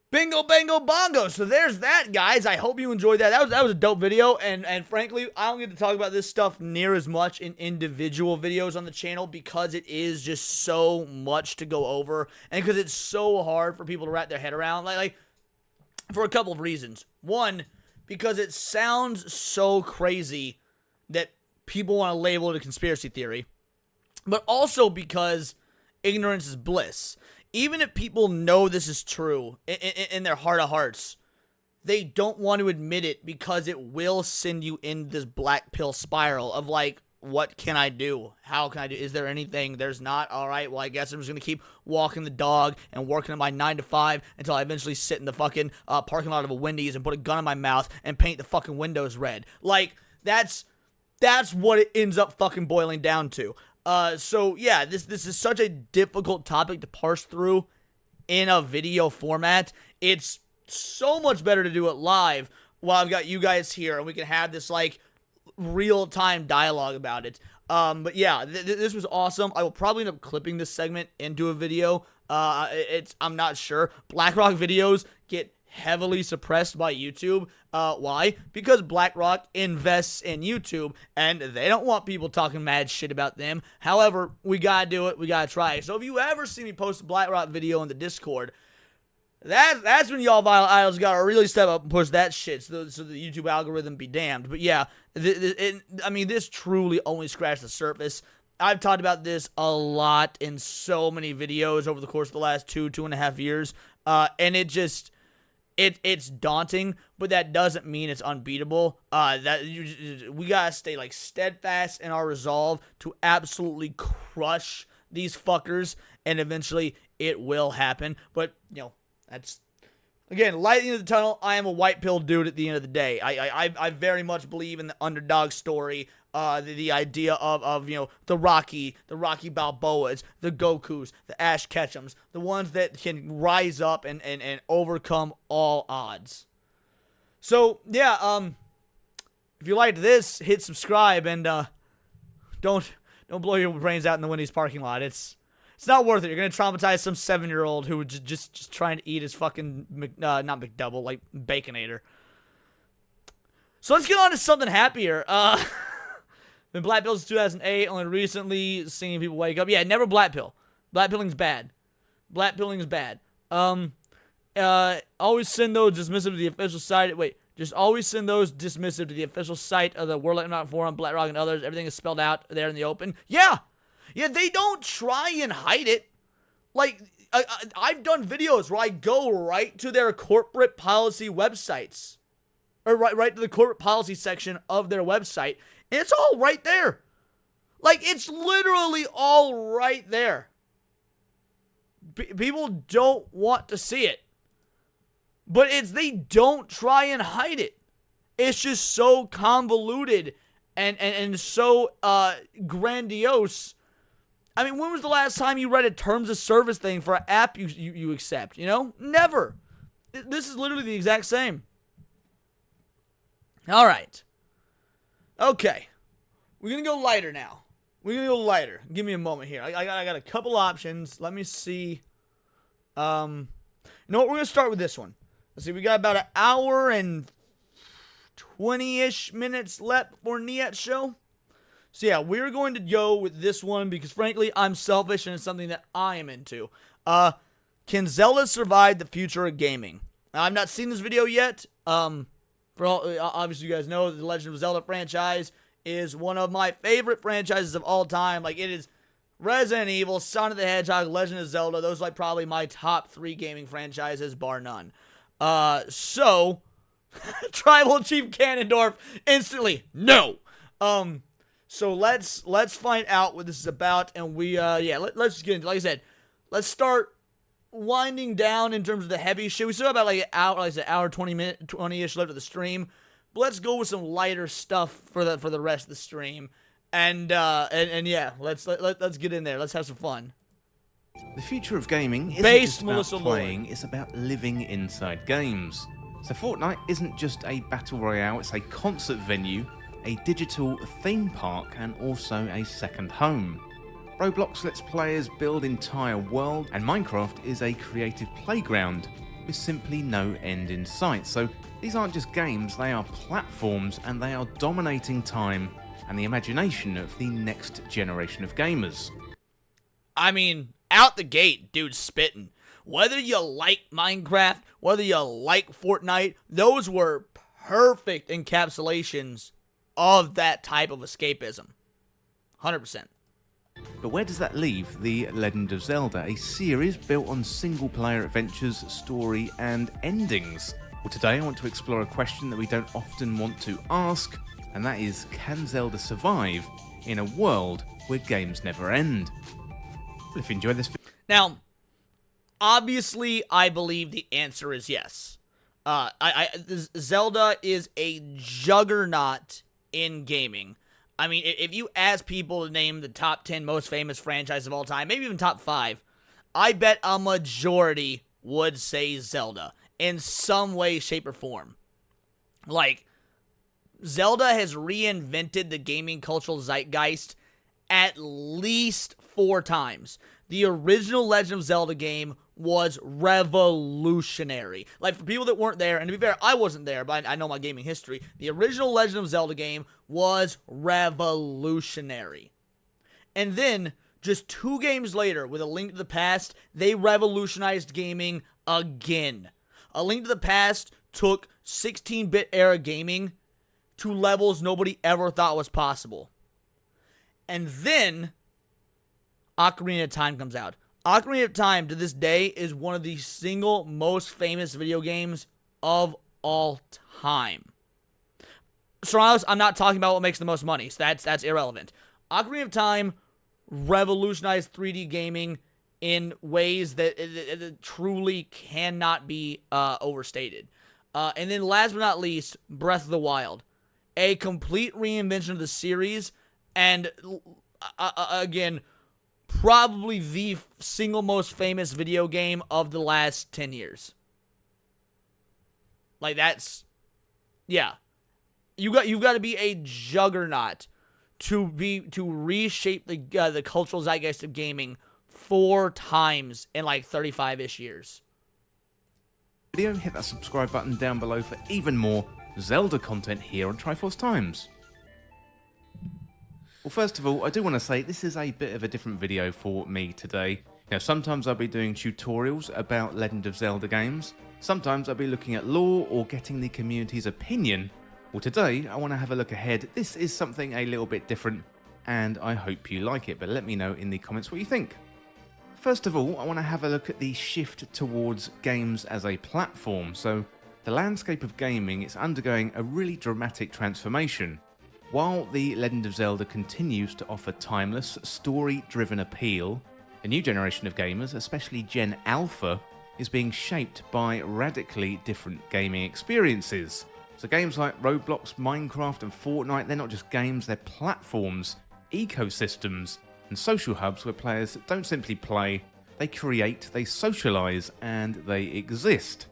Bingo, bango, bongo. So there's that, guys. I hope you enjoyed that. That was a dope video. And frankly, I don't get to talk about this stuff near as much in individual videos on the channel because it is just so much to go over. And because it's so hard for people to wrap their head around. Like for a couple of reasons. One, because it sounds so crazy that people want to label it a conspiracy theory. But also because ignorance is bliss. Even if people know this is true in their heart of hearts, they don't want to admit it because it will send you in this black pill spiral of like, what can I do? How can I do? Is there anything? There's not. All right, well, I guess I'm just going to keep walking the dog and working on my 9 to 5 until I eventually sit in the fucking parking lot of a Wendy's and put a gun in my mouth and paint the fucking windows red. Like, that's what it ends up fucking boiling down to. So, yeah, this is such a difficult topic to parse through in a video format. It's so much better to do it live while I've got you guys here and we can have this, like, real-time dialogue about it. But yeah, this was awesome. I will probably end up clipping this segment into a video. I'm not sure. BlackRock videos get heavily suppressed by YouTube. Why? Because BlackRock invests in YouTube and they don't want people talking mad shit about them. However, we gotta do it. We gotta try it. So if you ever see me post a BlackRock video in the Discord, that's when y'all violent idols gotta really step up and push that shit so the YouTube algorithm be damned. But yeah, I mean, this truly only scratched the surface. I've talked about this a lot in so many videos over the course of the last 2.5 years, and it's daunting, but that doesn't mean it's unbeatable. We gotta stay like steadfast in our resolve to absolutely crush these fuckers, and eventually it will happen. But you know, that's, again, light at the end of the tunnel. I am a white pill dude at the end of the day. I very much believe in the underdog story. The idea of you know, the Rocky Balboas, the Gokus, the Ash Ketchums, the ones that can rise up and overcome all odds. So yeah, if you liked this, hit subscribe and don't blow your brains out in the Wendy's parking lot. It's not worth it. You're gonna traumatize some 7-year-old who was just trying to eat his fucking not McDouble, like Baconator. So let's get on to something happier. Been black pills since 2008. Only recently seeing people wake up. Yeah, never black pill. Black pilling's bad. Black pilling is bad. Always send those dismissive to the official site. Wait, just always send those dismissive to the official site of the World Economic Forum, BlackRock, and others. Everything is spelled out there in the open. Yeah, they don't try and hide it. Like, I've done videos where I go right to their corporate policy websites. Or right to the corporate policy section of their website. And it's all right there. Like, it's literally all right there. People don't want to see it. But they don't try and hide it. It's just so convoluted and so grandiose. I mean, when was the last time you read a terms of service thing for an app you accept, you know? Never. This is literally the exact same. All right. Okay. We're going to go lighter now. We're going to go lighter. Give me a moment here. I got a couple options. Let me see. You know what? We're going to start with this one. Let's see. We got about an hour and 20-ish minutes left before Niet's show. So yeah, we're going to go with this one because frankly, I'm selfish and it's something that I am into. Can Zelda survive the future of gaming? Now, I've not seen this video yet. For all, obviously, you guys know the Legend of Zelda franchise is one of my favorite franchises of all time. Like, it is Resident Evil, Sonic the Hedgehog, Legend of Zelda. Those are like probably my top 3 gaming franchises, bar none. So, Tribal Chief Ganondorf instantly, no. So let's find out what this is about, and let's just get into it. Like I said, let's start winding down in terms of the heavy shit. We still have about like an hour, like I said, hour 20-ish left of the stream. But let's go with some lighter stuff for the rest of the stream. And yeah, let's get in there. Let's have some fun. The future of gaming isn't Based just about Melissa playing, Lloyd. it's about living inside games. So Fortnite isn't just a battle royale, it's a concert venue, a digital theme park, and also a second home. Roblox lets players build entire worlds, and Minecraft is a creative playground with simply no end in sight. So these aren't just games, they are platforms, and they are dominating time and the imagination of the next generation of gamers. I mean, out the gate, dude, spitting. Whether you like Minecraft, whether you like Fortnite, those were perfect encapsulations of that type of escapism. 100%. But where does that leave The Legend of Zelda, a series built on single-player adventures, story, and endings? Well, today I want to explore a question that we don't often want to ask, and that is, can Zelda survive in a world where games never end? Well, if you enjoyed this video... Now, obviously, I believe the answer is yes. Zelda is a juggernaut in gaming. I mean, if you ask people to name the top 10 most famous franchises of all time, maybe even top 5, I bet a majority would say Zelda in some way, shape, or form. Like, Zelda has reinvented the gaming cultural zeitgeist at least 4 times. The original Legend of Zelda game was revolutionary. Like, for people that weren't there, and to be fair, I wasn't there, but I know my gaming history. The original Legend of Zelda game was revolutionary. And then, just 2 games later, with A Link to the Past, they revolutionized gaming again. A Link to the Past took 16-bit era gaming to levels nobody ever thought was possible. And then Ocarina of Time comes out. Ocarina of Time, to this day, is one of the single most famous video games of all time. Soranos, I'm not talking about what makes the most money, so that's irrelevant. Ocarina of Time revolutionized 3D gaming in ways that it truly cannot be overstated. And then last but not least, Breath of the Wild. A complete reinvention of the series, and again, probably the single most famous video game of the last 10 years. Like, that's, yeah. You've got to be a juggernaut to reshape the cultural zeitgeist of gaming 4 times in like 35-ish years. Video, hit that subscribe button down below for even more Zelda content here on Triforce Times. Well, first of all, I do want to say this is a bit of a different video for me today. Now, sometimes I'll be doing tutorials about Legend of Zelda games, sometimes I'll be looking at lore or getting the community's opinion. Well, today I want to have a look ahead. This is something a little bit different, and I hope you like it, but let me know in the comments what you think. First of all, I want to have a look at the shift towards games as a platform. So, the landscape of gaming is undergoing a really dramatic transformation. While the Legend of Zelda continues to offer timeless, story-driven appeal, a new generation of gamers, especially Gen Alpha, is being shaped by radically different gaming experiences. So games like Roblox, Minecraft and Fortnite, they're not just games, they're platforms, ecosystems, and social hubs where players don't simply play, they create, they socialise, and they exist.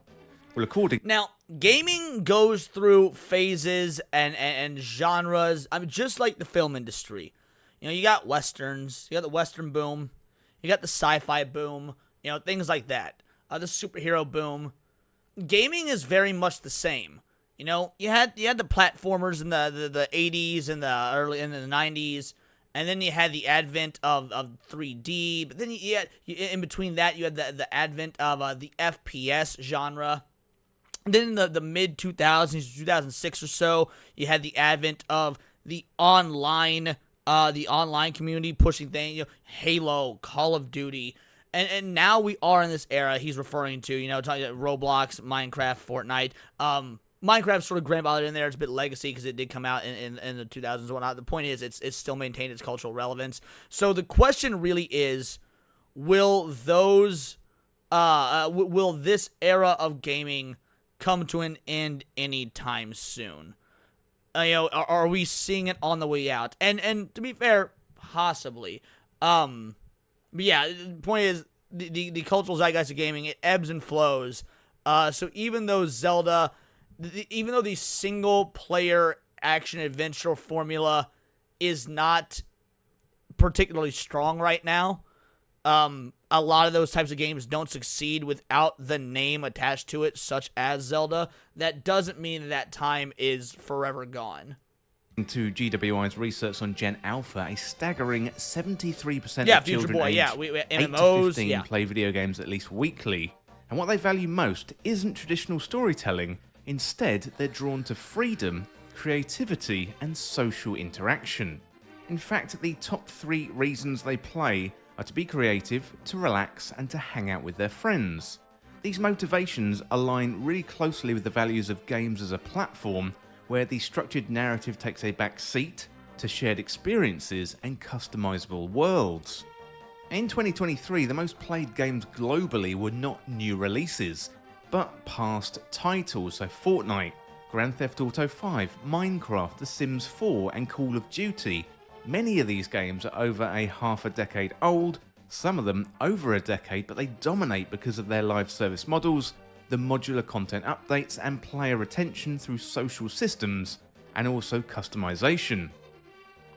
Well, Now, gaming goes through phases and genres, I mean, just like the film industry. You know, you got westerns, you got the western boom, you got the sci-fi boom, you know, things like that. The superhero boom. Gaming is very much the same. You know, you had the platformers in the 80s and the early in the 90s, and then you had the advent of 3D. But then in between that, you had the advent of the FPS genre. And then in the mid-2000s, 2006 or so, you had the advent of the online community pushing things, you know, Halo, Call of Duty. And now we are in this era he's referring to, you know, talking about Roblox, Minecraft, Fortnite. Minecraft's sort of grandfathered in there. It's a bit legacy because it did come out in the 2000s and whatnot. The point is, it's still maintained its cultural relevance. So the question really is, will this era of gaming come to an end anytime soon? You know, are we seeing it on the way out? And to be fair, possibly. But yeah, the point is, the cultural zeitgeist of gaming, it ebbs and flows. So even though Zelda, even though the single-player action-adventure formula is not particularly strong right now, a lot of those types of games don't succeed without the name attached to it, such as Zelda. That doesn't mean that time is forever gone. To GWI's research on Gen Alpha, a staggering 73% of children aged 8 to 15 play video games at least weekly. And what they value most isn't traditional storytelling. Instead, they're drawn to freedom, creativity, and social interaction. In fact, the top 3 reasons they play are to be creative, to relax, and to hang out with their friends. These motivations align really closely with the values of games as a platform, where the structured narrative takes a back seat to shared experiences and customizable worlds. In 2023, the most played games globally were not new releases, but past titles, so Fortnite, Grand Theft Auto 5, Minecraft, The Sims 4 and Call of Duty. Many of these games are over a half a decade old, some of them over a decade, but they dominate because of their live service models, the modular content updates and player retention through social systems, and also customization.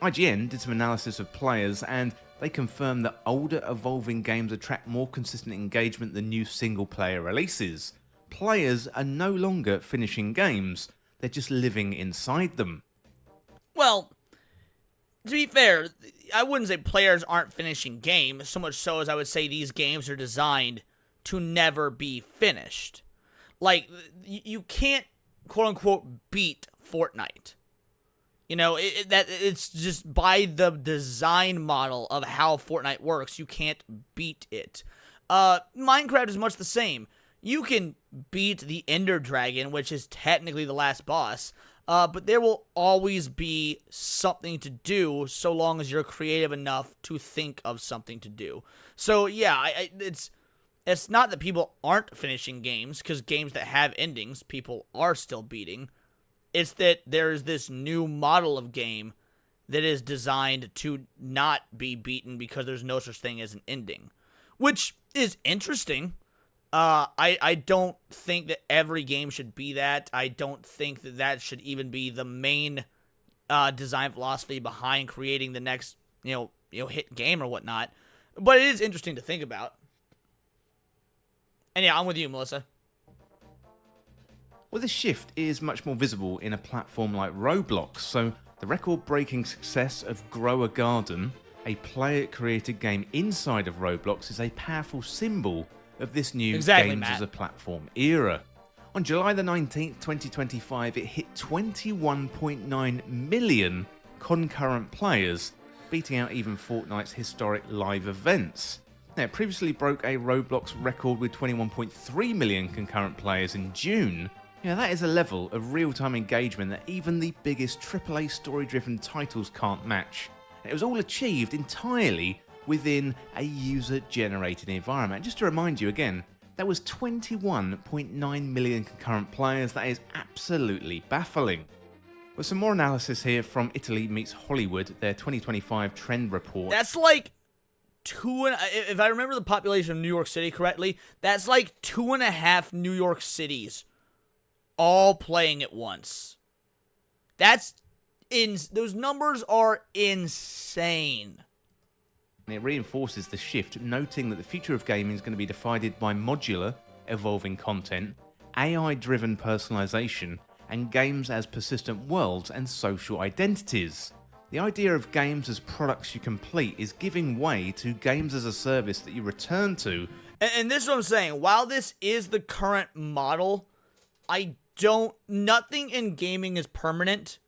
IGN did some analysis of players and they confirmed that older evolving games attract more consistent engagement than new single player releases. Players are no longer finishing games, they're just living inside them. Well, to be fair, I wouldn't say players aren't finishing games, so much so as I would say these games are designed to never be finished. Like, you can't, quote-unquote, beat Fortnite. You know, it's just by the design model of how Fortnite works, you can't beat it. Minecraft is much the same. You can beat the Ender Dragon, which is technically the last boss, but there will always be something to do so long as you're creative enough to think of something to do. So, yeah, it's not that people aren't finishing games, because games that have endings, people are still beating. It's that there's this new model of game that is designed to not be beaten because there's no such thing as an ending, which is interesting. I don't think that every game should be that. I don't think that that should even be the main design philosophy behind creating the next, hit game or whatnot. But it is interesting to think about. And yeah, I'm with you, Melissa. Well, this shift is much more visible in a platform like Roblox, so the record-breaking success of Grow a Garden, a player-created game inside of Roblox, is a powerful symbol of this new games as a platform era. On July the 19th, 2025, it hit 21.9 million concurrent players, beating out even Fortnite's historic live events. Now, it previously broke a Roblox record with 21.3 million concurrent players in June. That is a level of real-time engagement that even the biggest AAA story-driven titles can't match. And it was all achieved entirely within a user-generated environment. Just to remind you again, that was 21.9 million concurrent players. That is absolutely baffling. With some more analysis here from Italy Meets Hollywood, their 2025 trend report. That's like if I remember the population of New York City correctly, that's like 2.5 New York cities all playing at once. Those numbers are insane. And it reinforces the shift, noting that the future of gaming is going to be defined by modular, evolving content, AI-driven personalization, and games as persistent worlds and social identities. The idea of games as products you complete is giving way to games as a service that you return to. And this is what I'm saying. While this is the current model, nothing in gaming is permanent,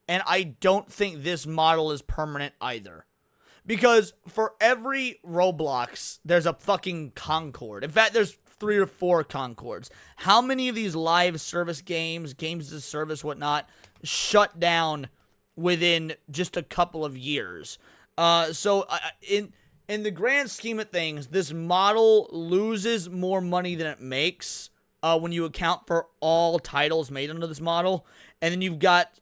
and I don't think this model is permanent either. Because for every Roblox, there's a fucking Concord. In fact, there's 3 or 4 Concords. How many of these live service games as a service, whatnot, shut down within just a couple of years? So in the grand scheme of things, this model loses more money than it makes when you account for all titles made under this model. And then you've got,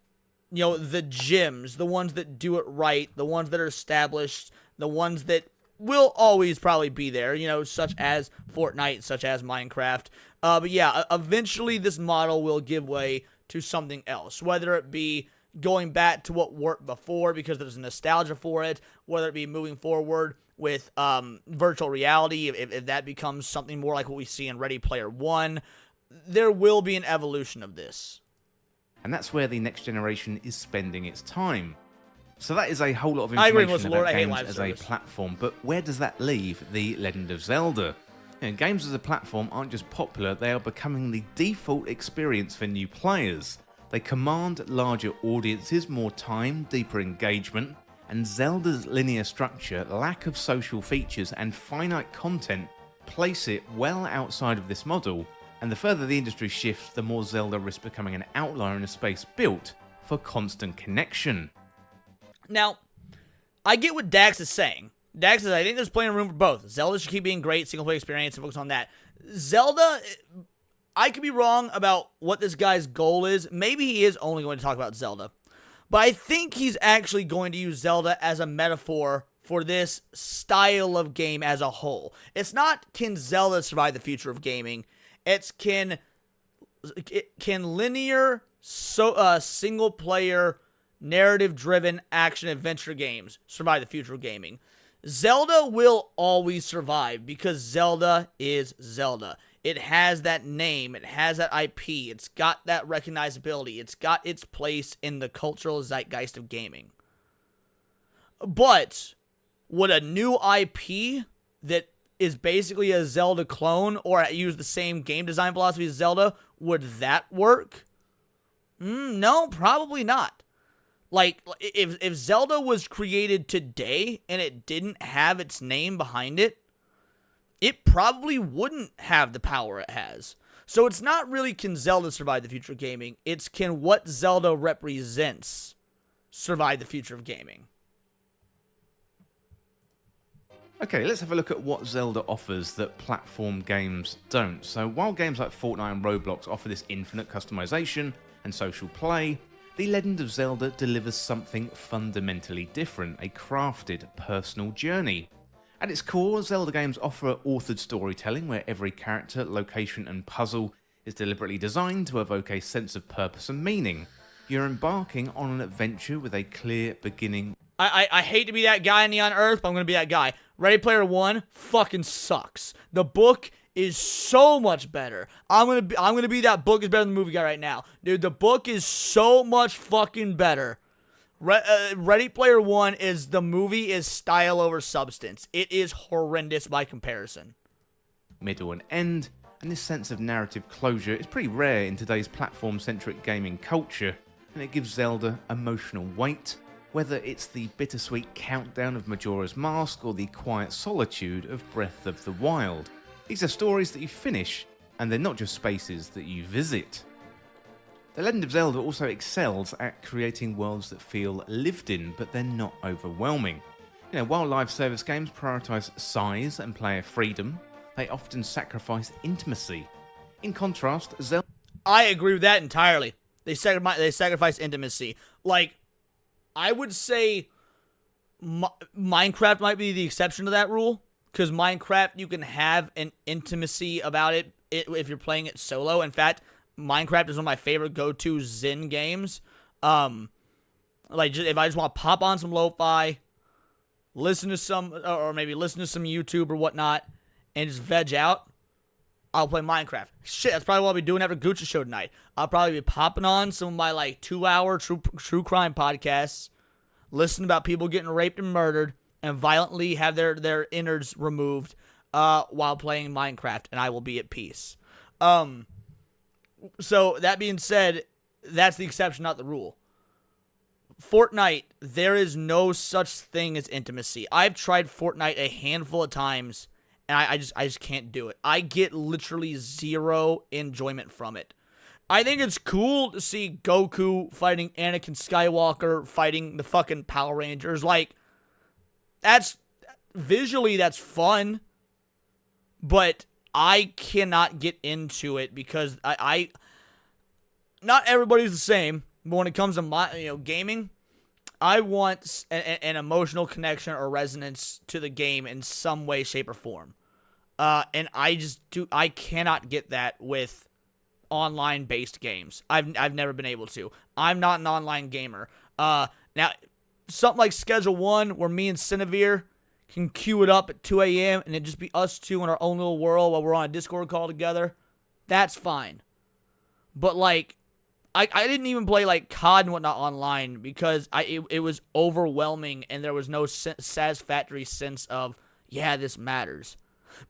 the gyms, the ones that do it right, the ones that are established, the ones that will always probably be there, such as Fortnite, such as Minecraft. But yeah, eventually this model will give way to something else, whether it be going back to what worked before because there's nostalgia for it, whether it be moving forward with virtual reality, if that becomes something more like what we see in Ready Player One, there will be an evolution of this. And that's where the next generation is spending its time. So that is a whole lot of information about games as a platform, but where does that leave the Legend of Zelda? Games as a platform aren't just popular, they are becoming the default experience for new players. They command larger audiences, more time, deeper engagement, and Zelda's linear structure, lack of social features, and finite content place it well outside of this model. And the further the industry shifts, the more Zelda risks becoming an outlier in a space built for constant connection. Now, I get what Dax is saying. Dax says, I think there's plenty of room for both. Zelda should keep being great, single-player experience, and focus on that. Zelda, I could be wrong about what this guy's goal is. Maybe he is only going to talk about Zelda. But I think he's actually going to use Zelda as a metaphor for this style of game as a whole. It's not, can Zelda survive the future of gaming? It's, can linear, single-player, narrative-driven action-adventure games survive the future of gaming? Zelda will always survive because Zelda is Zelda. It has that name. It has that IP. It's got that recognizability. It's got its place in the cultural zeitgeist of gaming. But would a new IP that is basically a Zelda clone or use the same game design philosophy as Zelda, would that work? No, probably not. Like, if Zelda was created today and it didn't have its name behind it, it probably wouldn't have the power it has. So it's not really can Zelda survive the future of gaming, it's can what Zelda represents survive the future of gaming. Okay, let's have a look at what Zelda offers that platform games don't. So while games like Fortnite and Roblox offer this infinite customization and social play, The Legend of Zelda delivers something fundamentally different, a crafted personal journey. At its core, Zelda games offer authored storytelling where every character, location and puzzle is deliberately designed to evoke a sense of purpose and meaning. You're embarking on an adventure with a clear beginning. I hate to be that guy on Neon Earth, but I'm going to be that guy. Ready Player One fucking sucks. The book is so much better. I'm gonna be that book is better than the movie guy right now. Dude, the book is so much fucking better. Ready Player One is, the movie is style over substance. It is horrendous by comparison. Middle and end, and this sense of narrative closure is pretty rare in today's platform-centric gaming culture, and it gives Zelda emotional weight, whether it's the bittersweet countdown of Majora's Mask or the quiet solitude of Breath of the Wild. These are stories that you finish, and they're not just spaces that you visit. The Legend of Zelda also excels at creating worlds that feel lived in, but they're not overwhelming. You know, while live service games prioritise size and player freedom, they often sacrifice intimacy. In contrast, Zelda... I agree with that entirely. They sacrifice intimacy. Like, I would say Minecraft might be the exception to that rule, because Minecraft, you can have an intimacy about it if you're playing it solo. In fact, Minecraft is one of my favorite go-to Zen games. Like, if I just want to pop on some lo-fi, listen to some, or maybe listen to some YouTube or whatnot, and just veg out, I'll play Minecraft. Shit, that's probably what I'll be doing after Gucci show tonight. I'll probably be popping on some of my, like, 2-hour true crime podcasts, listening about people getting raped and murdered, and violently have their innards removed while playing Minecraft, and I will be at peace. So, that being said, that's the exception, not the rule. Fortnite, there is no such thing as intimacy. I've tried Fortnite a handful of times, and I just can't do it. I get literally zero enjoyment from it. I think it's cool to see Goku fighting Anakin Skywalker, fighting the fucking Power Rangers. Like, visually that's fun, but I cannot get into it because not everybody's the same. But when it comes to gaming, I want an emotional connection or resonance to the game in some way, shape, or form. And I cannot get that with online-based games. I've never been able to. I'm not an online gamer. Now, something like Schedule 1, where me and Cinevere can queue it up at 2 a.m. and it just be us two in our own little world while we're on a Discord call together, that's fine. But, like, I didn't even play, like, COD and whatnot online because it was overwhelming and there was no satisfactory sense of, yeah, this matters.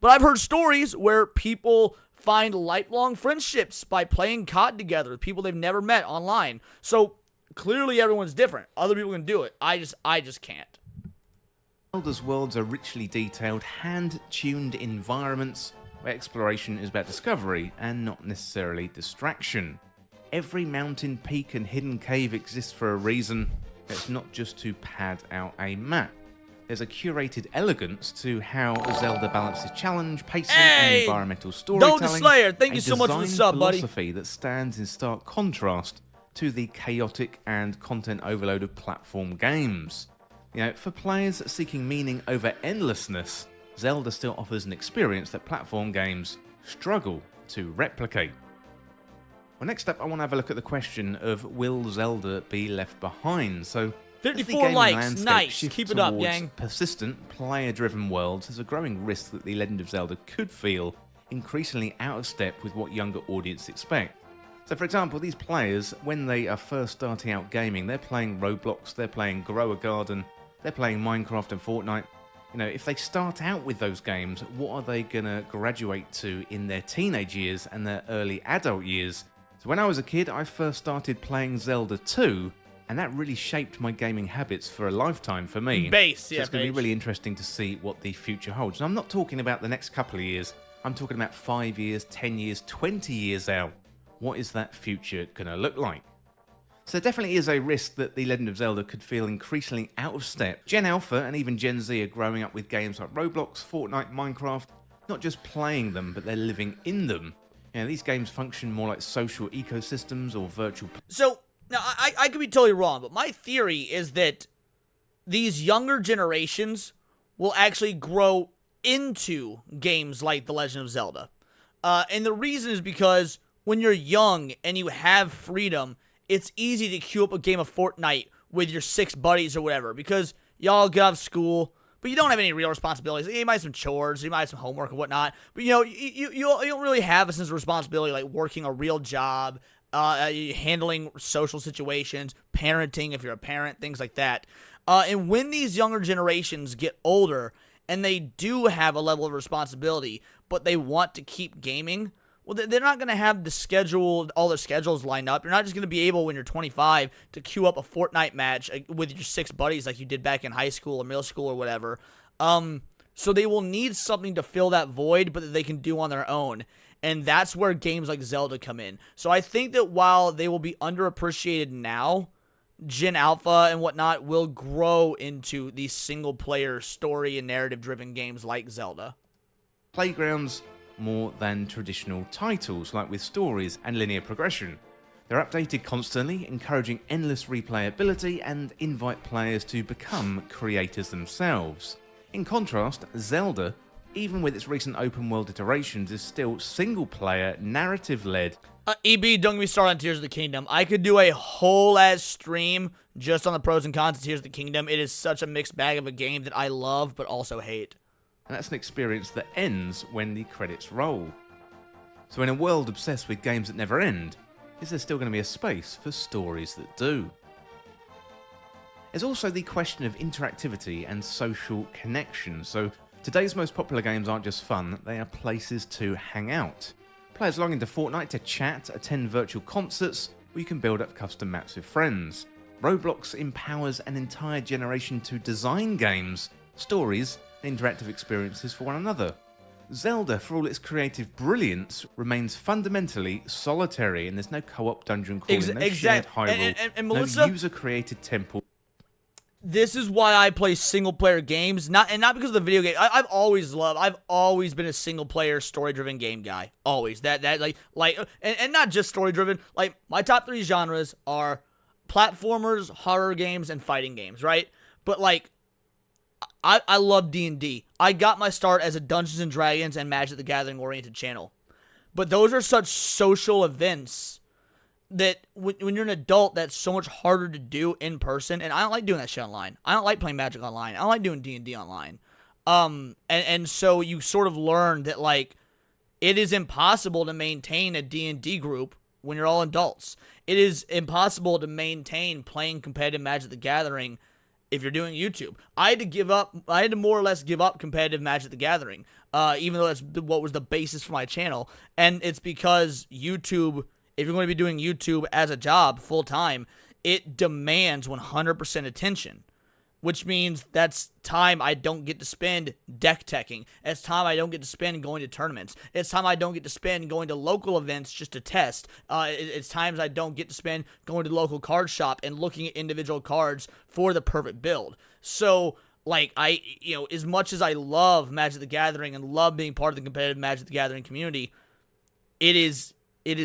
But I've heard stories where people find lifelong friendships by playing COD together with people they've never met online. So, clearly everyone's different. Other people can do it. I just can't. Zelda's worlds are richly detailed, hand-tuned environments where exploration is about discovery and not necessarily distraction. Every mountain, peak and hidden cave exists for a reason, It's not just to pad out a map. There's a curated elegance to how Zelda balances challenge, pacing, and environmental storytelling. Don't Slayer, thank you so much for the sub, buddy. Philosophy that stands in stark contrast to the chaotic and content overload of platform games. You know, for players seeking meaning over endlessness, Zelda still offers an experience that platform games struggle to replicate. Well, next up, I want to have a look at the question of will Zelda be left behind? So, 54 likes, nice. Keep it up, gang. Persistent, player-driven worlds, there's a growing risk that The Legend of Zelda could feel increasingly out of step with what younger audiences expect. So, for example, these players, when they are first starting out gaming, they're playing Roblox, they're playing Grow a Garden, they're playing Minecraft and Fortnite. You know, if they start out with those games, what are they going to graduate to in their teenage years and their early adult years? So when I was a kid, I first started playing Zelda 2, and that really shaped my gaming habits for a lifetime for me. Base, yeah, so it's going to be really interesting to see what the future holds. And I'm not talking about the next couple of years. I'm talking about 5 years, 10 years, 20 years out. What is that future going to look like? So there definitely is a risk that The Legend of Zelda could feel increasingly out of step. Gen Alpha and even Gen Z are growing up with games like Roblox, Fortnite, Minecraft, not just playing them, but they're living in them. You know, these games function more like social ecosystems or virtual... So, now, I could be totally wrong, but my theory is that these younger generations will actually grow into games like The Legend of Zelda. And the reason is because when you're young and you have freedom, it's easy to queue up a game of Fortnite with your 6 buddies or whatever, because y'all get out of school, but you don't have any real responsibilities. You might have some chores, you might have some homework and whatnot, but you know, you don't really have a sense of responsibility like working a real job, handling social situations, parenting if you're a parent, things like that. And when these younger generations get older and they do have a level of responsibility, but they want to keep gaming, well, they're not going to have all their schedules lined up. You're not just going to be able, when you're 25, to queue up a Fortnite match with your 6 buddies like you did back in high school or middle school or whatever. So they will need something to fill that void, but that they can do on their own. And that's where games like Zelda come in. So I think that while they will be underappreciated now, Gen Alpha and whatnot will grow into these single-player story and narrative-driven games like Zelda. Playgrounds more than traditional titles, like with stories and linear progression. They're updated constantly, encouraging endless replayability and invite players to become creators themselves. In contrast, Zelda, even with its recent open world iterations, is still single-player, narrative-led. EB, don't get me started on Tears of the Kingdom. I could do a whole-ass stream just on the pros and cons of Tears of the Kingdom. It is such a mixed bag of a game that I love, but also hate. And that's an experience that ends when the credits roll. So in a world obsessed with games that never end, is there still going to be a space for stories that do? There's also the question of interactivity and social connection. So today's most popular games aren't just fun, they are places to hang out. Players log into Fortnite to chat, attend virtual concerts, or you can build up custom maps with friends. Roblox empowers an entire generation to design games, stories, and interactive experiences for one another. Zelda, for all its creative brilliance, remains fundamentally solitary, and there's no co-op dungeon crawling, no shared Hyrule, and no Melissa, user-created temple. This is why I play single-player games, not because of the video game. I've always been a single-player, story-driven game guy. Always. And not just story-driven. Like, my top 3 genres are platformers, horror games, and fighting games, right? But, like, I love D&D. I got my start as a Dungeons & Dragons and Magic the Gathering oriented channel. But those are such social events that when you're an adult, that's so much harder to do in person. And I don't like doing that shit online. I don't like playing Magic online. I don't like doing D&D online. And so you sort of learn that, like, it is impossible to maintain a D&D group when you're all adults. It is impossible to maintain playing competitive Magic the Gathering if you're doing YouTube. I had to more or less give up competitive Magic the Gathering, even though that's what was the basis for my channel. And it's because YouTube, if you're going to be doing YouTube as a job full time, it demands 100% attention. which means that's time I don't get to spend deck teching. It's time I don't get to spend going to tournaments. It's time I don't get to spend going to local events just to test. It's times I don't get to spend going to the local card shop and looking at individual cards for the perfect build. So, like, as much as I love Magic the Gathering and love being part of the competitive Magic the Gathering community, it is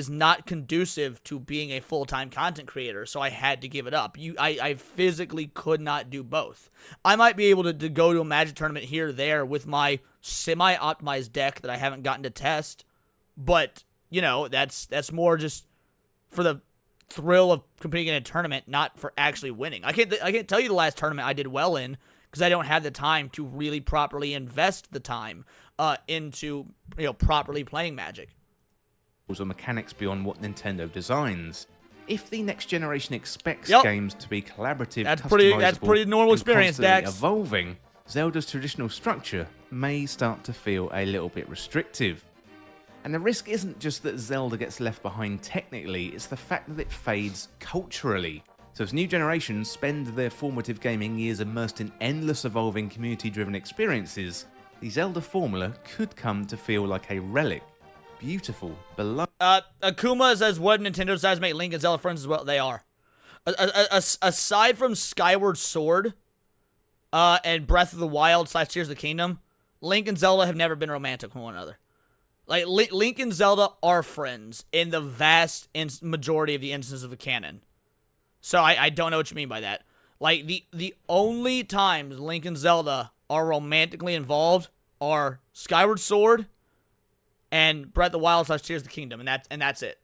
not conducive to being a full-time content creator, so I had to give it up. I physically could not do both. I might be able to go to a Magic tournament here or there with my semi-optimized deck that I haven't gotten to test, but, that's more just for the thrill of competing in a tournament, not for actually winning. I can't tell you the last tournament I did well in, because I don't have the time to really properly invest the time into, properly playing Magic. Or mechanics beyond what Nintendo designs. If the next generation expects games to be collaborative, that's pretty normal experience, Dax. Evolving, Zelda's traditional structure may start to feel a little bit restrictive. And the risk isn't just that Zelda gets left behind technically, it's the fact that it fades culturally. So as new generations spend their formative gaming years immersed in endless evolving community-driven experiences, the Zelda formula could come to feel like a relic. Beautiful, beloved. Akuma says, what Nintendo decides to make Link and Zelda friends as well? They are. Aside from Skyward Sword and Breath of the Wild / Tears of the Kingdom, Link and Zelda have never been romantic with one another. Like, Link and Zelda are friends in the vast majority of the instances of the canon. So I don't know what you mean by that. Like, the only times Link and Zelda are romantically involved are Skyward Sword and Breath of the Wild / Tears of the Kingdom, and that's it.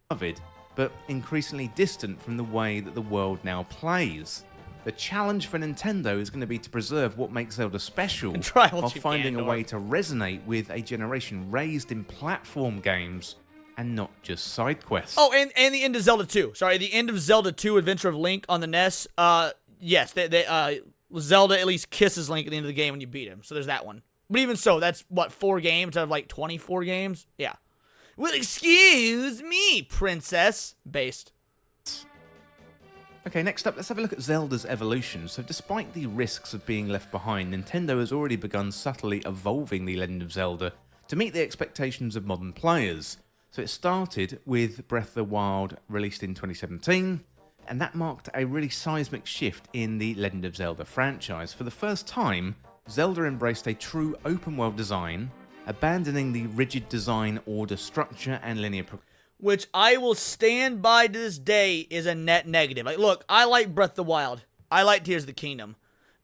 But increasingly distant from the way that the world now plays. The challenge for Nintendo is going to be to preserve what makes Zelda special while finding a way to resonate with a generation raised in platform games and not just side quests. Oh, and the end of Zelda 2. Sorry, the end of Zelda 2, Adventure of Link on the NES. Yes, Zelda at least kisses Link at the end of the game when you beat him, so there's that one. But even so, that's, 4 games out of, 24 games? Yeah. Well, excuse me, princess. Based. Okay, next up, let's have a look at Zelda's evolution. So despite the risks of being left behind, Nintendo has already begun subtly evolving The Legend of Zelda to meet the expectations of modern players. So it started with Breath of the Wild, released in 2017, and that marked a really seismic shift in the Legend of Zelda franchise. For the first time, Zelda embraced a true open-world design, abandoning the rigid design order structure and linear which I will stand by to this day is a net negative. Like, look, I like Breath of the Wild. I like Tears of the Kingdom.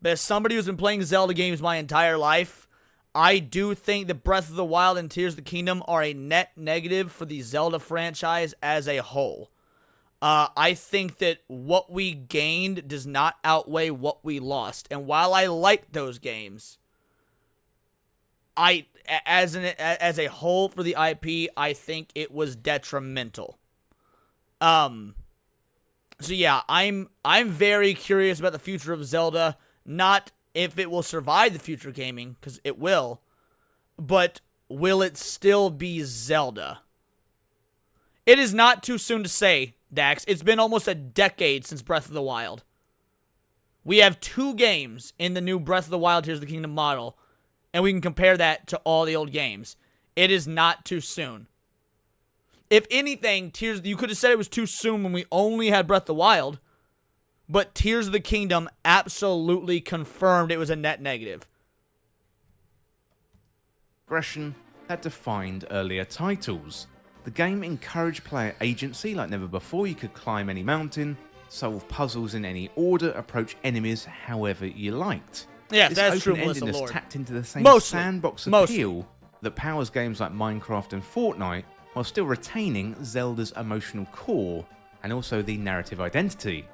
But as somebody who's been playing Zelda games my entire life, I do think that Breath of the Wild and Tears of the Kingdom are a net negative for the Zelda franchise as a whole. I think that what we gained does not outweigh what we lost. And while I like those games, as a whole for the IP, I think it was detrimental. So yeah, I'm very curious about the future of Zelda. Not if it will survive the future gaming, because it will, but will it still be Zelda? It is not too soon to say, Dax. It's been almost a decade since Breath of the Wild. We have 2 games in the new Breath of the Wild Tears of the Kingdom model, and we can compare that to all the old games. It is not too soon. If anything, you could have said it was too soon when we only had Breath of the Wild, but Tears of the Kingdom absolutely confirmed it was a net negative. Progression that defined earlier titles. The game encouraged player agency like never before. You could climb any mountain, solve puzzles in any order, approach enemies however you liked. Yes, that's this true, open-endedness Melissa Lord. tapped into the same Mostly. sandbox appeal that powers games like Minecraft and Fortnite, while still retaining Zelda's emotional core and also the narrative identity.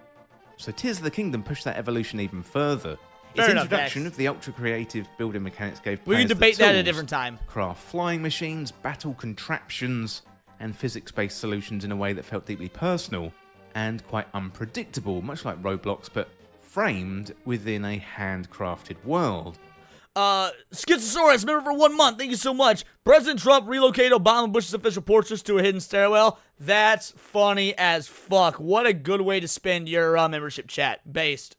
So Tears of the Kingdom pushed that evolution even further. Its introduction of the ultra-creative building mechanics gave players we can debate the that at a tools different time. Craft flying machines, battle contraptions, and physics-based solutions in a way that felt deeply personal and quite unpredictable, much like Roblox, but framed within a handcrafted world. Schizosaurus, member for 1 month, thank you so much. President Trump relocated Obama Bush's official portraits to a hidden stairwell. That's funny as fuck. What a good way to spend your membership chat. Based.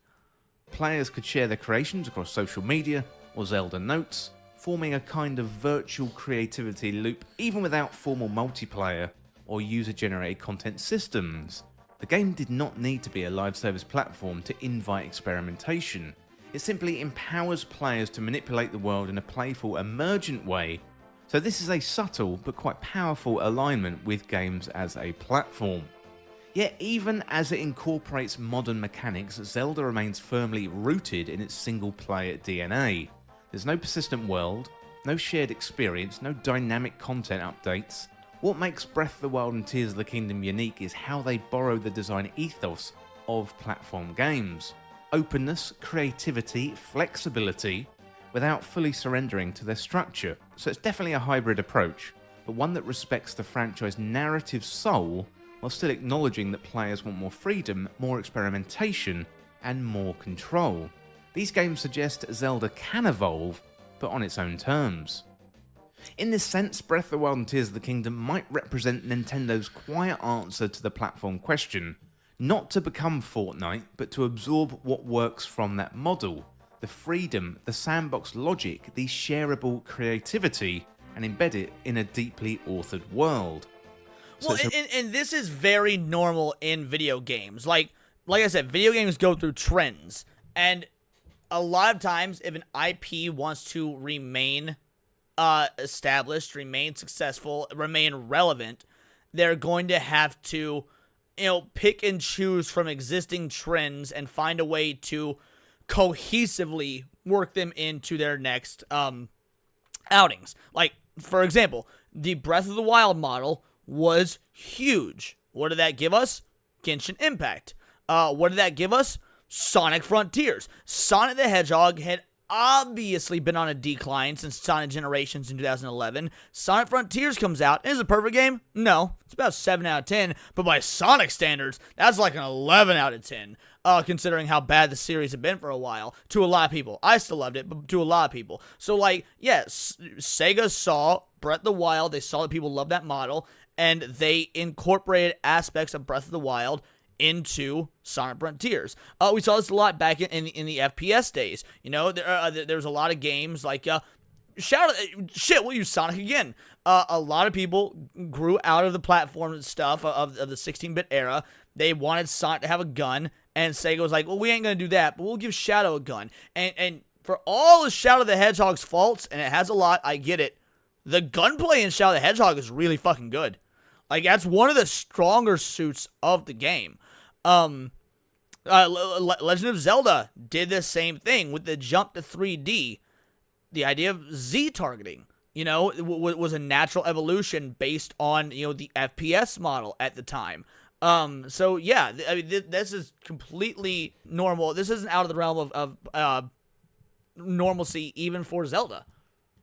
Players could share their creations across social media or Zelda notes, forming a kind of virtual creativity loop even without formal multiplayer or user-generated content systems. The game did not need to be a live service platform to invite experimentation. It simply empowers players to manipulate the world in a playful, emergent way. So this is a subtle but quite powerful alignment with games as a platform. Yet even as it incorporates modern mechanics, Zelda remains firmly rooted in its single-player DNA. There's no persistent world, no shared experience, no dynamic content updates. What makes Breath of the Wild and Tears of the Kingdom unique is how they borrow the design ethos of platform games. Openness, creativity, flexibility, without fully surrendering to their structure. So it's definitely a hybrid approach, but one that respects the franchise narrative soul while still acknowledging that players want more freedom, more experimentation, and more control. These games suggest Zelda can evolve, but on its own terms. In this sense, Breath of the Wild and Tears of the Kingdom might represent Nintendo's quiet answer to the platform question, not to become Fortnite, but to absorb what works from that model, the freedom, the sandbox logic, the shareable creativity, and embed it in a deeply authored world. Well, and this is very normal in video games. Like I said, video games go through trends, and a lot of times, if an IP wants to remain established, remain successful, remain relevant, they're going to have to, pick and choose from existing trends and find a way to cohesively work them into their next outings. Like, for example, the Breath of the Wild model was huge. What did that give us? Genshin Impact. What did that give us? Sonic Frontiers. Sonic the Hedgehog had obviously been on a decline since Sonic Generations in 2011. Sonic Frontiers comes out. Is it a perfect game? No. It's about 7 out of 10. But by Sonic standards, that's like an 11 out of 10. Considering how bad the series had been for a while. To a lot of people. I still loved it, but to a lot of people. So, yes, Sega saw Breath of the Wild. They saw that people loved that model. And they incorporated aspects of Breath of the Wild into Sonic Frontiers. We saw this a lot back in the FPS days. There was a lot of games like we'll use Sonic again. A lot of people grew out of the platform and stuff of the 16-bit era. They wanted Sonic to have a gun, and Sega was like, well, we ain't gonna do that, but we'll give Shadow a gun. And for all of Shadow the Hedgehog's faults, and it has a lot, I get it, the gunplay in Shadow the Hedgehog is really fucking good. Like, that's one of the stronger suits of the game. Legend of Zelda did the same thing with the jump to 3D. The idea of Z targeting, was a natural evolution based on, the FPS model at the time. So yeah, this is completely normal. This isn't out of the realm of normalcy even for Zelda.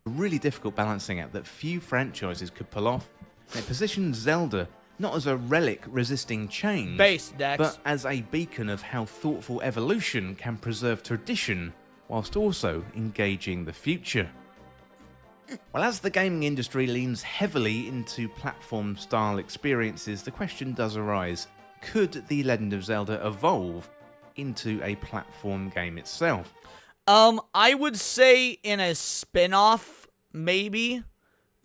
A really difficult balancing act that few franchises could pull off. It positions Zelda not as a relic resisting change, but as a beacon of how thoughtful evolution can preserve tradition whilst also engaging the future. Well, as the gaming industry leans heavily into platform-style experiences, the question does arise, could The Legend of Zelda evolve into a platform game itself? I would say in a spin-off, maybe.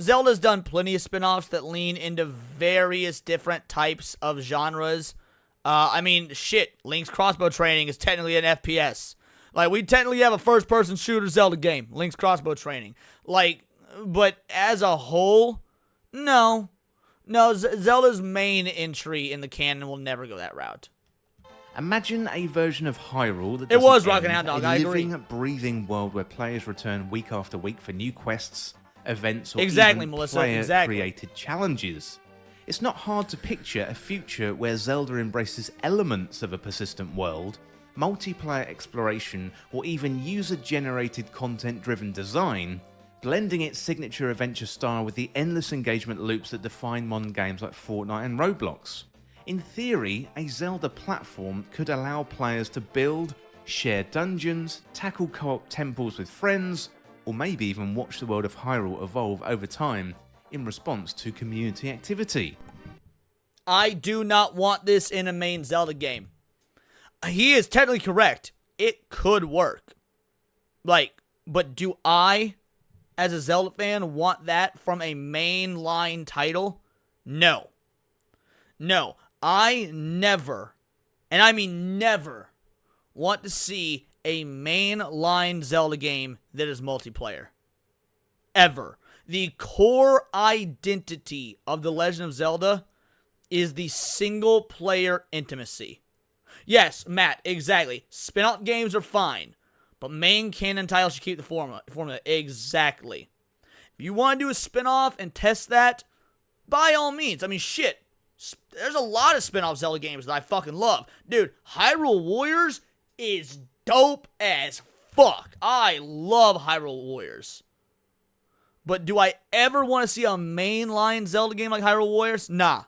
Zelda's done plenty of spin-offs that lean into various different types of genres. Link's Crossbow Training is technically an FPS. Like, we technically have a first-person shooter Zelda game, Link's Crossbow Training. But as a whole, no. Zelda's main entry in the canon will never go that route. Imagine a version of Hyrule that it was Rockin' Hound Dog, I agree. A living, breathing world where players return week after week for new quests, events, or player-created challenges. It's not hard to picture a future where Zelda embraces elements of a persistent world, multiplayer exploration, or even user-generated content-driven design, blending its signature adventure style with the endless engagement loops that define modern games like Fortnite and Roblox. In theory, a Zelda platform could allow players to build, share dungeons, tackle co-op temples with friends, or maybe even watch the world of Hyrule evolve over time in response to community activity. I do not want this in a main Zelda game. He is technically correct. it could work. Like, but do I, as a Zelda fan, want that from a mainline title? No. No. I never, and I mean never, want to see a mainline Zelda game that is multiplayer. Ever. The core identity of The Legend of Zelda is the single player intimacy. Yes, Matt, exactly. Spin-off games are fine, but main canon titles should keep the formula. Exactly. If you want to do a spin-off and test that, by all means. I mean, shit. There's a lot of spin-off Zelda games that I fucking love. Dude, Hyrule Warriors is dope as fuck. I love Hyrule Warriors. But do I ever want to see a mainline Zelda game like Hyrule Warriors? Nah.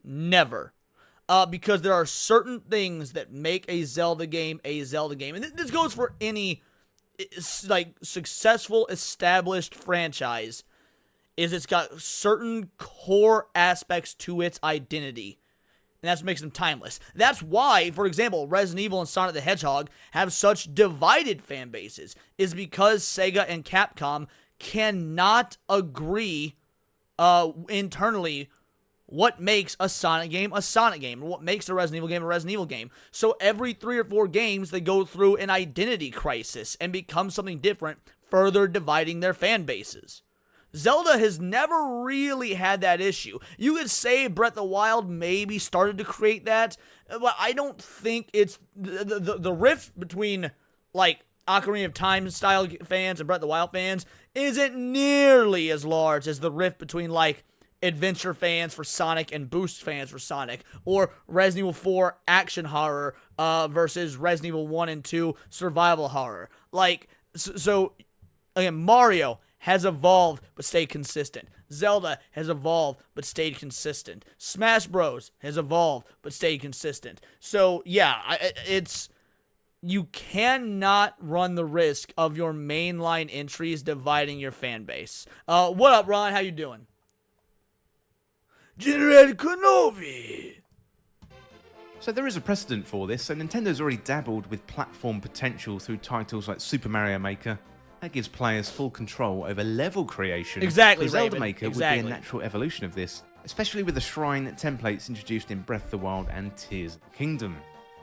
Never. Because there are certain things that make a Zelda game a Zelda game. And this goes for any, like, successful, established franchise. Is it's got certain core aspects to its identity. And that's what makes them timeless. That's why, for example, Resident Evil and Sonic the Hedgehog have such divided fan bases. Is because Sega and Capcom cannot agree internally what makes a Sonic game, and what makes a Resident Evil game. So every 3 or 4 games, they go through an identity crisis and become something different, further dividing their fan bases. Zelda has never really had that issue. You could say Breath of the Wild maybe started to create that, but I don't think it's the rift between, like, Ocarina of Time style fans and Breath of the Wild fans isn't nearly as large as the rift between, like, adventure fans for Sonic and Boost fans for Sonic, or Resident Evil 4 action horror versus Resident Evil 1 and 2 survival horror. Like, so again, Mario has evolved but stayed consistent. Zelda has evolved but stayed consistent. Smash Bros has evolved but stayed consistent. So yeah, it's, you cannot run the risk of your mainline entries dividing your fan base. What up, Ron? How you doing? General Kenobi. So there is a precedent for this, so Nintendo's already dabbled with platform potential through titles like Super Mario Maker. That gives players full control over level creation. Exactly, so Zelda Raven. Maker would be a natural evolution of this, especially with the shrine templates introduced in Breath of the Wild and Tears of the Kingdom.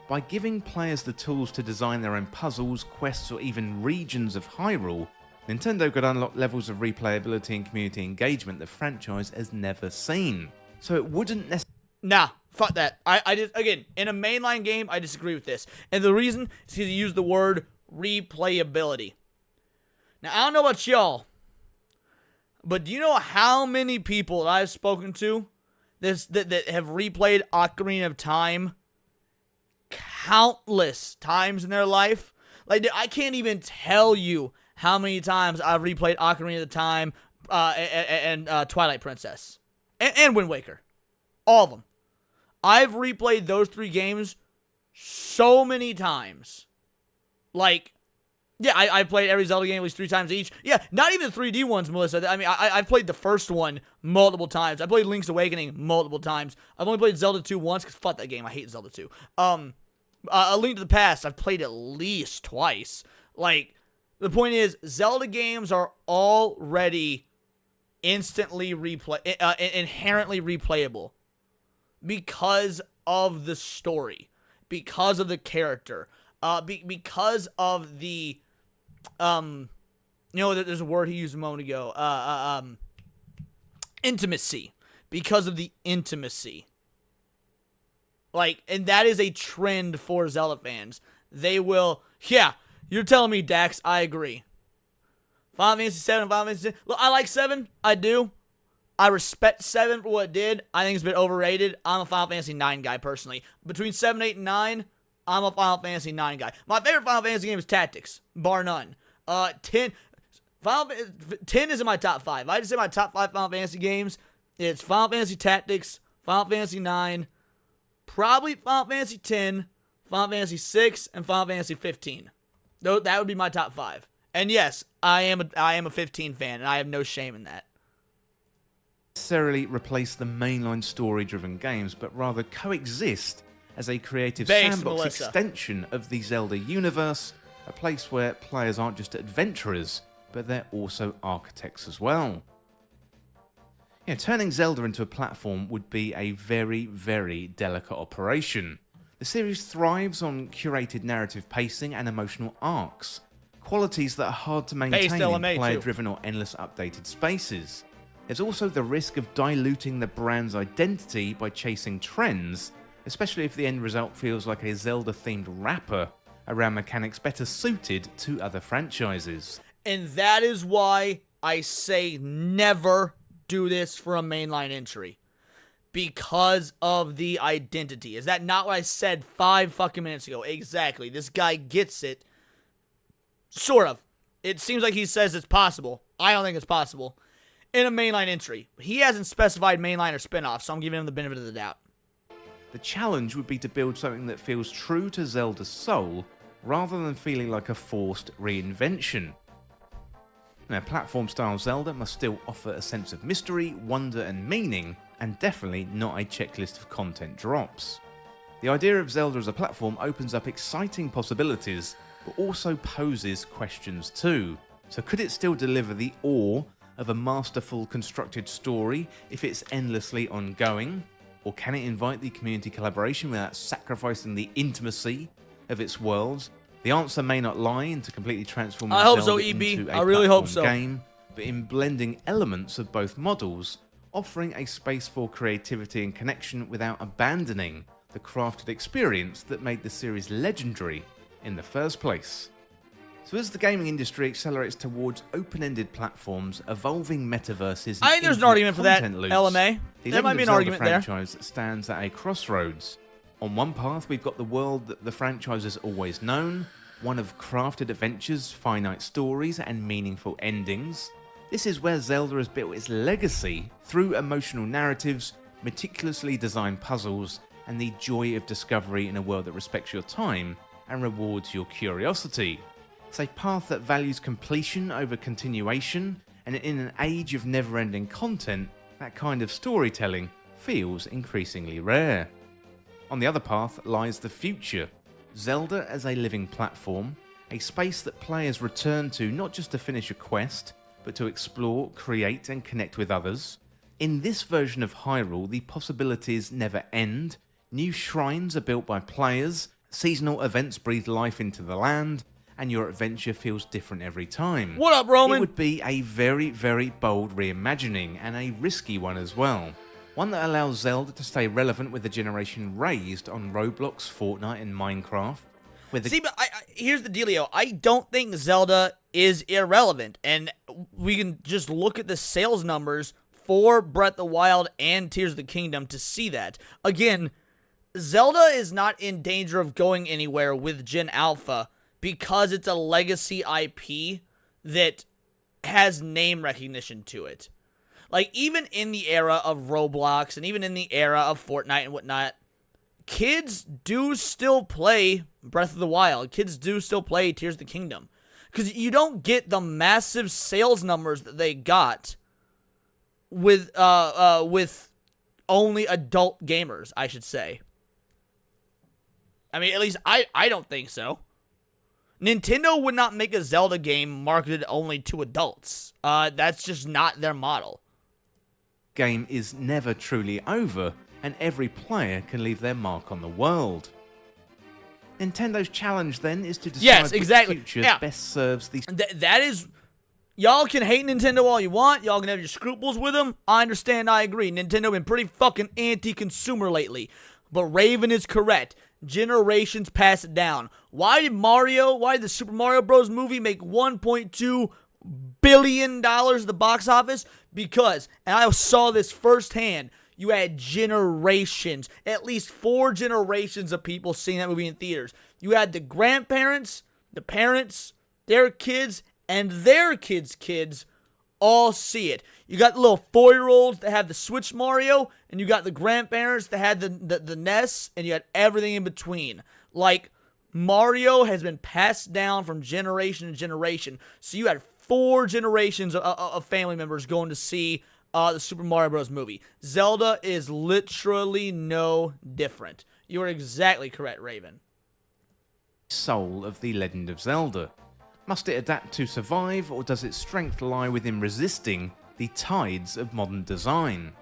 By giving players the tools to design their own puzzles, quests, or even regions of Hyrule, Nintendo could unlock levels of replayability and community engagement the franchise has never seen. So it wouldn't necessarily... Nah, fuck that. I just, again, in a mainline game, I disagree with this. And the reason is because you use the word replayability. Now, I don't know about y'all, but do you know how many people that I've spoken to that have replayed Ocarina of Time countless times in their life? Like, I can't even tell you how many times I've replayed Ocarina of Time and Twilight Princess. And Wind Waker. All of them. I've replayed those 3 games so many times. Like, yeah, I've played every Zelda game at least 3 times each. Yeah, not even the 3D ones, Melissa. I mean, I've played the first one multiple times. I played Link's Awakening multiple times. I've only played Zelda 2 once, because fuck that game. I hate Zelda 2. A Link to the Past, I've played at least twice. Like, the point is, Zelda games are already instantly inherently replayable because of the story, because of the character, because of the there's a word he used a moment ago, intimacy, because of the intimacy. Like, and that is a trend for Zelda fans. They will, yeah, you're telling me, Dax, I agree. Final Fantasy 7, Final Fantasy 10. Look, I like 7. I do. I respect 7 for what it did. I think it's a bit overrated. I'm a Final Fantasy 9 guy, personally. Between 7, 8, and 9, I'm a Final Fantasy 9 guy. My favorite Final Fantasy game is Tactics, bar none. 10 is in my top 5. I just say my top 5 Final Fantasy games. It's Final Fantasy Tactics, Final Fantasy 9, probably Final Fantasy 10, Final Fantasy 6, and Final Fantasy 15. That would be my top 5. And yes, I am a 15 fan, and I have no shame in that. Necessarily replace the mainline story-driven games, but rather coexist as a creative Based, sandbox Melissa. extension of the Zelda universe, a place where players aren't just adventurers, but they're also architects as well. Turning Zelda into a platform would be a very, very delicate operation. The series thrives on curated narrative pacing and emotional arcs, qualities that are hard to maintain in LMA too. player-driven or endless updated spaces. There's also the risk of diluting the brand's identity by chasing trends, especially if the end result feels like a Zelda-themed wrapper around mechanics better suited to other franchises. And that is why I say never do this for a mainline entry. Because of the identity. Is that not what I said 5 fucking minutes ago? Exactly. This guy gets it. Sort of. It seems like he says it's possible. I don't think it's possible. In a mainline entry. He hasn't specified mainline or spin-off, so I'm giving him the benefit of the doubt. The challenge would be to build something that feels true to Zelda's soul, rather than feeling like a forced reinvention. Now, platform-style Zelda must still offer a sense of mystery, wonder and meaning, and definitely not a checklist of content drops. The idea of Zelda as a platform opens up exciting possibilities, but also poses questions too. So could it still deliver the awe of a masterful constructed story if it's endlessly ongoing? Or can it invite the community collaboration without sacrificing the intimacy of its worlds? The answer may not lie into completely transforming I hope so, Zelda EB. into a I really hope platform so. game, but in blending elements of both models, offering a space for creativity and connection without abandoning the crafted experience that made the series legendary in the first place. So as the gaming industry accelerates towards open-ended platforms, evolving metaverses, I think there's an argument for that, content loops, LMA. the There might be an Legend of Zelda argument there. franchise stands at a crossroads. On one path, we've got the world that the franchise has always known, one of crafted adventures, finite stories, and meaningful endings. This is where Zelda has built its legacy through emotional narratives, meticulously designed puzzles, and the joy of discovery in a world that respects your time and rewards your curiosity. It's a path that values completion over continuation, and in an age of never-ending content, that kind of storytelling feels increasingly rare. On the other path lies the future. Zelda as a living platform, a space that players return to not just to finish a quest, but to explore, create and connect with others. In this version of Hyrule, the possibilities never end. New shrines are built by players, seasonal events breathe life into the land, and your adventure feels different every time. What up, Roman? It would be a very, very bold reimagining, and a risky one as well. One that allows Zelda to stay relevant with the generation raised on Roblox, Fortnite and Minecraft. See, but here's the dealio. I don't think Zelda is irrelevant, and we can just look at the sales numbers for Breath of the Wild and Tears of the Kingdom to see that. Again, Zelda is not in danger of going anywhere with Gen Alpha because it's a legacy IP that has name recognition to it. Like, even in the era of Roblox and even in the era of Fortnite and whatnot, kids do still play Breath of the Wild. Kids do still play Tears of the Kingdom. Because you don't get the massive sales numbers that they got with only adult gamers, I should say. I mean, at least I don't think so. Nintendo would not make a Zelda game marketed only to adults. That's just not their model. Game is never truly over, and every player can leave their mark on the world. Nintendo's challenge then is to decide which future best serves the... That is... Y'all can hate Nintendo all you want. Y'all can have your scruples with them. I understand, I agree. Nintendo been pretty fucking anti-consumer lately. But Raven is correct. Generations pass it down. Why did the Super Mario Bros. Movie make $1.2 billion at the box office? Because, and I saw this firsthand, you had generations, at least 4 generations of people seeing that movie in theaters. You had the grandparents, the parents, their kids, and their kids' kids all see it. You got the little 4-year-olds that have the Switch Mario, and you got the grandparents that had the NES, and you had everything in between. Like, Mario has been passed down from generation to generation, so you had 4 generations of family members going to see the Super Mario Bros. Movie. Zelda is literally no different. You are exactly correct, Raven. Soul of the Legend of Zelda. Must it adapt to survive, or does its strength lie within resisting the tides of modern design?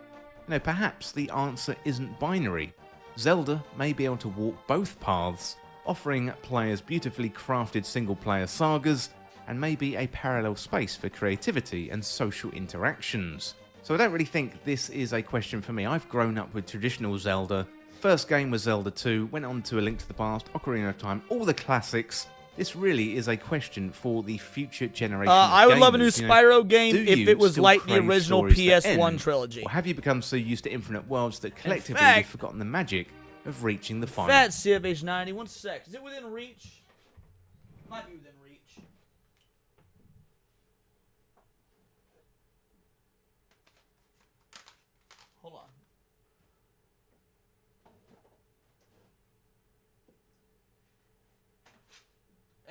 You know, perhaps the answer isn't binary. Zelda may be able to walk both paths, offering players beautifully crafted single-player sagas, and maybe a parallel space for creativity and social interactions. So I don't really think this is a question for me. I've grown up with traditional Zelda. First game was Zelda 2, went on to A Link to the Past, Ocarina of Time, all the classics. This really is a question for the future generation of I would love a new gamers. Spyro game do if you it was still like the crave original stories that PS1 end, trilogy. Or have you become so used to infinite worlds that collectively fact- you've forgotten the magic of reaching the final? Fat CFH90, 1 sec. Is it within reach? Might be within reach. Hold on.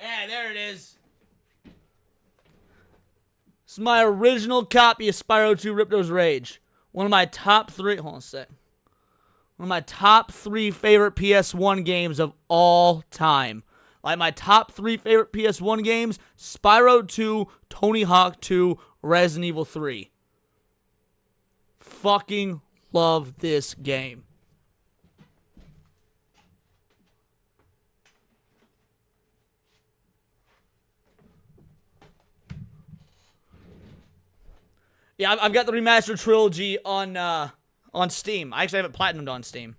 Yeah, there it is. This is my original copy of Spyro 2 Ripto's Rage. One of my top 3... Hold on a sec. One of my top 3 favorite PS1 games of all time. Like my top 3 favorite PS1 games: Spyro 2, Tony Hawk 2, Resident Evil 3. Fucking love this game. Yeah, I've got the remastered trilogy on Steam. I actually have it platinumed on Steam.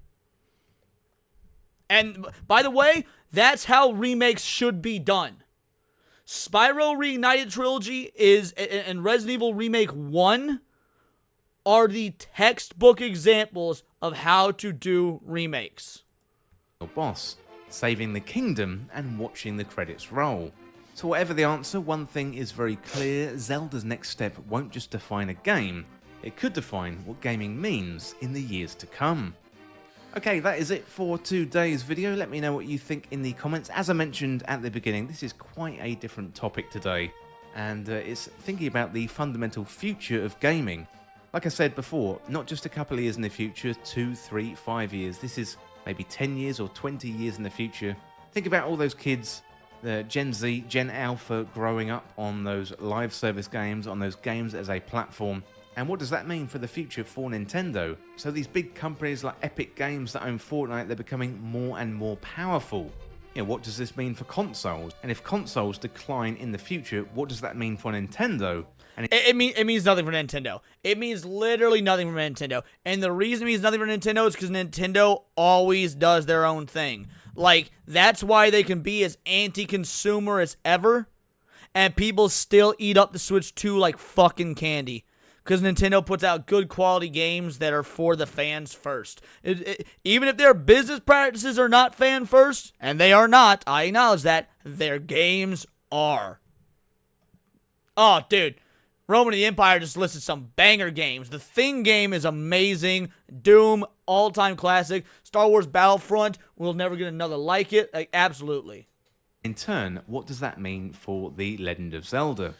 And by the way, that's how remakes should be done. Spyro Reignited Trilogy and Resident Evil Remake 1 are the textbook examples of how to do remakes. Boss, saving the kingdom and watching the credits roll. So whatever the answer, one thing is very clear: Zelda's next step won't just define a game, it could define what gaming means in the years to come. Okay, that is it for today's video. Let me know what you think in the comments. As I mentioned at the beginning, this is quite a different topic today, and it's thinking about the fundamental future of gaming. Like I said before, not just a couple of years in the future, 2, 3, 5 years. This is maybe 10 years or 20 years in the future. Think about all those kids, the Gen Z, Gen Alpha, growing up on those live service games, on those games as a platform. And what does that mean for the future for Nintendo? So these big companies like Epic Games that own Fortnite, they're becoming more and more powerful. You know, what does this mean for consoles? And if consoles decline in the future, what does that mean for Nintendo? And It means nothing for Nintendo. It means literally nothing for Nintendo. And the reason it means nothing for Nintendo is because Nintendo always does their own thing. Like, that's why they can be as anti-consumer as ever, and people still eat up the Switch 2 like fucking candy. Because Nintendo puts out good quality games that are for the fans first. Even if their business practices are not fan first, and they are not, I acknowledge that, their games are. Oh, dude. Roman of the Empire just listed some banger games. The Thing game is amazing. Doom, all-time classic. Star Wars Battlefront, we'll never get another like it. Like, absolutely. in turn, what does that mean for The Legend of Zelda?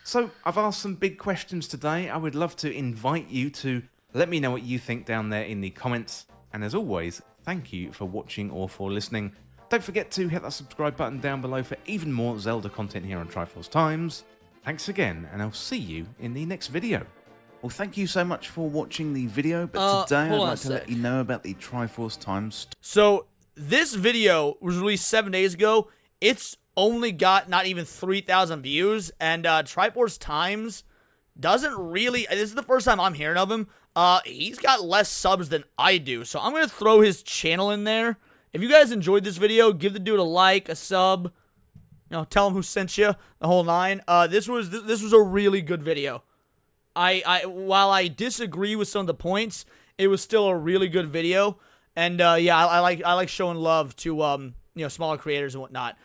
So, I've asked some big questions today. I would love to invite you to let me know what you think down there in the comments. And as always, thank you for watching or for listening. Don't forget to hit that subscribe button down below for even more Zelda content here on Triforce Times. Thanks again, and I'll see you in the next video. Well, thank you so much for watching the video, but today I'd hold on like a to sec. let you know about the Triforce Times. So, this video was released 7 days ago. It's only got not even 3,000 views, and Triforce Times doesn't really... This is the first time I'm hearing of him. He's got less subs than I do, so I'm going to throw his channel in there. If you guys enjoyed this video, give the dude a like, a sub, you know, tell him who sent you, the whole nine. This was a really good video. While I disagree with some of the points, it was still a really good video. And yeah, I like showing love to you know, smaller creators and whatnot.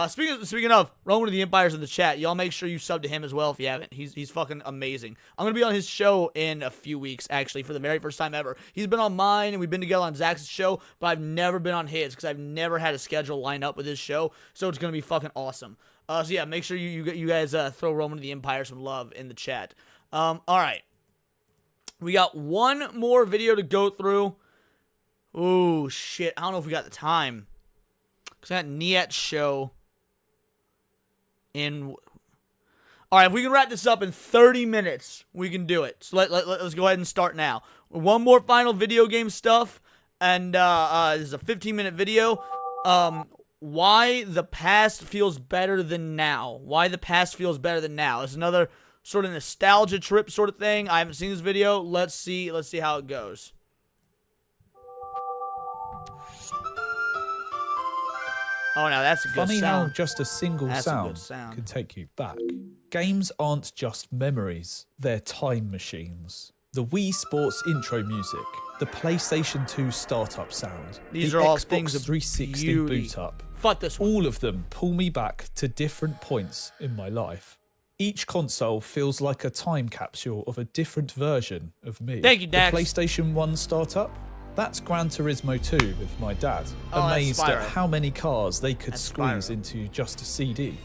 Speaking of, Roman of the Empire's in the chat. Y'all make sure you sub to him as well if you haven't. He's fucking amazing. I'm gonna be on his show in a few weeks, actually, for the very first time ever. He's been on mine and we've been together on Zach's show, but I've never been on his because I've never had a schedule lined up with his show. So it's gonna be fucking awesome. So yeah, make sure you guys throw Roman of the Empire some love in the chat. All right, we got one more video to go through. Ooh, shit. I don't know if we got the time. Because that Niet show in... All right, if we can wrap this up in 30 minutes, we can do it. So let's go ahead and start now. One more final video game stuff. And this is a 15-minute video. Why the past feels better than now. Why the past feels better than now. It's another sort of nostalgia trip sort of thing. I haven't seen this video. Let's see how it goes. Oh, now that's a good Funny sound. how just a single That's a good sound can take you back. Games aren't just memories, they're time machines. The Wii Sports intro music, the PlayStation 2 startup sound, These the are all Xbox things of 360 beauty. boot up. Fuck this one. All of them pull me back to different points in my life. Each console feels like a time capsule of a different version of me. Thank you, Dax. The PlayStation 1 startup, that's Gran Turismo 2 with my dad, Oh, that's amazed Spyro. at how many cars they could That's squeeze Spyro. into just a CD.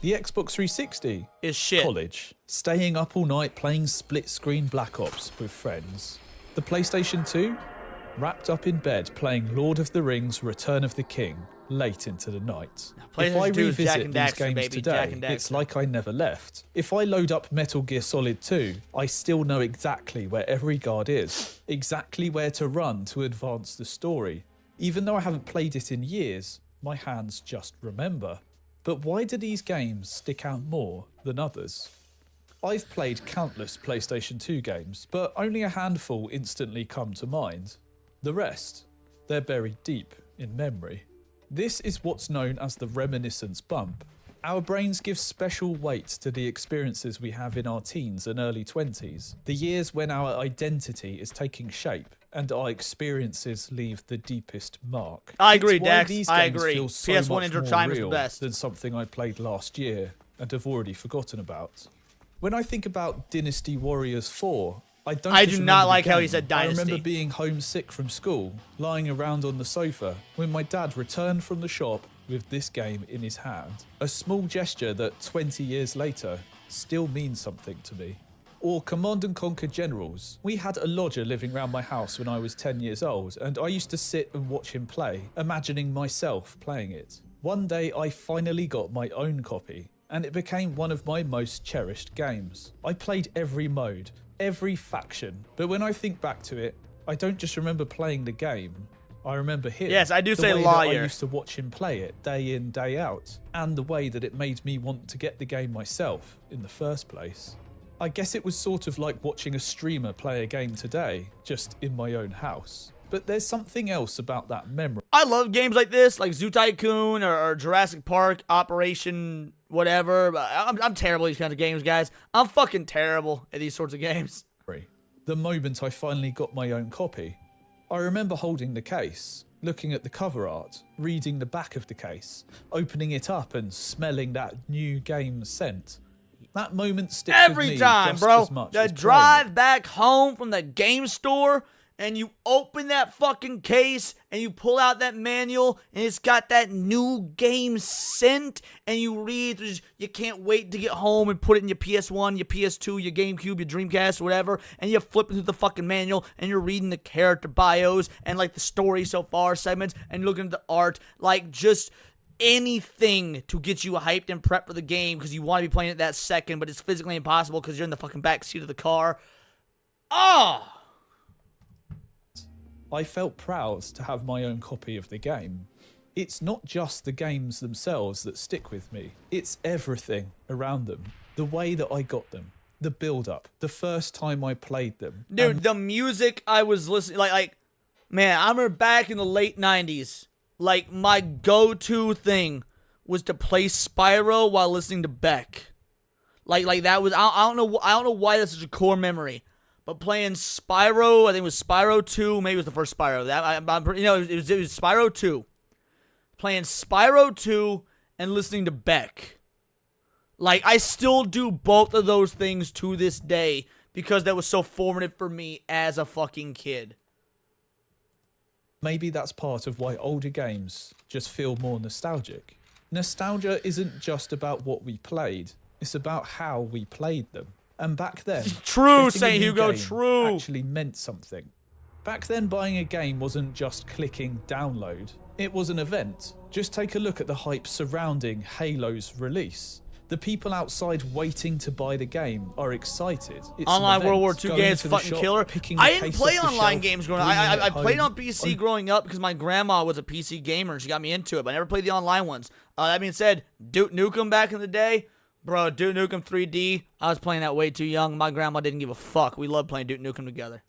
The Xbox 360 Is shit. college, staying up all night playing split-screen Black Ops with friends. The PlayStation 2, wrapped up in bed playing Lord of the Rings Return of the King late into the night. If I PlayStation 2 is Jak revisit and these Daxter, games baby. Jak and today, it's Daxter. like I never left. If I load up Metal Gear Solid 2, I still know exactly where every guard is, exactly where to run to advance the story. Even though I haven't played it in years, my hands just remember. But why do these games stick out more than others? I've played countless PlayStation 2 games, but only a handful instantly come to mind. The rest, they're buried deep in memory. This is what's known as the reminiscence bump. Our brains give special weight to the experiences we have in our teens and early 20s, the years when our identity is taking shape and our experiences leave the deepest mark. I agree, It's why Dax. these I games agree. feel so PS1 much intro more chime is the real best. than something I played last year and have already forgotten about. When I think about Dynasty Warriors 4, I don't I just do remember not the like how he game. said I Dynasty. remember being homesick from school, lying around on the sofa, when my dad returned from the shop with this game in his hand. A small gesture that 20 years later still means something to me. Or Command & Conquer Generals. We had a lodger living around my house when I was 10 years old, and I used to sit and watch him play, imagining myself playing it. One day I finally got my own copy, and it became one of my most cherished games. I played every mode, every faction, but when I think back to it, I don't just remember playing the game, I remember him. Yes, I do the say way that I liar. used to watch him play it day in, day out, and the way that it made me want to get the game myself in the first place. I guess it was sort of like watching a streamer play a game today, just in my own house. But there's something else about that memory. I love games like this, like Zoo Tycoon or Jurassic Park, Operation whatever. But I'm terrible at these kinds of games, guys. I'm fucking terrible at these sorts of games. The moment I finally got my own copy, I remember holding the case, looking at the cover art, reading the back of the case, opening it up and smelling that new game scent. That moment sticks with Every me time, just bro. as much The as drive back home from the game store and you open that fucking case and you pull out that manual and it's got that new game scent and you read, you can't wait to get home and put it in your PS1, your PS2, your GameCube, your Dreamcast, or whatever, and you're flipping through the fucking manual and you're reading the character bios and like the story so far segments and looking at the art, like just anything to get you hyped and prepped for the game because you want to be playing it that second, but it's physically impossible because you're in the fucking back seat of the car. Oh! I felt proud to have my own copy of the game. It's not just the games themselves that stick with me, it's everything around them. The way that I got them, the build-up, the first time I played them. Dude, the music I was listening, like, man, I remember back in the late 90s, like, my go-to thing was to play Spyro while listening to Beck. Like that was, I don't know why that's such a core memory. But playing Spyro, I think it was Spyro 2, maybe it was the first Spyro. It was Spyro 2. Playing Spyro 2 and listening to Beck. Like, I still do both of those things to this day because that was so formative for me as a fucking kid. Maybe that's part of why older games just feel more nostalgic. Nostalgia isn't just about what we played, it's about how we played them. And back then, True, getting a Saint new Hugo, game true. actually meant something. Back then, buying a game wasn't just clicking download. It was an event. Just take a look at the hype surrounding Halo's release. The people outside waiting to buy the game are excited. It's online an event. World War II Going games to the fucking shop, killer. picking a I didn't case play off the online shelf, games growing up. bringing I it played home. on PC growing up because my grandma was a PC gamer and she got me into it, but I never played the online ones. That being said, Duke Nukem back in the day, bro, Duke Nukem 3D, I was playing that way too young. My grandma didn't give a fuck. We loved playing Duke Nukem together.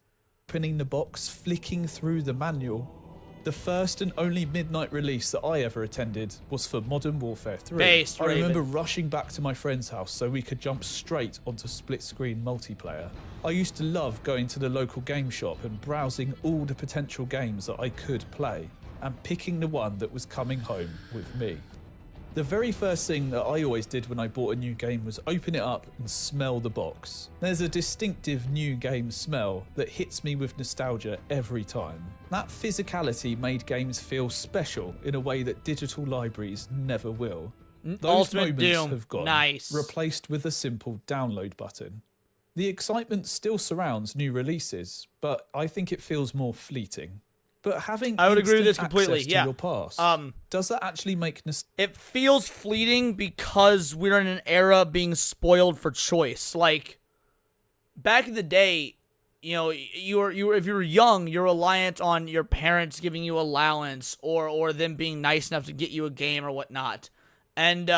Opening the box, flicking through the manual. The first and only midnight release that I ever attended was for Modern Warfare 3. Based, I remember Raven. rushing back to my friend's house so we could jump straight onto split-screen multiplayer. I used to love going to the local game shop and browsing all the potential games that I could play and picking the one that was coming home with me. The very first thing that I always did when I bought a new game was open it up and smell the box. There's a distinctive new game smell that hits me with nostalgia every time. That physicality made games feel special in a way that digital libraries never will. Those Ultimate moments Doom. have gone, Nice. replaced with a simple download button. The excitement still surrounds new releases, but I think it feels more fleeting. But having I would agree with this instant completely. access to Yeah. your past, does that actually make It feels fleeting because we're in an era being spoiled for choice. Like back in the day, you know, you were if you were young, you're reliant on your parents giving you allowance or them being nice enough to get you a game or whatnot. And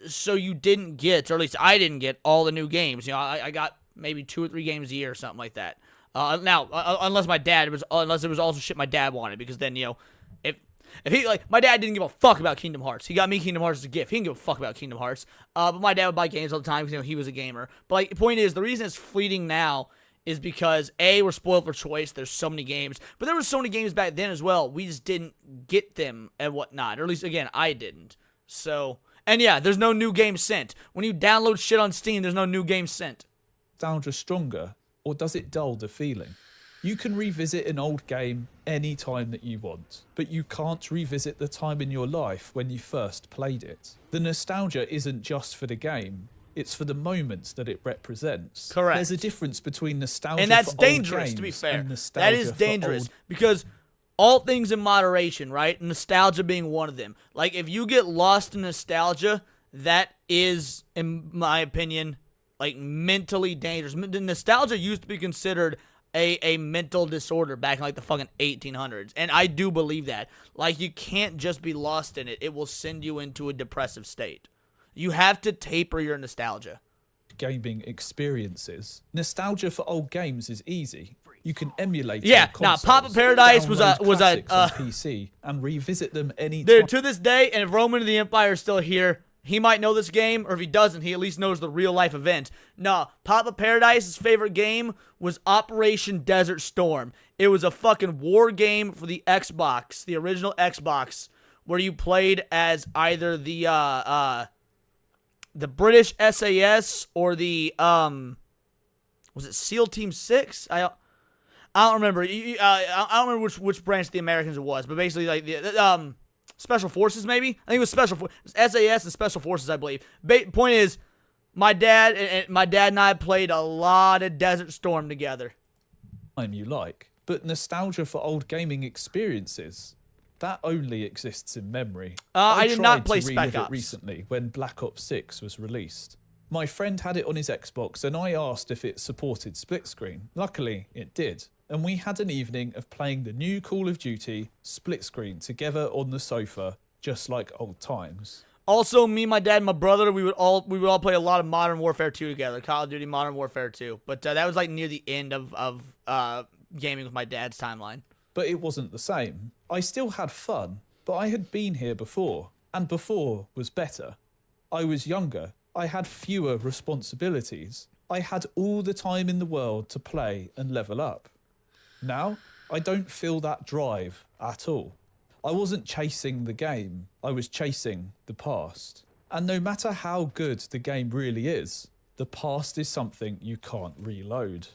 so you didn't get, or at least I didn't get, all the new games. You know, I got maybe 2 or 3 games a year or something like that. Unless my dad unless it was also shit my dad wanted, because then, you know, if he, like, my dad didn't give a fuck about Kingdom Hearts. He got me Kingdom Hearts as a gift. He didn't give a fuck about Kingdom Hearts. But my dad would buy games all the time because, you know, he was a gamer. But, like, the point is, the reason it's fleeting now is because, A, we're spoiled for choice. There's so many games. But there were so many games back then as well. We just didn't get them and whatnot. Or at least, again, I didn't. So, and yeah, there's no new game sent. When you download shit on Steam, there's no new game sent. nostalgia stronger, or does it dull the feeling? You can revisit an old game any time that you want, but you can't revisit the time in your life when you first played it. The nostalgia isn't just for the game, it's for the moments that it represents. Correct. There's a difference between nostalgia And that's for dangerous, old to be games fair. and That nostalgia is for dangerous old because all things in moderation, right? Nostalgia being one of them. Like, if you get lost in nostalgia, that is, in my opinion, like, mentally dangerous. Nostalgia used to be considered a mental disorder back in, like, the fucking 1800s. And I do believe that. Like, you can't just be lost in it. It will send you into a depressive state. You have to taper your nostalgia. gaming experiences. Nostalgia for old games is easy. You can emulate Papa Paradise was a on PC and revisit them any dude, to this day, and if Roman of the Empire is still here, he might know this game, or if he doesn't, he at least knows the real life event. No, Papa Paradise's favorite game was Operation Desert Storm. It was a fucking war game for the Xbox, the original Xbox, where you played as either the British SAS or the was it SEAL Team 6? I don't remember. I don't remember which branch of the Americans it was, but basically like the Special Forces, maybe. I think it was SAS and Special Forces, I believe. Point is, my dad and I played a lot of Desert Storm together. You like, but nostalgia for old gaming experiences, that only exists in memory. I did not play tried to Spec relive it Ops recently when Black Ops 6 was released. My friend had it on his Xbox and I asked if it supported split screen. Luckily, it did. And we had an evening of playing the new Call of Duty split screen together on the sofa, just like old times. Also, me, my dad, and my brother, we would all play a lot of Modern Warfare 2 together. Call of Duty Modern Warfare 2. But that was like near the end of gaming with my dad's timeline. But it wasn't the same. I still had fun, but I had been here before, and before was better. I was younger. I had fewer responsibilities. I had all the time in the world to play and level up. Now, I don't feel that drive at all. I wasn't chasing the game, I was chasing the past. And no matter how good the game really is, the past is something you can't reload.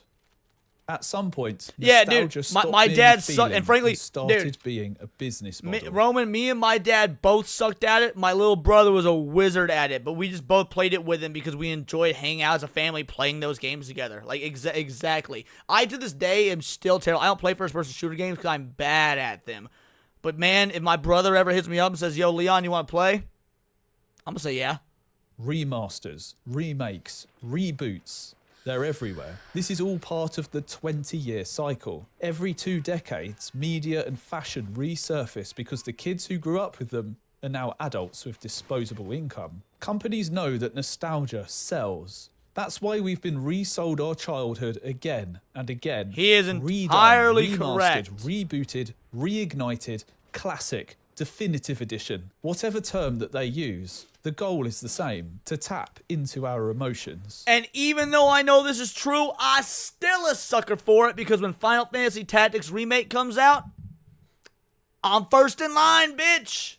At some point, Yeah, dude, nostalgia my stopped being dad a sucked, feeling and frankly, started dude, being a business model. Roman, me and my dad both sucked at it. My little brother was a wizard at it, but we just both played it with him because we enjoyed hanging out as a family playing those games together. Like, exactly. I, to this day, am still terrible. I don't play first-person shooter games because I'm bad at them. But, man, if my brother ever hits me up and says, yo, Leon, you want to play? I'm going to say yeah. Remasters, remakes, reboots. They're everywhere. This is all part of the 20-year cycle. Every 2 decades, media and fashion resurface because the kids who grew up with them are now adults with disposable income. Companies know that nostalgia sells. That's why we've been resold our childhood again and again. He is entirely correct. Rebooted, reignited, classic, definitive edition. Whatever term that they use, the goal is the same, to tap into our emotions. And even though I know this is true, I'm still a sucker for it because when Final Fantasy Tactics Remake comes out, I'm first in line, bitch!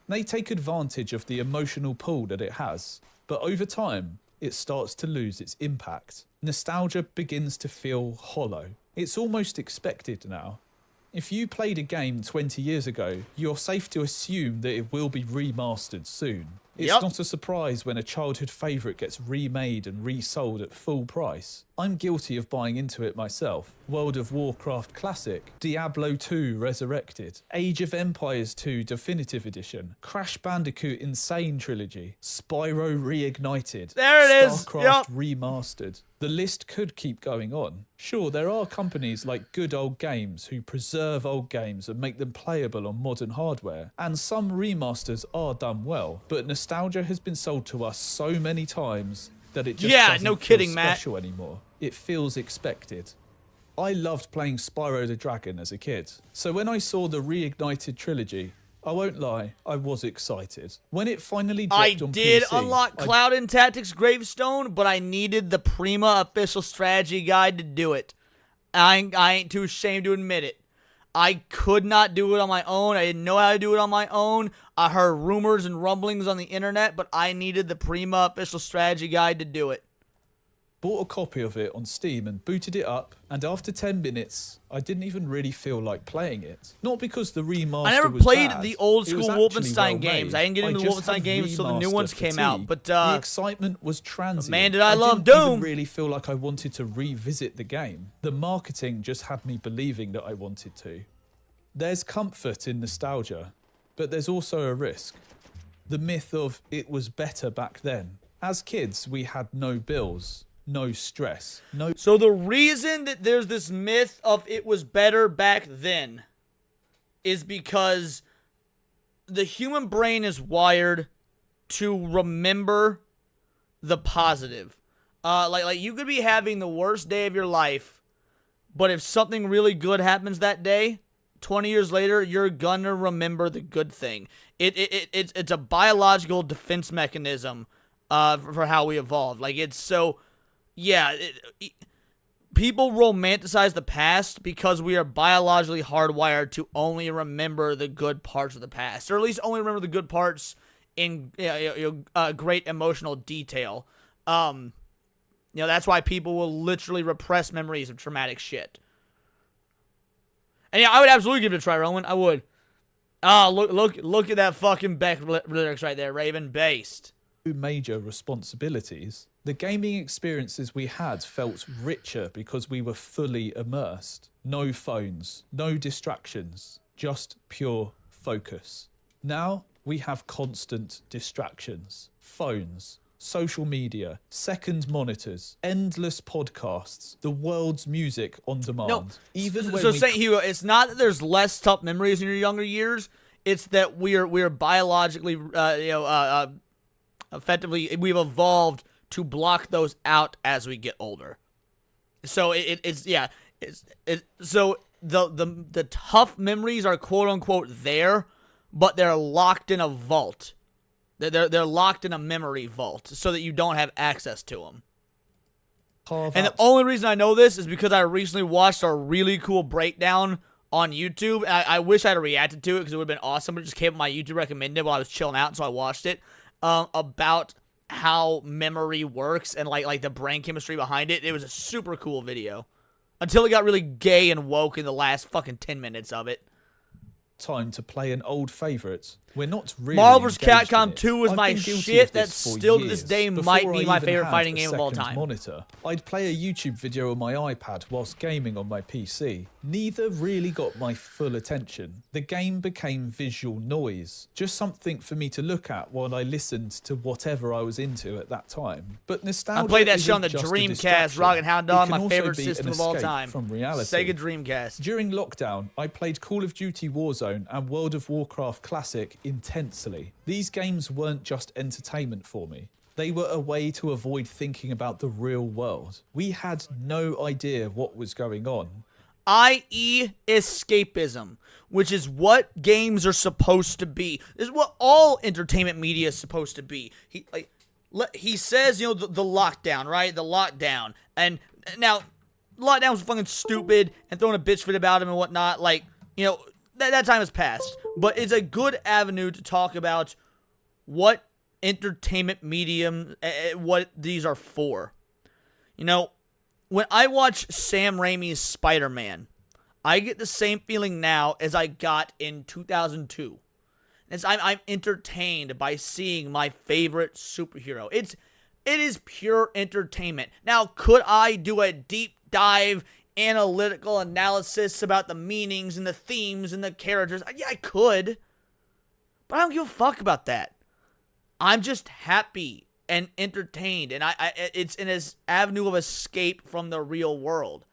They take advantage of the emotional pull that it has, but over time, it starts to lose its impact. Nostalgia begins to feel hollow. It's almost expected now. If you played a game 20 years ago, you're safe to assume that it will be remastered soon. It's not a surprise when a childhood favourite gets remade and resold at full price. I'm guilty of buying into it myself. World of Warcraft Classic, Diablo 2 Resurrected, Age of Empires 2 Definitive Edition, Crash Bandicoot Insane Trilogy, Spyro Reignited, there it is. StarCraft Remastered. The list could keep going on. Sure, there are companies like Good Old Games who preserve old games and make them playable on modern hardware, and some remasters are done well, but nostalgia has been sold to us so many times that it just doesn't feel special anymore. It feels expected. I loved playing Spyro the Dragon as a kid, so when I saw the Reignited trilogy, I won't lie, I was excited. When it finally dropped on PC... I did unlock Cloud and Tactics Gravestone, but I needed the Prima official strategy guide to do it. I ain't too ashamed to admit it. I could not do it on my own. I didn't know how to do it on my own. I heard rumors and rumblings on the internet, but I needed the Prima official strategy guide to do it. Bought a copy of it on Steam and booted it up, and after 10 minutes, I didn't even really feel like playing it. Not because the remaster was I never bad. played the old school Wolfenstein well games. I didn't get into the Wolfenstein games until the new ones came out. But the excitement was transient. Man, did I love didn't Doom! Even really feel like I wanted to revisit the game. The marketing just had me believing that I wanted to. There's comfort in nostalgia, but there's also a risk. The myth of it was better back then. As kids, we had no bills. No stress. No. So the reason that there's this myth of it was better back then is because the human brain is wired to remember the positive. Like you could be having the worst day of your life, but if something really good happens that day, 20 years later, you're gonna remember the good thing. It's a biological defense mechanism for how we evolved. Like it's so. Yeah, people romanticize the past because we are biologically hardwired to only remember the good parts of the past, or at least only remember the good parts in great emotional detail. That's why people will literally repress memories of traumatic shit. And yeah, I would absolutely give it a try, Roman. I would. Look at that fucking Beck lyrics right there, Raven. Based. Major responsibilities. The gaming experiences we had felt richer because we were fully immersed. No phones, no distractions, just pure focus. Now we have constant distractions. Phones, social media, second monitors, endless podcasts, the world's music on demand. No, even when Hugo, it's not that there's less tough memories in your younger years. It's that we're biologically, effectively, we've evolved to block those out as we get older. So so the tough memories are quote unquote there, but they're locked in a vault. They're locked in a memory vault so that you don't have access to them. And the only reason I know this is because I recently watched a really cool breakdown on YouTube. I wish I had reacted to it because it would have been awesome, but it just came up my YouTube recommended while I was chilling out, so I watched it. About how memory works and like the brain chemistry behind it. It was a super cool video. Until it got really gay and woke in the last fucking 10 minutes of it. Time to play an old favourite. We're not really Marvel vs. engaged in Capcom it. 2 is I've my been guilty shit. of That this for still to this years, day before might I be my even favorite had fighting a game of all second time. Monitor. I'd play a YouTube video on my iPad whilst gaming on my PC. Neither really got my full attention. The game became visual noise, just something for me to look at while I listened to whatever I was into at that time. But nostalgia I played that shit on the isn't just a Dreamcast, distraction. Rock and Hound It Dog, can my also favorite be system an of all escape time. from reality. Sega Dreamcast. During lockdown, I played Call of Duty Warzone and World of Warcraft Classic intensely. These games weren't just entertainment for me. They were a way to avoid thinking about the real world. We had no idea what was going on. I.e. escapism, which is what games are supposed to be. This is what all entertainment media is supposed to be. He says, you know, the lockdown, right? The lockdown. And now, lockdown was fucking stupid and throwing a bitch fit about him and whatnot. Like, you know, that time has passed. But it's a good avenue to talk about what entertainment medium, what these are for. You know, when I watch Sam Raimi's Spider-Man, I get the same feeling now as I got in 2002. I'm entertained by seeing my favorite superhero. It is pure entertainment. Now, could I do a deep dive analytical analysis about the meanings and the themes and the characters? Yeah, I could. But I don't give a fuck about that. I'm just happy and entertained, and it's in this avenue of escape from the real world.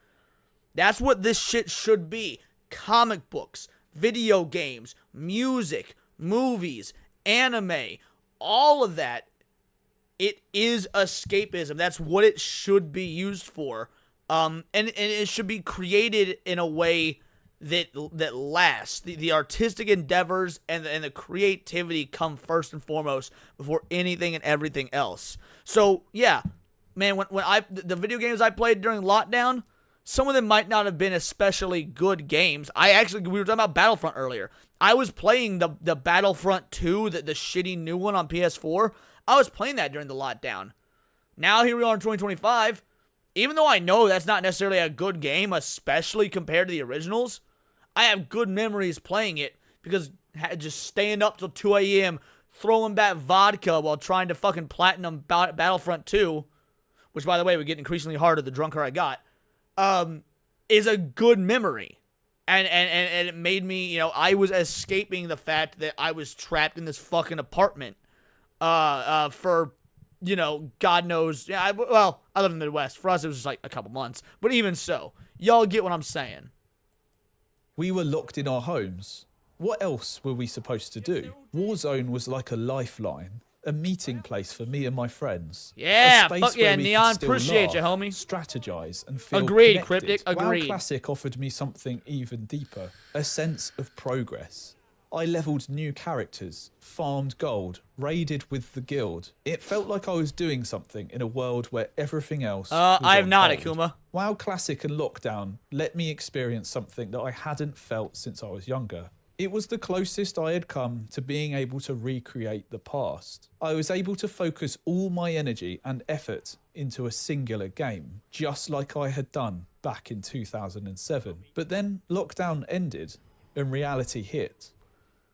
That's what this shit should be. Comic books, video games, music, movies, anime, all of that. It is escapism. That's what it should be used for. And it should be created in a way that lasts. The artistic endeavors and the creativity come first and foremost before anything and everything else. So yeah, man, when the video games I played during lockdown, some of them might not have been especially good games. We were talking about Battlefront earlier. I was playing the Battlefront 2, the shitty new one on PS4. I was playing that during the lockdown. Now here we are in 2025. Even though I know that's not necessarily a good game, especially compared to the originals, I have good memories playing it because just staying up till 2 a.m., throwing back vodka while trying to fucking platinum Battlefront 2, which, by the way, would get increasingly harder the drunker I got, is a good memory. And it made me, you know, I was escaping the fact that I was trapped in this fucking apartment for, you know, God knows. Yeah, I live in the Midwest. For us, it was just like a couple months. But even so, y'all get what I'm saying. We were locked in our homes. What else were we supposed to do? Warzone was like a lifeline, a meeting place for me and my friends. Yeah, a space fuck yeah, where we Neon, could still appreciate you, laugh, homie. strategize, and feel Agreed, connected. Cryptic, agreed. WoW Classic offered me something even deeper, a sense of progress. I leveled new characters, farmed gold, raided with the guild. It felt like I was doing something in a world where everything else was I have on not, hold. Akuma. WoW Classic and Lockdown let me experience something that I hadn't felt since I was younger. It was the closest I had come to being able to recreate the past. I was able to focus all my energy and effort into a singular game, just like I had done back in 2007. But then lockdown ended and reality hit.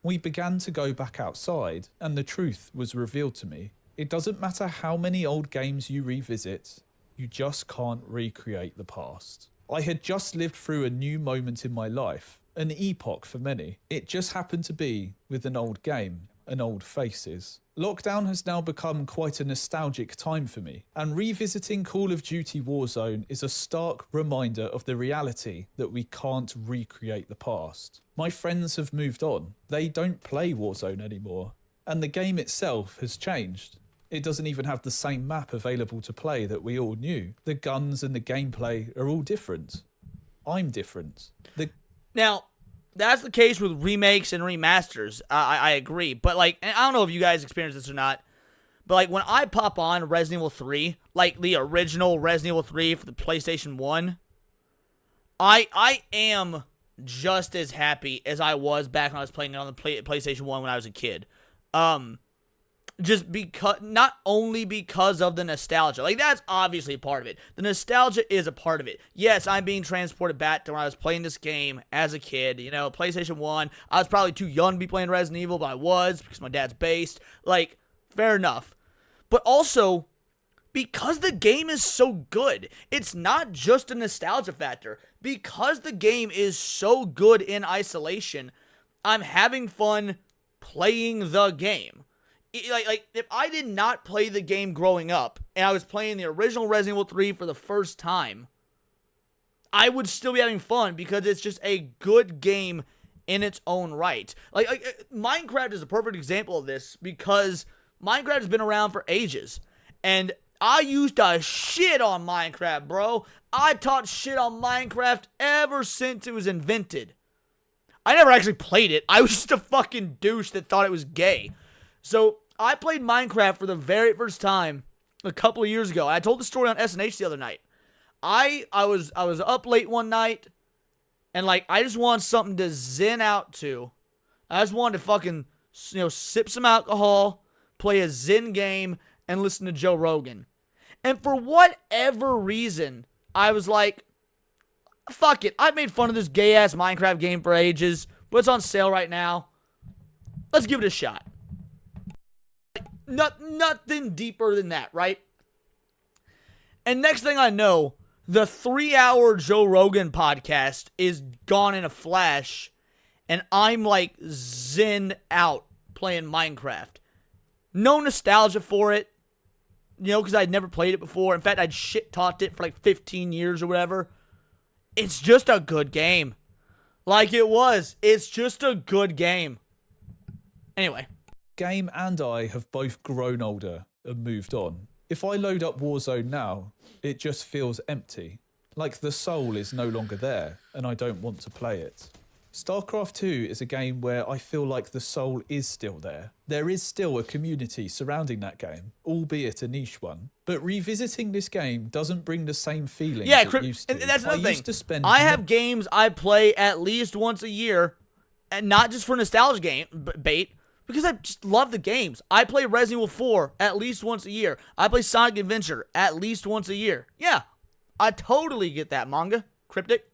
We began to go back outside, and the truth was revealed to me. It doesn't matter how many old games you revisit, you just can't recreate the past. I had just lived through a new moment in my life, an epoch for many. It just happened to be with an old game and old faces. Lockdown has now become quite a nostalgic time for me, and revisiting Call of Duty Warzone is a stark reminder of the reality that we can't recreate the past. My friends have moved on. They don't play Warzone anymore, and the game itself has changed. It doesn't even have the same map available to play that we all knew. The guns and the gameplay are all different. I'm different. Now, that's the case with remakes and remasters. I agree. But, like, and I don't know if you guys experience this or not, but, like, when I pop on Resident Evil 3, like the original Resident Evil 3 for the PlayStation 1, I am just as happy as I was back when I was playing it on the PlayStation 1 when I was a kid. just because, not only because of the nostalgia. Like, that's obviously part of it. The nostalgia is a part of it. Yes, I'm being transported back to when I was playing this game as a kid. You know, PlayStation 1. I was probably too young to be playing Resident Evil, but I was because my dad's based. Like, fair enough. But also, because the game is so good, it's not just a nostalgia factor. Because the game is so good in isolation, I'm having fun playing the game. Like, if I did not play the game growing up, and I was playing the original Resident Evil 3 for the first time, I would still be having fun because it's just a good game in its own right. Like Minecraft is a perfect example of this because Minecraft has been around for ages, and I used to shit on Minecraft, bro. I taught shit on Minecraft ever since it was invented. I never actually played it. I was just a fucking douche that thought it was gay. So, I played Minecraft for the very first time a couple of years ago. I told the story on SNH the other night. I was up late one night, and like, I just wanted something to zen out to. I just wanted to fucking, sip some alcohol, play a zen game, and listen to Joe Rogan. And for whatever reason, I was like, fuck it. I've made fun of this gay-ass Minecraft game for ages, but it's on sale right now. Let's give it a shot. Nothing deeper than that, right? And next thing I know, the 3-hour Joe Rogan podcast is gone in a flash, and I'm like zen out playing Minecraft. No nostalgia for it, because I'd never played it before. In fact, I'd shit-talked it for like 15 years or whatever. It's just a good game. Like it was. It's just a good game. Anyway. Game and I have both grown older and moved on. If I load up Warzone now, it just feels empty. Like the soul is no longer there, and I don't want to play it. StarCraft 2 is a game where I feel like the soul is still there. There is still a community surrounding that game, albeit a niche one. But revisiting this game doesn't bring the same feeling it used to. And that's another thing. I I have games I play at least once a year, and not just for nostalgia bait, because I just love the games. I play Resident Evil 4 at least once a year. I play Sonic Adventure at least once a year. Yeah, I totally get that, manga. Cryptic.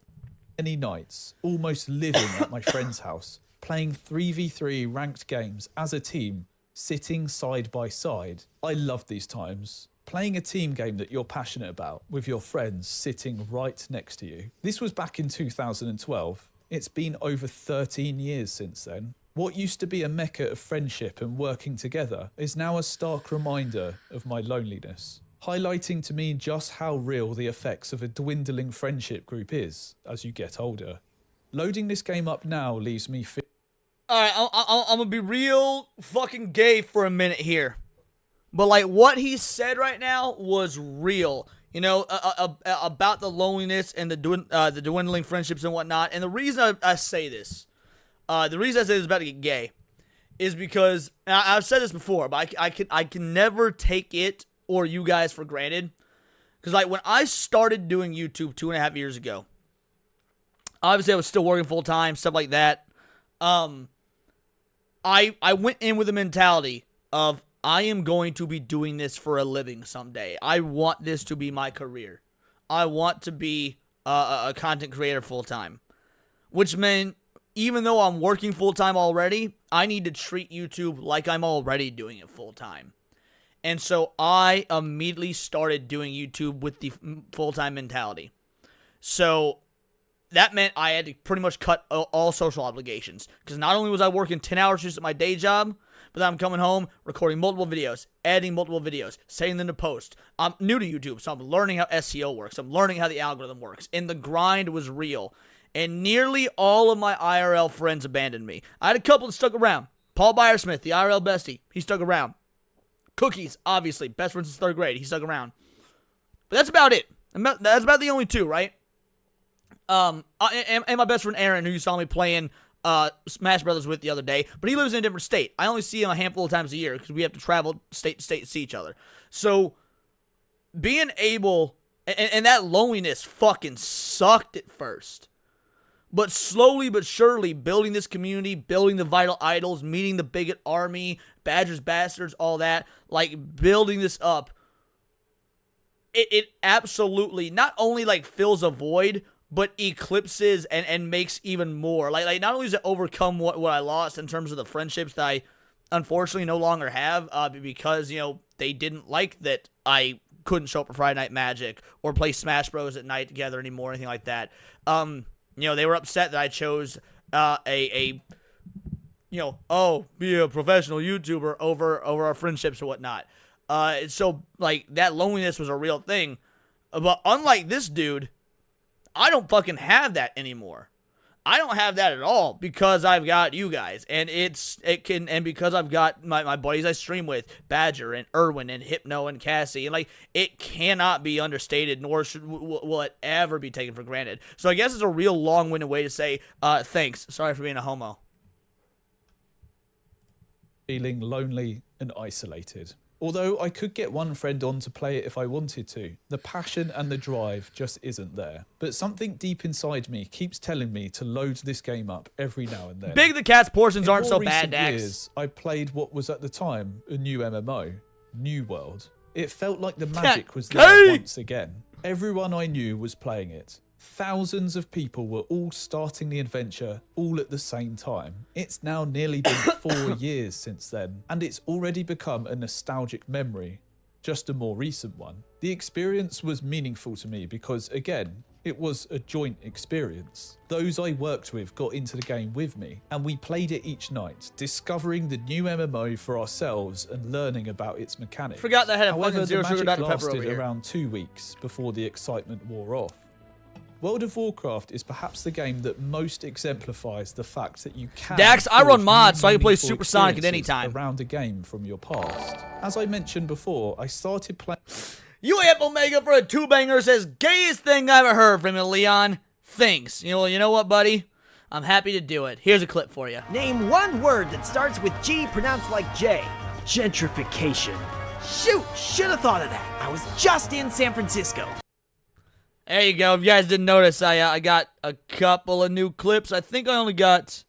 Many nights, almost living at my friend's house, playing 3v3 ranked games as a team, sitting side by side. I love these times. Playing a team game that you're passionate about with your friends sitting right next to you. This was back in 2012. It's been over 13 years since then. What used to be a mecca of friendship and working together is now a stark reminder of my loneliness, highlighting to me just how real the effects of a dwindling friendship group is as you get older. Loading this game up now leaves me Alright, I'm gonna be real fucking gay for a minute here. But like, what he said right now was real. About the loneliness and the dwindling friendships and whatnot. And the reason I say this, is about to get gay, is because, and I've said this before, but I can never take it or you guys for granted. Because like, when I started doing YouTube 2.5 years ago, obviously I was still working full time, stuff like that. I went in with the mentality of, I am going to be doing this for a living someday. I want this to be my career. I want to be a content creator full time. Which meant, even though I'm working full time already, I need to treat YouTube like I'm already doing it full time. And so I immediately started doing YouTube with the full-time mentality. So that meant I had to pretty much cut all social obligations. Because not only was I working 10 hours just at my day job, but then I'm coming home, recording multiple videos, editing multiple videos, sending them to post. I'm new to YouTube, so I'm learning how SEO works. I'm learning how the algorithm works. And the grind was real. And nearly all of my IRL friends abandoned me. I had a couple that stuck around. Paul Byersmith, the IRL bestie, he stuck around. Cookies, obviously, best friend since 3rd grade, he stuck around. But that's about it. That's about the only two, right? And my best friend Aaron, who you saw me playing Smash Brothers with the other day, but he lives in a different state. I only see him a handful of times a year because we have to travel state to state to see each other. So, being able, and that loneliness fucking sucked at first. but slowly but surely building this community, building the vital idols, meeting the bigot army, Badgers, Bastards, all that, like building this up, it absolutely not only like fills a void, but eclipses and makes even more. Like not only does it overcome what I lost in terms of the friendships that I unfortunately no longer have, because, you know, they didn't like that I couldn't show up for Friday Night Magic or play Smash Bros at night together anymore, anything like that. You know, they were upset that I chose you know, be a professional YouTuber over our friendships or whatnot. So like that loneliness was a real thing. But unlike this dude, I don't fucking have that anymore. I don't have that at all because I've got you guys, and because I've got my buddies I stream with, Badger and Erwin and Hypno and Cassie, and like it cannot be understated, nor will it ever be taken for granted. So I guess it's a real long-winded way to say thanks. Sorry for being a homo. Feeling lonely and isolated. Although I could get one friend on to play it if I wanted to, the passion and the drive just isn't there. But something deep inside me keeps telling me to load this game up every now and then. Big the Cat's portions aren't so bad, In Dax. years, I played what was at the time a new MMO, New World. It felt like the magic was there once again. Everyone I knew was playing it. Thousands of people were all starting the adventure all at the same time. It's now nearly been 4 years since then, and it's already become a nostalgic memory, just a more recent one. The experience was meaningful to me because, again, it was a joint experience. Those I worked with got into the game with me, and we played it each night, discovering the new MMO for ourselves and learning about its mechanics. Forgot that I had a However, fucking zero the sugar magic Dr. Pepper over lasted here. around 2 weeks before the excitement wore off. World of Warcraft is perhaps the game that most exemplifies the fact that you can Dax, I run forge mods, so I can play meaningful Supersonic at any experiences time. around a game from your past. As I mentioned before, I started playing... UAF Omega for a 2-banger says, gayest thing I ever heard from you, Leon. Thanks. You know what, buddy? I'm happy to do it. Here's a clip for you. Name one word that starts with G pronounced like J. Gentrification. Shoot, should have thought of that. I was just in San Francisco. There you go. If you guys didn't notice, I got a couple of new clips. I think I only got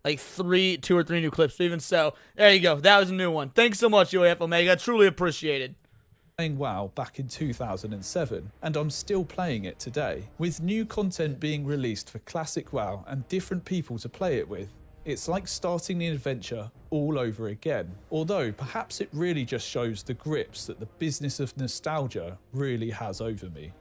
like 2 or 3 new clips. But even so, there you go. That was a new one. Thanks so much, UAF Omega. Truly appreciated. Playing WoW back in 2007, and I'm still playing it today. With new content being released for classic WoW and different people to play it with, it's like starting the adventure all over again. Although, perhaps it really just shows the grips that the business of nostalgia really has over me.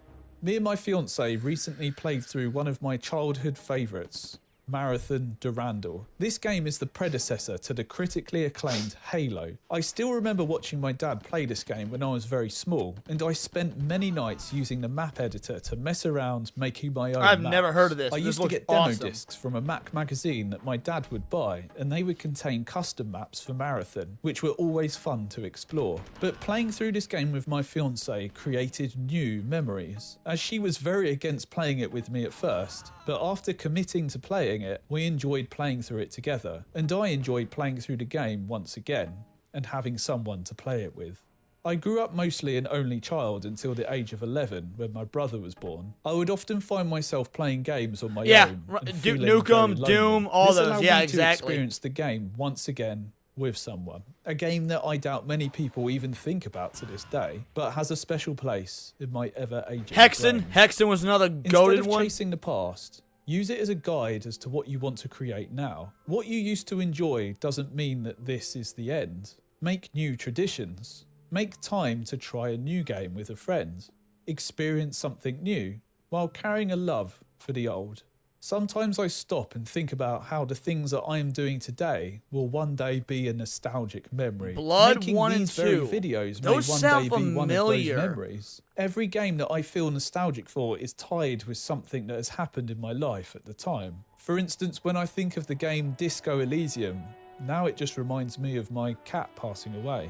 Me and my fiance recently played through one of my childhood favourites, Marathon Durandal. This game is the predecessor to the critically acclaimed Halo. I still remember watching my dad play this game when I was very small, and I spent many nights using the map editor to mess around making my own I've maps. never heard of this. I This used to looks get demo awesome. discs from a Mac magazine that my dad would buy, and they would contain custom maps for Marathon, which were always fun to explore. But playing through this game with my fiance created new memories, as she was very against playing it with me at first, but after committing to playing it, we enjoyed playing through it together, and I enjoyed playing through the game once again, and having someone to play it with. I grew up mostly an only child until the age of 11 when my brother was born. I would often find myself playing games on my own. And feeling Nukem, very lonely. Doom, all This those. allowed Yeah, me exactly. to experience the game once again with someone. A game that I doubt many people even think about to this day, but has a special place in my ever-aging brain. Hexen was another goated Instead of one. chasing the past, use it as a guide as to what you want to create now. What you used to enjoy doesn't mean that this is the end. Make new traditions. Make time to try a new game with a friend. Experience something new while carrying a love for the old. Sometimes I stop and think about how the things that I am doing today will one day be a nostalgic memory. Blood Making 1 and these very 2. videos Those may one sound day be one of those familiar. memories. Every game that I feel nostalgic for is tied with something that has happened in my life at the time. For instance, when I think of the game Disco Elysium, now it just reminds me of my cat passing away.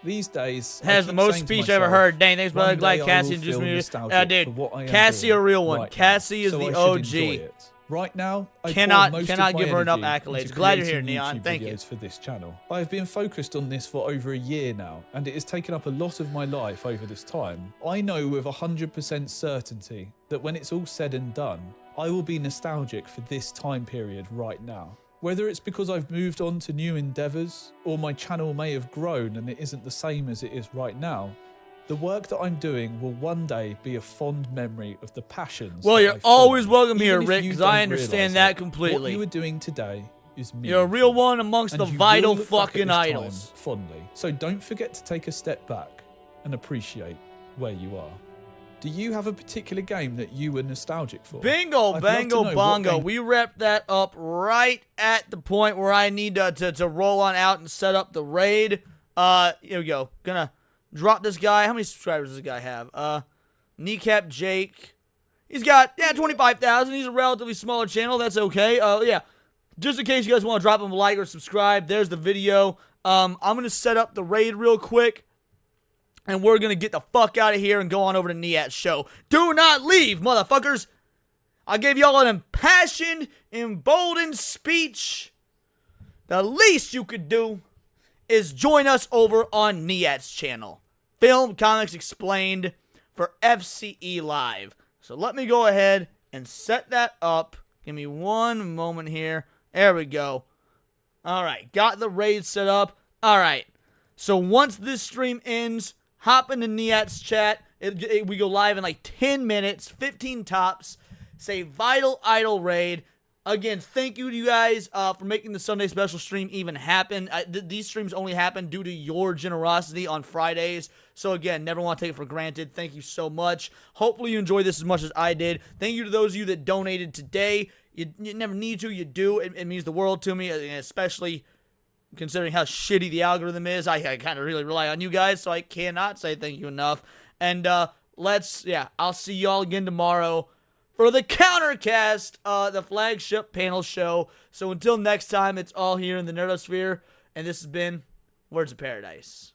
These days, I Has the keep most saying to speech I ever myself, heard. Dang, thanks, brother. one Glad day I Cassie will introduced feel me to nostalgic dude. for what I am Cassie doing a real one. right now. Cassie is So the I should OG. enjoy it. Right now, I Cannot pour most give of my her enough energy accolades. into Glad you're here, creating Neon. YouTube Thank you. videos for this channel. I have been focused on this for over a year now, and it has taken up a lot of my life over this time. I know with 100% certainty that when it's all said and done, I will be nostalgic for this time period right now. Whether it's because I've moved on to new endeavours, or my channel may have grown and it isn't the same as it is right now, the work that I'm doing will one day be a fond memory of the passions. Well, that you're I always followed. welcome here, Even if Rick, you because I don't understand realise that it, completely. What you are doing today is meaningful. You're a real one amongst the and you vital will look back at fucking this time idols. fondly. So don't forget to take a step back and appreciate where you are. Do you have a particular game that you were nostalgic for? Bingo, I'd love to bango, know what bongo. game- We wrapped that up right at the point where I need to roll on out and set up the raid. Here we go. Gonna drop this guy. How many subscribers does this guy have? Kneecap Jake. He's got, 25,000. He's a relatively smaller channel. That's okay. Yeah. Just in case you guys want to drop him a like or subscribe, there's the video. I'm gonna set up the raid real quick. And we're going to get the fuck out of here and go on over to Niat's show. Do not leave, motherfuckers. I gave y'all an impassioned, emboldened speech. The least you could do is join us over on Niat's channel. Film Comics Explained for FCE Live. So let me go ahead and set that up. Give me one moment here. There we go. All right. Got the raid set up. All right. So once this stream ends, hop into Niat's chat. We go live in like 10 minutes, 15 tops. Say Vital Idol Raid. Again, thank you to you guys for making the Sunday special stream even happen. These streams only happen due to your generosity on Fridays. So again, never want to take it for granted. Thank you so much. Hopefully you enjoyed this as much as I did. Thank you to those of you that donated today. You never need to. You do. It means the world to me, especially considering how shitty the algorithm is. I kind of really rely on you guys, so I cannot say thank you enough. And I'll see y'all again tomorrow for the Countercast, the flagship panel show. So until next time, it's all here in the Nerdosphere, and this has been Words of Paradise.